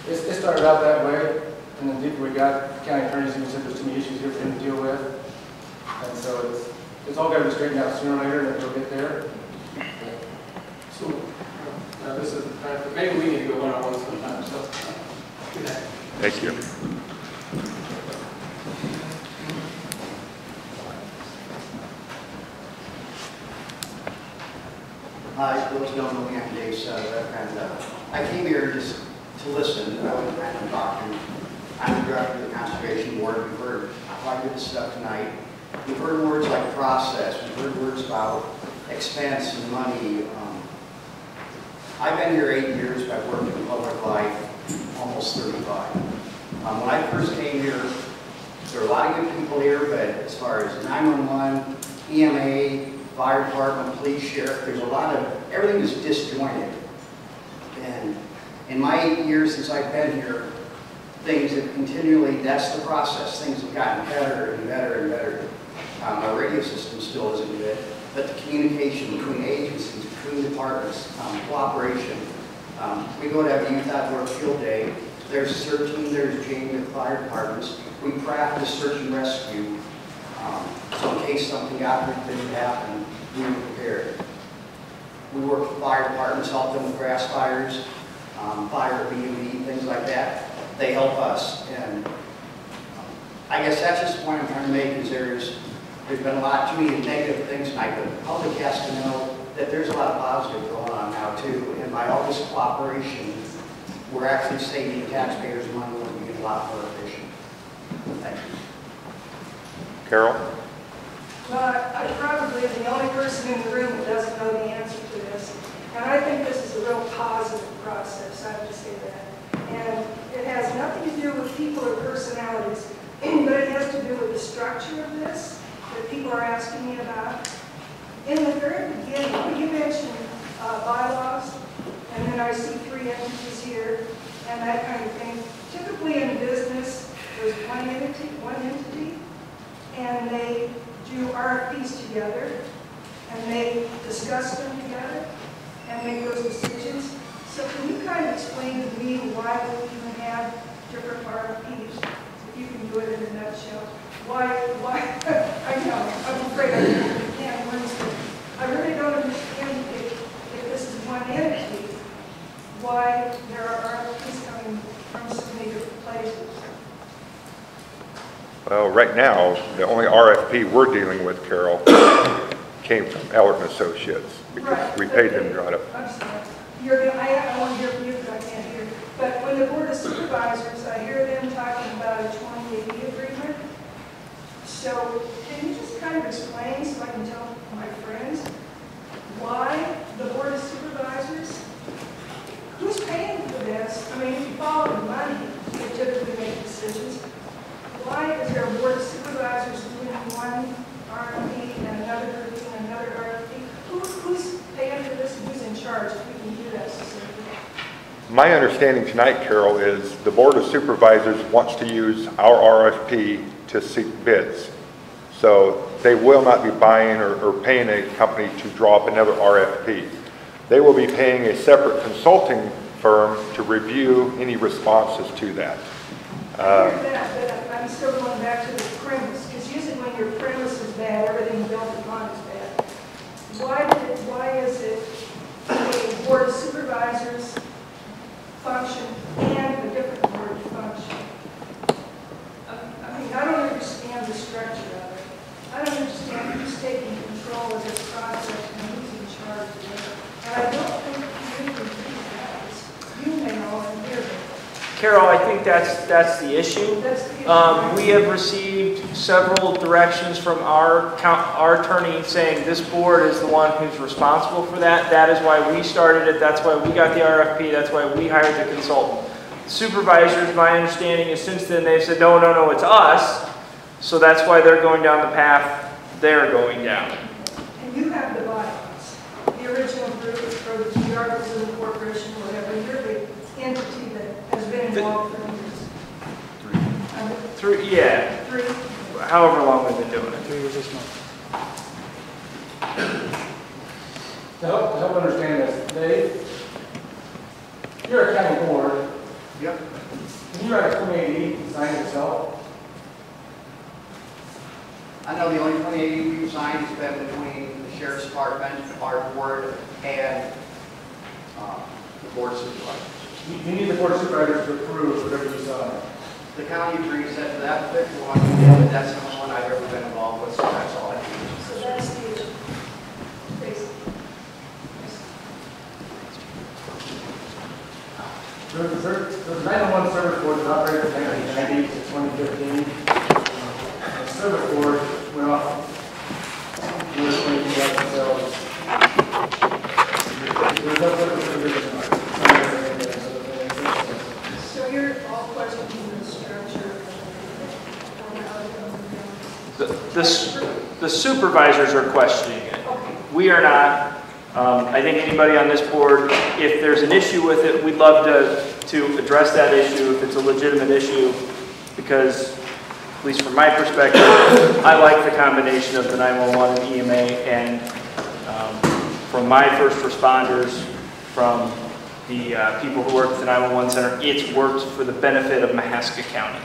It started out that way, and then deeper we got, county attorneys even said there's too many issues here for him to deal with. And so it's all got to be straightened out sooner or later, and we'll get there. So this is maybe we need to go one-on-one sometime. So good night. Thank you. Hi, those who don't know me, I'm Dave Sutter, and I came here just to listen. I wasn't planning on talking. I'm the director of the Conservation Board. We've heard quite a bit of stuff tonight. We've heard words like process. We've heard words about expense and money. I've been here 8 years, but I've worked in public life almost 35. When I first came here, there were a lot of good people here, but as far as 911, EMA, fire department, police, sheriff, there's a lot of, everything is disjointed. And in my 8 years since I've been here, things have continually, that's the process, things have gotten better and better and better. Our radio system still isn't good, but the communication between agencies, between departments, cooperation. We go to have a youth outdoor field day. There's a search team, there's Jamie with fire departments. We practice search and rescue. So in case something didn't happen, we were prepared. We work with fire departments, help them with grass fires, fire B&B, things like that. They help us. And I guess that's just the point I'm trying to make is there's been a lot, too many negative things tonight, but the public has to know that there's a lot of positive going on now too. And by all this cooperation, we're actually saving taxpayers money when we get a lot more efficient. Thank you. Carol? Well, I probably am the only person in the room that doesn't know the answer to this. And I think this is a real positive process, I have to say that. And it has nothing to do with people or personalities, but it has to do with the structure of this that people are asking me about. In the very beginning, when you mentioned bylaws, and then I see 3 entities here, and that kind of thing. Typically in business, there's one entity, and they do RFPs together, and they discuss them together, and make those decisions. So can you kind of explain to me why we even have different RFPs, if you can do it in a nutshell? Why, I know, I'm afraid I can't understand. I really don't understand if this is one entity, why there are RFPs coming from so many different places. Well, right now, the only RFP we're dealing with, Carol, came from Ellerton Associates because Right, we paid them to run it. I'm sorry. I want to hear from you because I can't hear. But when the Board of Supervisors, I hear them talking about a 2080 agreement. So can you just kind of explain so I can tell my friends why the Board of Supervisors, who's paying for this? I mean, if you follow the money, they typically make decisions. Why is there a Board of Supervisors doing one RFP and another group doing another RFP? Who's paying for this and who's in charge if we can do that specifically? My understanding tonight, Carol, is the Board of Supervisors wants to use our RFP to seek bids. So they will not be buying or paying a company to draw up another RFP. they will be paying a separate consulting firm to review any responses to that. I hear that, but I'm still going back to the premise, because usually when your premise is bad, everything built upon is bad. Why is it a board of supervisors function and a different board function? I mean, I don't understand the structure of it. I don't understand who's taking control of this process and who's in charge of it. And I don't think you can do that. You may all hear it. Carol, I think that's the issue. We have received several directions from our attorney saying this board is the one who's responsible for that. That is why we started it. That's why we got the RFP. That's why we hired the consultant. Supervisors, my understanding is since then they've said, no, it's us. So that's why they're going down the path they're going down. And you have the bylaws. The original group or the articles of incorporation, whatever. You're the entity that has been involved for years. Yeah. 3. However long we've been doing it. 3 years this month. To help understand this, Dave, you're a county board. Yep. Can you write a 2080 and sign it yourself? I know the only 2080 we've signed has been between the sheriff's department, our board, and the board of supervisors. You need the board of supervisors to approve whatever you sign. The county attorney said for that particular one, but that's the only one I've ever been involved with, so that's all I do. So that's the issue, basically. The 911 service board was operated from 1990 to 2015. The service board went off with 20,000 cells. There's no service provision. So you're all questioning the structure The supervisors are questioning it. We are not. I think anybody on this board, if there's an issue with it, we'd love to address that issue if it's a legitimate issue, because, at least from my perspective, I like the combination of the 911 and EMA, and from my first responders, from the people who work at the 911 center, it's worked for the benefit of Mahaska County.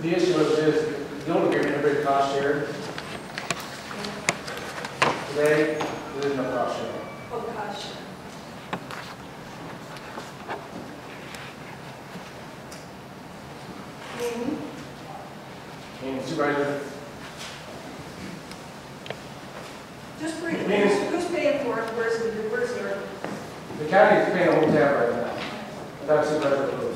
The issue is the old agreement, everybody cost shared. Today, there is no cost sharing. Oh, gosh. And supervisor. Just briefly, who's paying for it? Where's the The county is paying a whole tab right now. Without supervisor approval.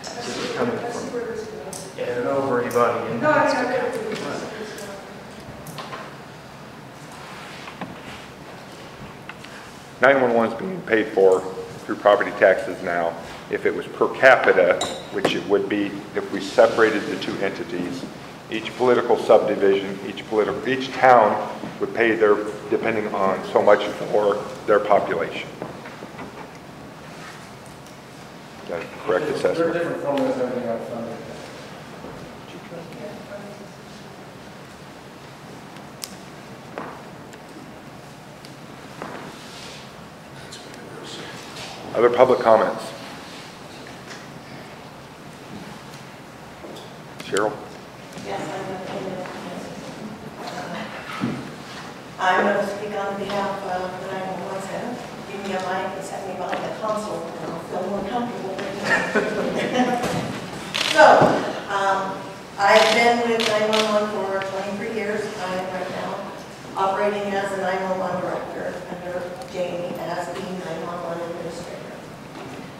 This is coming I see from, where this goes. yeah, I don't know for anybody in No, I Mahaska mean, I County. got it. 911 is being paid for through property taxes now. If it was per capita, which it would be if we separated the two entities, each political subdivision, each town would pay their, depending on so much for their population. Is that a correct There are assessment? different formulas and everything I've found. Other public comments? Cheryl? Yes, I'm going to speak on behalf of the 911 center. Give me a mic and set me behind the console, and I'll feel more comfortable with it. So, I've been with 911 for 23 years. I am right now operating as a 911 director under Jamie as the 911 administrator.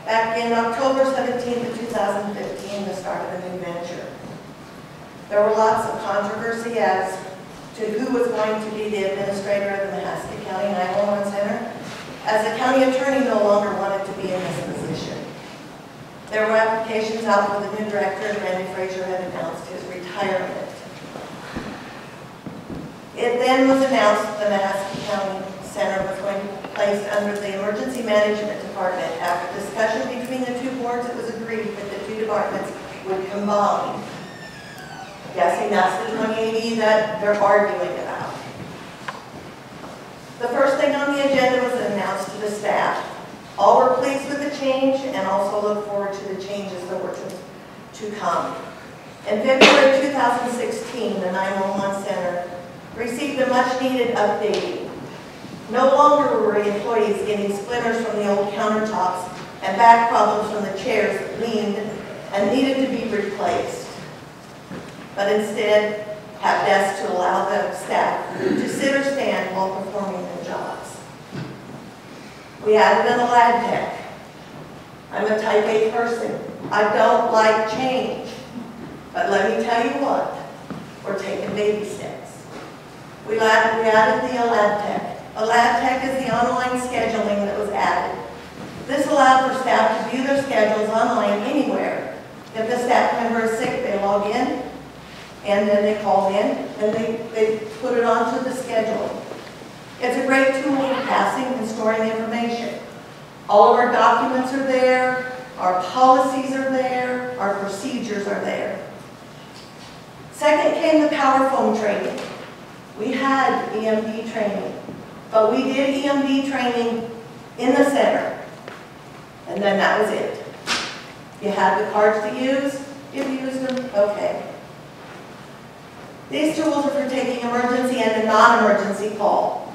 Back in October 17th of 2015, the start of a new venture. There were lots of controversy as to who was going to be the administrator of the Mahaska County 911 Center, as the county attorney no longer wanted to be in this position. There were applications out for the new director, and Randy Frazier had announced his retirement. It then was announced that the Mahaska County Center was going to be placed under the Emergency Management Department. After discussion between the two boards, it was agreed that the two departments would combine. Guessing that's the 2080 that they're arguing about. The first thing on the agenda was announced to the staff. All were pleased with the change and also look forward to the changes that were to come. In February 2016, the 911 Center received a much-needed updating. No longer were employees getting splinters from the old countertops and back problems from the chairs that leaned and needed to be replaced, but instead have desks to allow the staff to sit or stand while performing their jobs. We added an lab tech. I'm a type A person. I don't like change. But let me tell you what, we're taking baby steps. We added the lab tech. A lab tech is the online scheduling that was added. This allowed for staff to view their schedules online anywhere. If the staff member is sick, they log in, and then they call in, and they put it onto the schedule. It's a great tool for passing and storing information. All of our documents are there, our policies are there, our procedures are there. Second came the power phone training. We had EMD training, but we did EMD training in the center, and then that was it. You had the cards to use, you used them, okay. These tools are for taking emergency and a non-emergency call.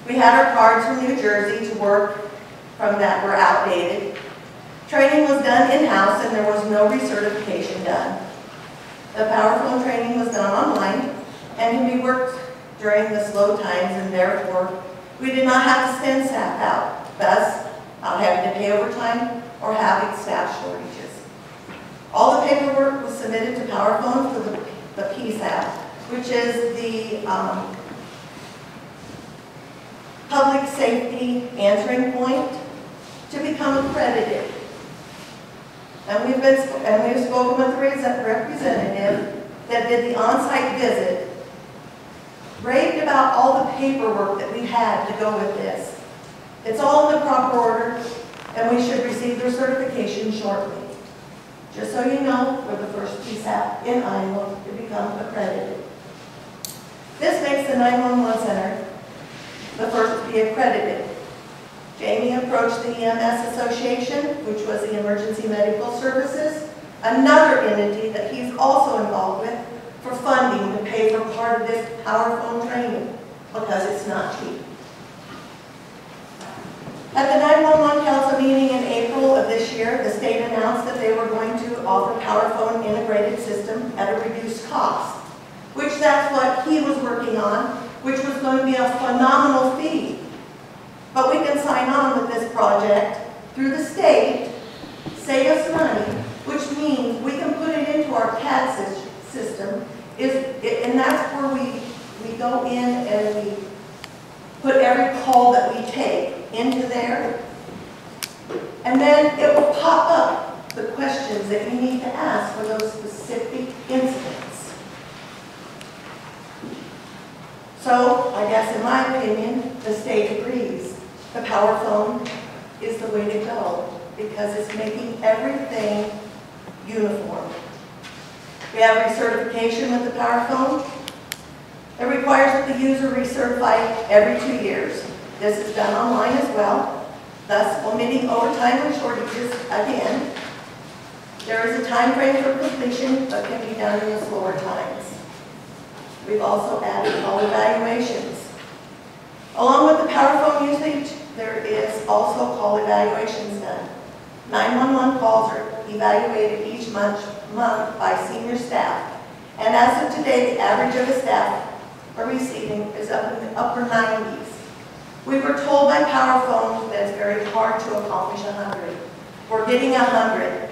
We had our cards from New Jersey to work from that were outdated. Training was done in-house and there was no recertification done. The power phone training was done online and can be worked during the slow times, and therefore we did not have to send staff out, thus not having to pay overtime or having staff shortages. All the paperwork was submitted to PowerPhone for the PSAP, which is the public safety answering point, to become accredited. And we've spoken with the representative that did the on-site visit, raved about all the paperwork that we had to go with this. It's all in the proper order, and we should receive their certification shortly. Just so you know, we're the first PSAP in Iowa to become accredited. This makes the 911 Center the first to be accredited. Jamie approached the EMS Association, which was the Emergency Medical Services, another entity that he's also involved with, for funding to pay for part of this power phone training, because it's not cheap. At the 911 Council meeting in April of this year, the state announced that they were going to offer power phone integrated system at a reduced cost, which that's what he was working on, which was going to be a phenomenal fee. But we can sign on with this project through the state, save us money, which means we can put it into our CAD system, and that's where we go in and we put every call that we take into there, and then it will pop up the questions that you need to ask for those specific incidents. So, I guess in my opinion, the state agrees. The power phone is the way to go because it's making everything uniform. We have recertification with the power phone. It requires that the user recertify every 2 years. This is done online as well, thus omitting overtime and shortages again. There is a time frame for completion, but can be done in the slower times. We've also added call evaluations. Along with the power phone usage, there is also call evaluations done. 911 calls are evaluated each month by senior staff. And as of today, the average of the staff are receiving is up in the upper 90s. We were told by power phone that it's very hard to accomplish 100. We're getting 100.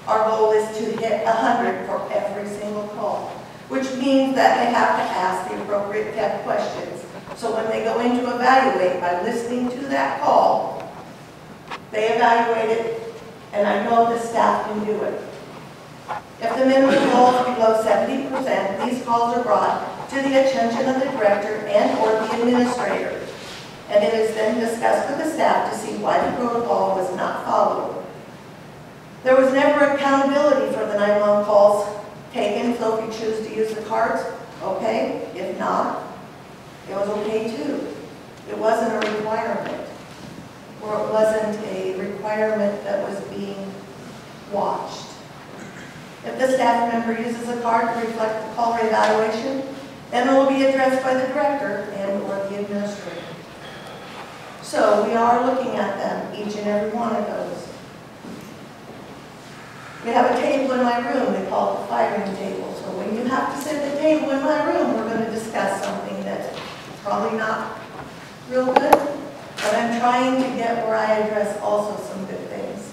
Our goal is to hit 100 for every single call, which means that they have to ask the appropriate tech questions. So when they go in to evaluate by listening to that call, they evaluate it, and I know the staff can do it. If the minimum call is below 70%, these calls are brought to the attention of the director and or the administrator, and it is then discussed with the staff to see why the protocol was not followed. There was never accountability for the 911 calls taken, so if you choose to use the cards, okay. If not, it was okay too. It wasn't a requirement, or it wasn't a requirement that was being watched. If the staff member uses a card to reflect the call evaluation, then it will be addressed by the director and or the administrator. So we are looking at them, each and every one of those. We have a table in my room, we call it the firing table. So when you have to sit at the table in my room, we're going to discuss something that's probably not real good, but I'm trying to get where I address also some good things.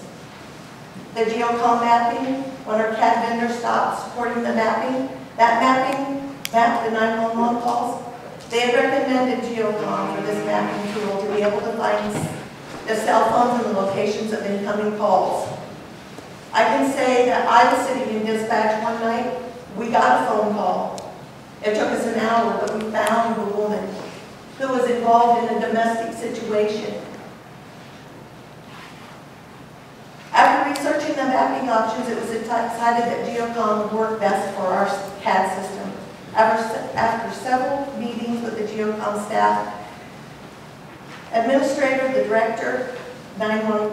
The geocom mapping, when our CAD vendor stopped supporting the mapping, that mapping mapped the 911 calls. They had recommended geocom for this mapping tool to be able to find the cell phones and the locations of incoming calls. I can say that I was sitting in dispatch one night, we got a phone call. It took us an hour, but we found the woman who was involved in a domestic situation. After researching the mapping options, it was decided that geocom would work best for our CAD system. After several meetings with the geocom staff, administrator, the director,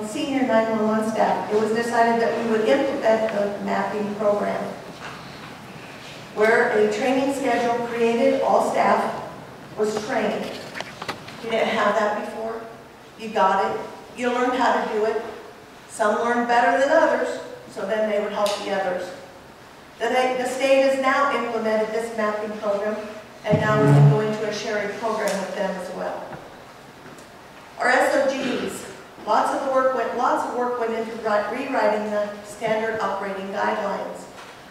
senior 911 staff, it was decided that we would implement the mapping program, where a training schedule created, all staff was trained. You didn't have that before. You got it. You learned how to do it. Some learned better than others, so then they would help the others. The state has now implemented this mapping program, and now we can go into a sharing program with them as well. Our SOGs, lots of work went into rewriting the standard operating guidelines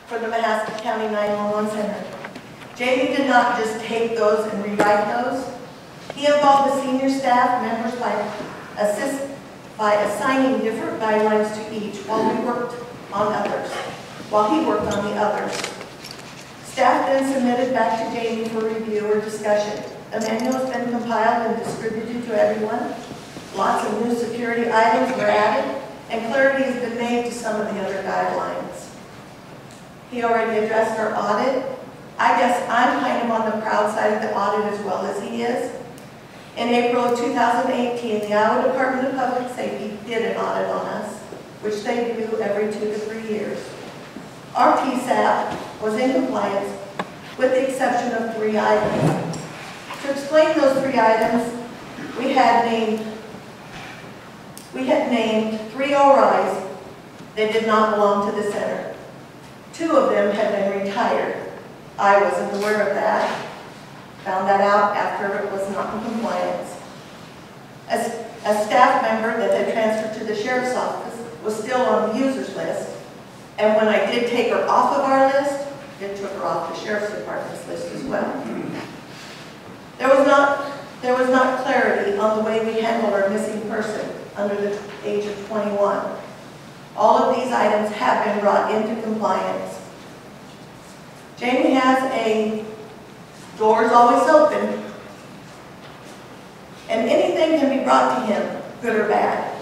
for the Mahaska County 911 Center. Jamie did not just take those and rewrite those. He involved the senior staff members by assigning different guidelines to each while he worked on the others. Staff then submitted back to Jamie for review or discussion. The manual has been compiled and distributed to everyone. Lots of new security items were added, and clarity has been made to some of the other guidelines. He already addressed our audit. I guess I'm kind of on the proud side of the audit as well as he is. In April of 2018, the Iowa Department of Public Safety did an audit on us, which they do every 2 to 3 years. Our PSAP was in compliance with the exception of 3 items. To explain those 3 items, we had named 3 ORIs that did not belong to the center. 2 of them had been retired. I wasn't aware of that. Found that out after it was not in compliance. A staff member that had transferred to the sheriff's office was still on the users list, and when I did take her off of our list, it took her off the sheriff's department's list as well. There was not clarity on the way we handle our missing person under the age of 21. All of these items have been brought into compliance. Jamie has a doors always open, and anything can be brought to him, good or bad.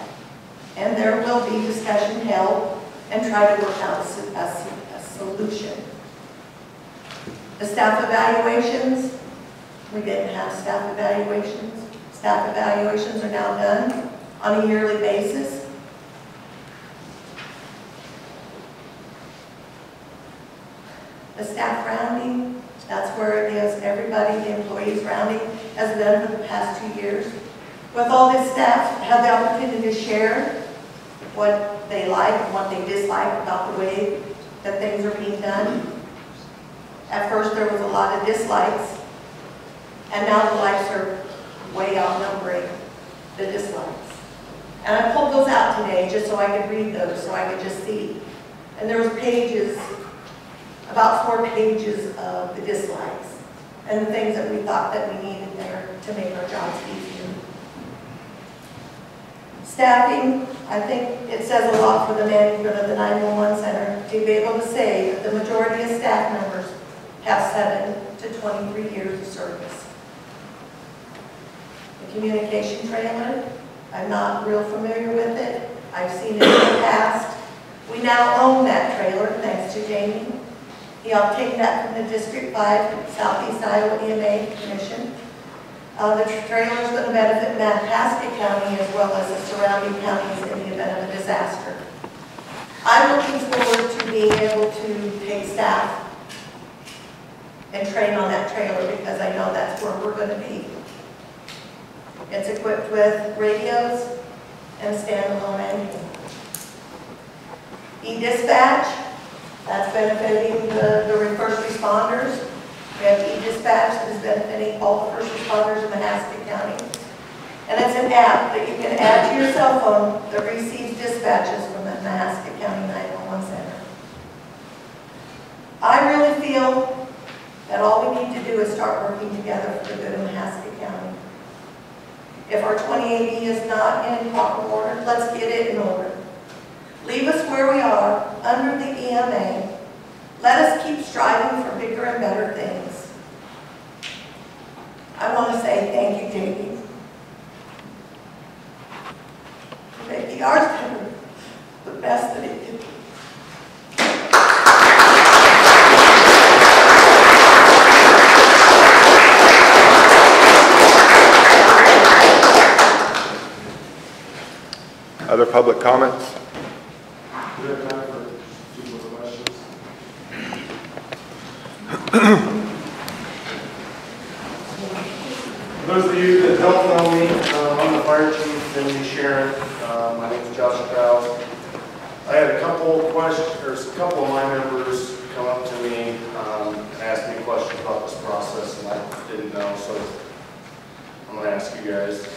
And there will be discussion held and try to work out a solution. The staff evaluations, we didn't have staff evaluations. Staff evaluations are now done on a yearly basis. The staff rounding, that's where it is. Everybody, the employees rounding, has been for the past 2 years. With all this staff, have the opportunity to share what they like and what they dislike about the way that things are being done. At first there was a lot of dislikes, and now the likes are way outnumbering the dislikes. And I pulled those out today just so I could read those, so I could just see. And there was pages, about 4 pages of the dislikes and the things that we thought that we needed there to make our jobs easier. Staffing, I think it says a lot for the management of the 911 center to be able to say that the majority of staff members have 7 to 23 years of service. The communication trailer, I'm not real familiar with it. I've seen it in the past. We now own that trailer, thanks to Jamie. He obtained that from the District 5 Southeast Iowa EMA Commission. The trailer is going to benefit Mahaska County as well as the surrounding counties in the event of a disaster. I'm looking forward to being able to take staff and train on that trailer because I know that's where we're going to be. It's equipped with radios and a standalone engine. E-dispatch, that's benefiting the first responders. We have e-dispatch that is benefiting all the first responders in Mahaska County. And it's an app that you can add to your cell phone that receives dispatches from the Mahaska County 911 Center. I really feel that all we need to do is start working together for the good of Mahaska County. If our 2080 is not in proper order, let's get it in order. Leave us where we are, under the EMA. Let us keep striving for bigger and better things. I want to say thank you, Jamie. Maybe ours did the best that it could be. Other public comments? We have time for a few more questions. For those of you that don't know me, I'm the fire chief in Sharon. My name is Josh Krause. I had a couple questions, or a couple of my members come up to me and ask me questions about this process, and I didn't know, so I'm going to ask you guys.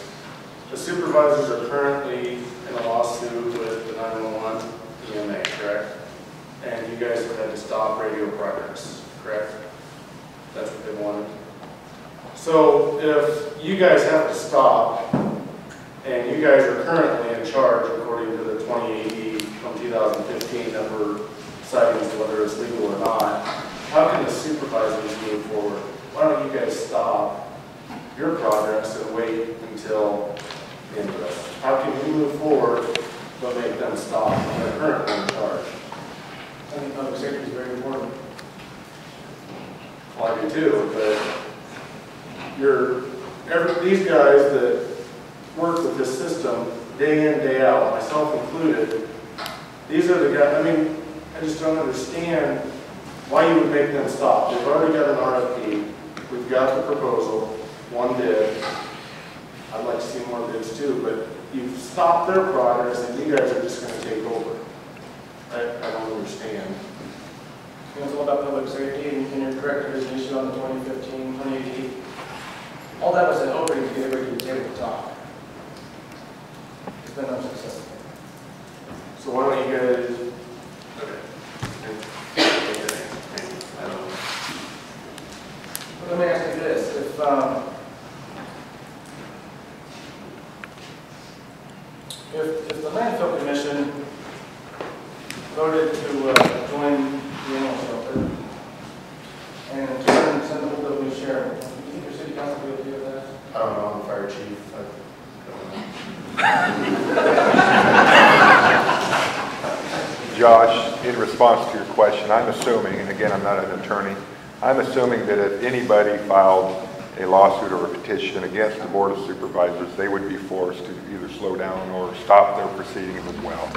The supervisors are currently in a lawsuit with the 911 EMA, correct? And you guys have had to stop radio progress, correct? That's what they wanted. So if you guys have to stop, and you guys are currently in charge according to the 2080 from 2015 number sightings, whether it's legal or not, how can the supervisors move forward? Why don't you guys stop your progress and wait until the end of this? How can we move forward but make them stop when they're currently in charge? I think public safety is very important. Well, I do too, but these guys that work with this system day in, day out, myself included, these are the guys, I mean, I just don't understand why you would make them stop. We've already got an RFP, we've got the proposal, one bid. I'd like to see more bids too, but you've stopped their progress and you guys are just going to take over. I don't understand. It's all about public safety, and you're correct, there's an issue on the 2015, 2080. All that was an opening to get everybody to the table to talk. It's been unsuccessful. So why don't you guys, I don't know. Let me ask you this, if the landfill commission voted to join the animal shelter and in turn send the whole building to Sharon, do you think your city council will be able to do that? I don't know, I'm the fire chief. Josh, in response to your question, I'm assuming, and again, I'm not an attorney, I'm assuming that if anybody filed a lawsuit or a petition against the Board of Supervisors, they would be forced to either slow down or stop their proceedings as well.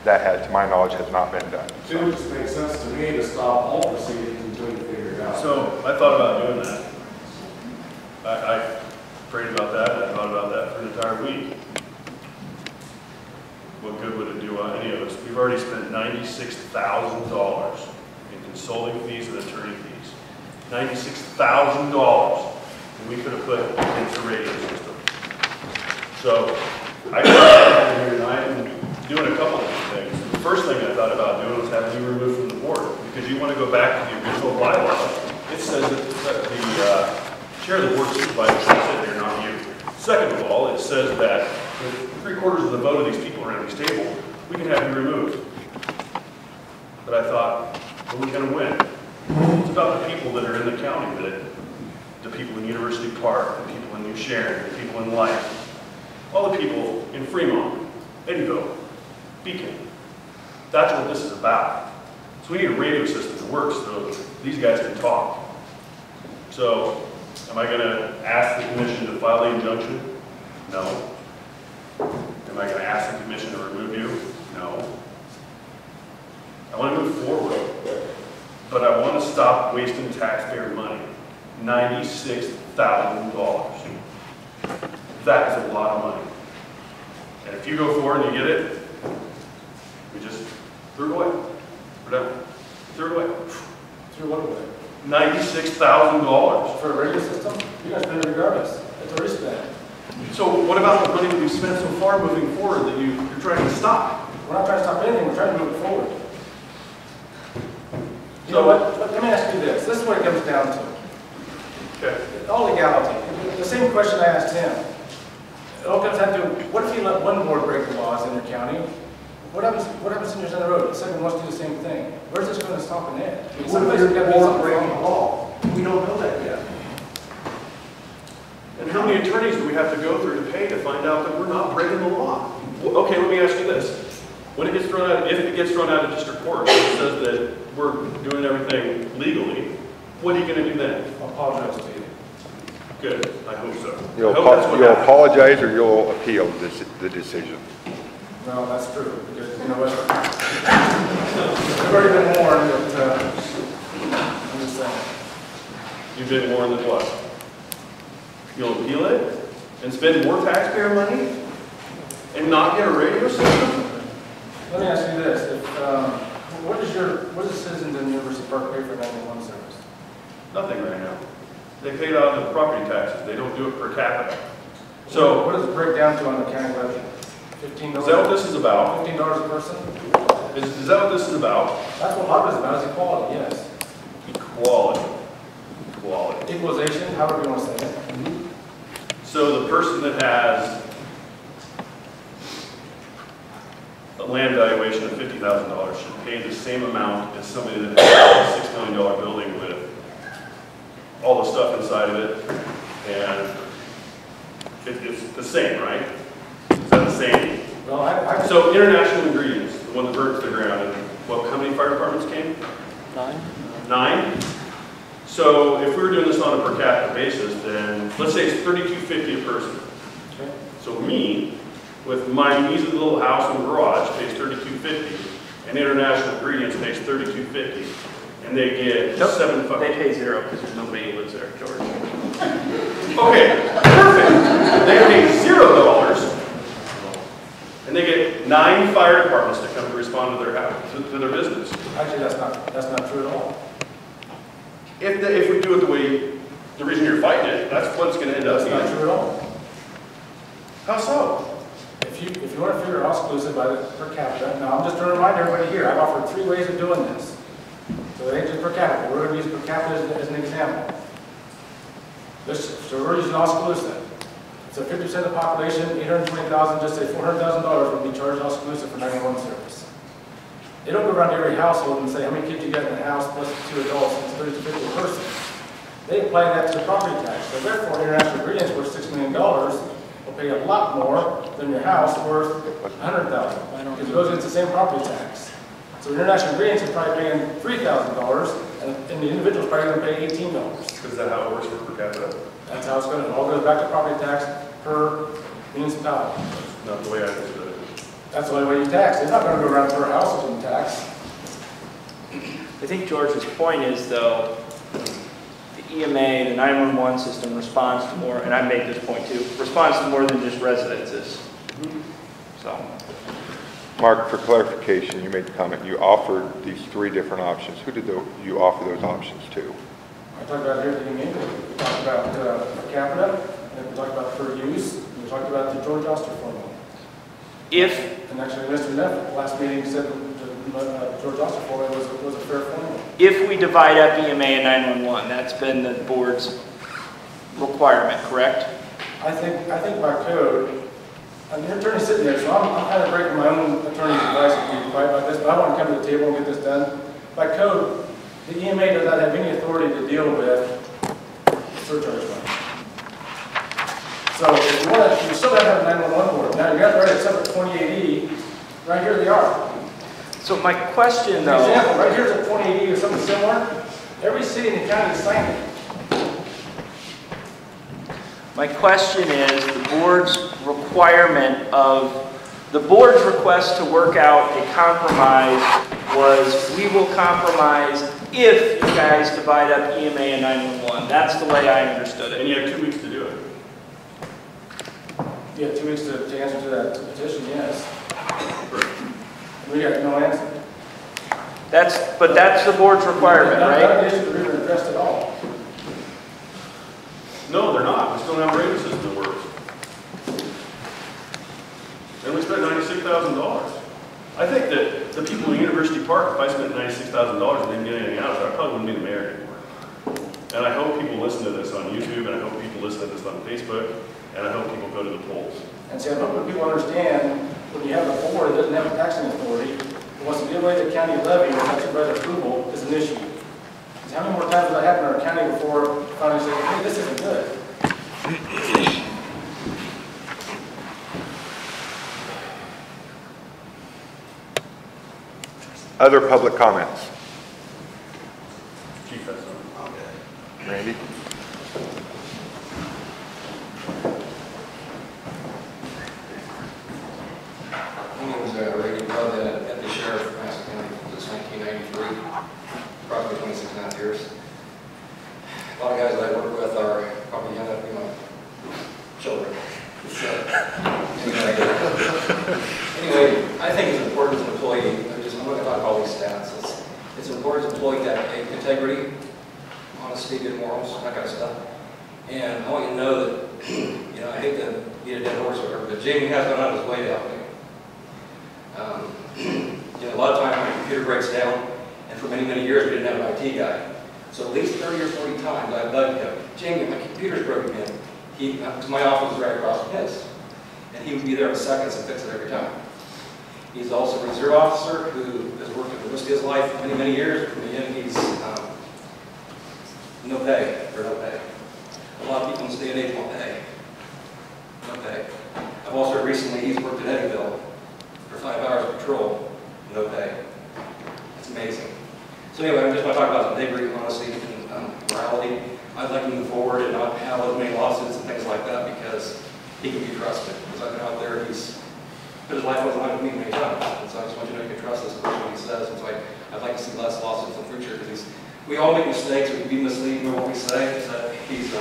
That, to my knowledge, has not been done. It would just make sense to me to stop all proceedings until you figure it out. So I thought about doing that. I prayed about that, and I thought about that for an entire week. What good would it do on any of us? We've already spent $96,000 in consulting fees and attorney fees. $96,000 we could have put into the radio system. So I got here tonight and doing a couple of things. The first thing I thought about doing was having you removed from the board, because you want to go back to the original bylaw. It says that the chair of the board of supervisors should sit there, not you. Second of all, it says that with 3/4 of the vote of these people around this table, we can have you removed. But I thought, well, we're going to win. It's about the people that are in the county, the people in University Park, the people in New Sharon, the people in Life, all the people in Fremont, Eddyville, Beacon. That's what this is about. So we need a radio system that works so these guys can talk. So, am I gonna ask the commission to file the injunction? No. Am I gonna ask the commission to remove you? No. I wanna move forward, but I wanna stop wasting taxpayer money. $96,000. That is a lot of money. And if you go forward and you get it, we just threw it away. We're done. Threw it away. Through what way? $96,000. For a radio system? You guys pay it regardless. It's already spent. So what about the money that we've spent so far moving forward that you're trying to stop? We're not trying to stop anything, we're trying to move it forward. You know what? Let me ask you this. This is what it comes down to. Okay. All legality. The same question I asked him. It all comes down to, what if you let one board break the laws in your county? What happens 10 years down the road? The second wants to do the same thing. Where's this going to stop and end? What if there's more breaking the law? We don't know that yet. And how many attorneys do we have to go through to pay to find out that we're not breaking the law? Well, okay, let me ask you this. When it gets thrown out, if it gets thrown out of district court, it says that we're doing everything legally, what are you going to do then? I'll apologize to you. Good, I hope so. You'll I hope that's what happens. apologize or you'll appeal the decision. No, that's true, because, you know what? I've already been warned, but, I'm just saying. You've been warned that what? You'll appeal it and spend more taxpayer money and not get a radio system? Let me ask you this, what does the citizens in University Park pay for 911 service? Nothing right now. They pay it out of the property taxes. They don't do it per capita. So, what does it break down to on the county budget? $15? Is that what this is about? $15 a person? Is that what this is about? That's what HARP is about, is equality, yes. Equality. Equality. Equalization, however you want to say it. So the person that has a land valuation of $50,000 should pay the same amount as somebody that has a $6 million building with all the stuff inside of it, and it's the same, right? Is that the same? Well, So International Ingredients, the one that burnt to the ground, and how many fire departments came? 9. 9? So if we were doing this on a per capita basis, then let's say it's $32.50 a person. Okay. So me, with my measly little house and garage, pays $32.50, and International Ingredients pays $32.50, and they get Nope. $7. They pay 0 because there's nobody who lives there, George. Okay, perfect. They pay $0, and they get 9 fire departments to come to respond to their house, to their business. Actually, that's not true at all. If we do it the reason you're fighting it, that's what it's going to end up That's not being. true at all. How so? If you want to figure out exclusive by the per capita, now I'm just going to remind everybody here, I've offered 3 ways of doing this. So it ain't just per capita. We're going to use per capita as an example. So we're using all exclusive. So 50% of the population, 820,000, just say $400,000 would be charged all exclusive for 911 service. They don't go around to every household and say, how many kids you got in the house plus 2 adults, it's 30 to 50 a person. They apply that to the property tax. So therefore, International Ingredients worth $6 million will pay a lot more than your house worth $100,000 because it goes against the same property tax. So International Ingredients is probably paying $3,000 and the individual's probably going to pay $18. Is that how it works for per capita? That's how it's going to, it all goes back to property tax per municipality. Not the way I understood it. That's the only way you tax. They're not going to go around per household and tax. I think George's point is, though, the EMA, the 911 system responds to more, and I made this point too, responds to more than just residences. So. Mark, for clarification, you made the comment, you offered these 3 different options. Who did you offer those options to? I talked about here at the beginning, we talked about per capita, and we talked about per use, and we talked about the George Oster formula. And actually, Mr. Neff, last meeting said that George Oster formula was a fair formula. If we divide up EMA and 911, that's been the board's requirement, correct? I think by code, and your attorney's sitting there, so I'm kind of breaking my own attorney's advice to be quiet about this, but I want to come to the table and get this done. By code, the EMA does not have any authority to deal with surcharge money. So if you want to, you still have a 911 board. Now you have to write a separate 28E. Right here they are. So my question, though. For example, right here's a 28E or something similar, Every city in the county signed it. My question is, the board's request to work out a compromise was, we will compromise if you guys divide up EMA and 911. That's the way I understood it. And you have 2 weeks to do it. You have 2 weeks to answer to that petition, yes. We got no answer. But that's the board's requirement, right? None of the issues are even addressed at all. No, they're not. We still don't have a rating system that works. And we spent $96,000. I think that the people in University Park, if I spent $96,000 and didn't get anything out of it, I probably wouldn't be the mayor anymore. And I hope people listen to this on YouTube, and I hope people listen to this on Facebook, and I hope people go to the polls. And see, I hope that people understand, when you have a board that doesn't have a taxing authority, who wants to give away the county levy without supervisor approval, is an issue. How many more times has that happened in our county before finally saying, hey, this isn't good? Other public comments? Chief has some. Randy? My name is Randy Blood, Deputy Sheriff of Mahaska County since 1993, approximately 26.5 years. A lot of guys that I work with are probably young enough to be my children. Anyway, I think it's important as an employee, I'm not going to talk about all these stats, it's important as an employee to have integrity, honesty, good morals, that kind of stuff. And I want you to know that, you know, I hate to beat a dead horse or whatever, but Jamie has gone out of his way to help me. You know, a lot of times my computer breaks down, and for many, many years we didn't have an IT guy. So at least 30 or 40 times I've bugged him, Jamie, my computer's broken again. Because my office is right across from his. And he would be there in seconds and fix it every time. He's also a reserve officer who has worked at the risk of his life for many, many years. In the end, he's no pay, or no pay. A lot of people in this day and age want pay. No pay. I've also heard recently he's worked at Eddyville for 5 hours of patrol, no pay. It's amazing. So anyway, I just want to talk about integrity, honesty, and morality. I'd like to move forward and not have as many lawsuits and things like that because he can be trusted. Because I've been out there, his life wasn't like me many times. And so I just want you to know you can trust this person when he says. And so I'd like to see less lawsuits in the future because we all make mistakes, we can be misleading in what we say. So he's an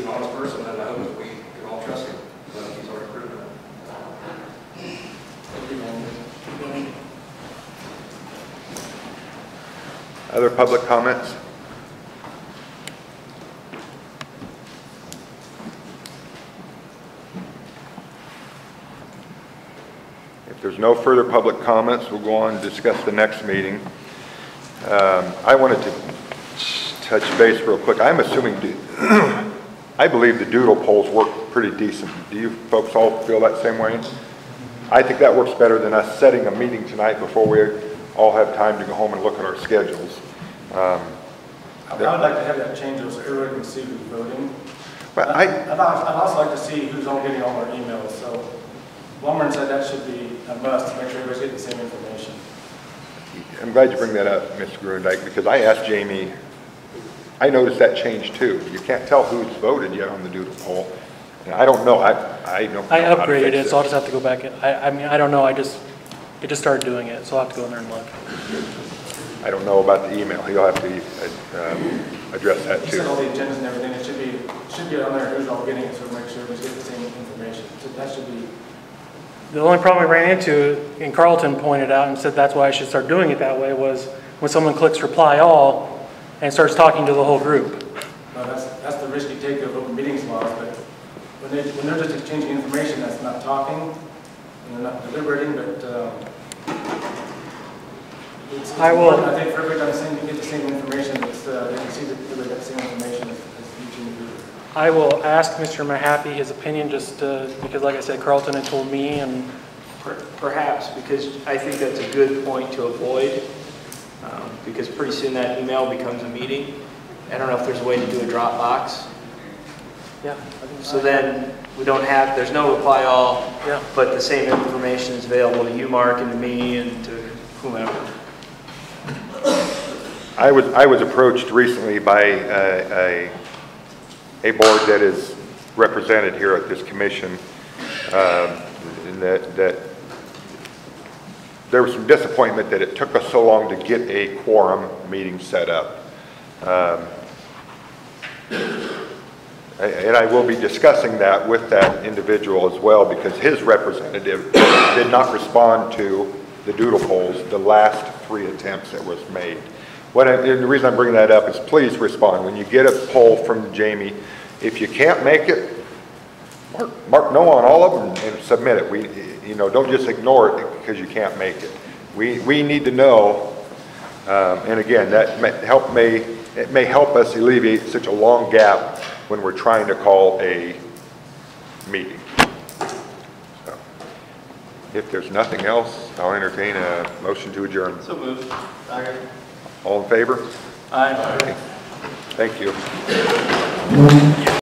honest person, and I hope that we can all trust him. He's already proven it. Other public comments? If there's no further public comments, we'll go on and discuss the next meeting. I wanted to touch base real quick. I'm assuming, I believe the doodle polls work pretty decent. Do you folks all feel that same way? I think that works better than us setting a meeting tonight before we all have time to go home and look at our schedules. I would like to have that change so everyone can see who's voting. Well, I'd also like to see who's all getting all our emails. So Walmart said that should be a must to make sure everybody's getting the same information. I'm glad you bring that up, Mr. Grunendijk, because I asked Jamie, I noticed that change too. You can't tell who's voted yet on the doodle poll. And I don't know, I don't know I how to upgraded fix it, so I'll just have to go back. I mean, I don't know, I just started doing it, so I'll have to go in there and look. I don't know about the email. He'll have to address that He too. said all the agendas and everything, it should be on there who's all getting it, so make sure everybody's getting the same information. So that should be. The only problem we ran into, and Carlton pointed out and said that's why I should start doing it that way, was when someone clicks reply all and starts talking to the whole group. No, that's the risk you take of open meetings laws, but when they're just exchanging information, that's not talking, and they're not deliberating, but it's important, I think, for everybody to get the same information, they can see that everybody got the same information as each individual. I will ask Mr. Mahaffey his opinion just because, like I said, Carlton had told me, and Perhaps, because I think that's a good point to avoid, because pretty soon that email becomes a meeting. I don't know if there's a way to do a Dropbox. Yeah. So then we don't have, there's no reply all, yeah, but the same information is available to you, Mark, and to me, and to whomever. I was approached recently by a board that is represented here at this commission, and that there was some disappointment that it took us so long to get a quorum meeting set up. And I will be discussing that with that individual as well, because his representative did not respond to the doodle polls, the last 3 attempts that was made. And the reason I'm bringing that up is please respond. When you get a poll from Jamie, if you can't make it, mark no on all of them and submit it. Don't just ignore it because you can't make it. We need to know, and again, that it may help us alleviate such a long gap when we're trying to call a meeting. So, if there's nothing else, I'll entertain a motion to adjourn. So moved. All in favor? Aye. Thank you.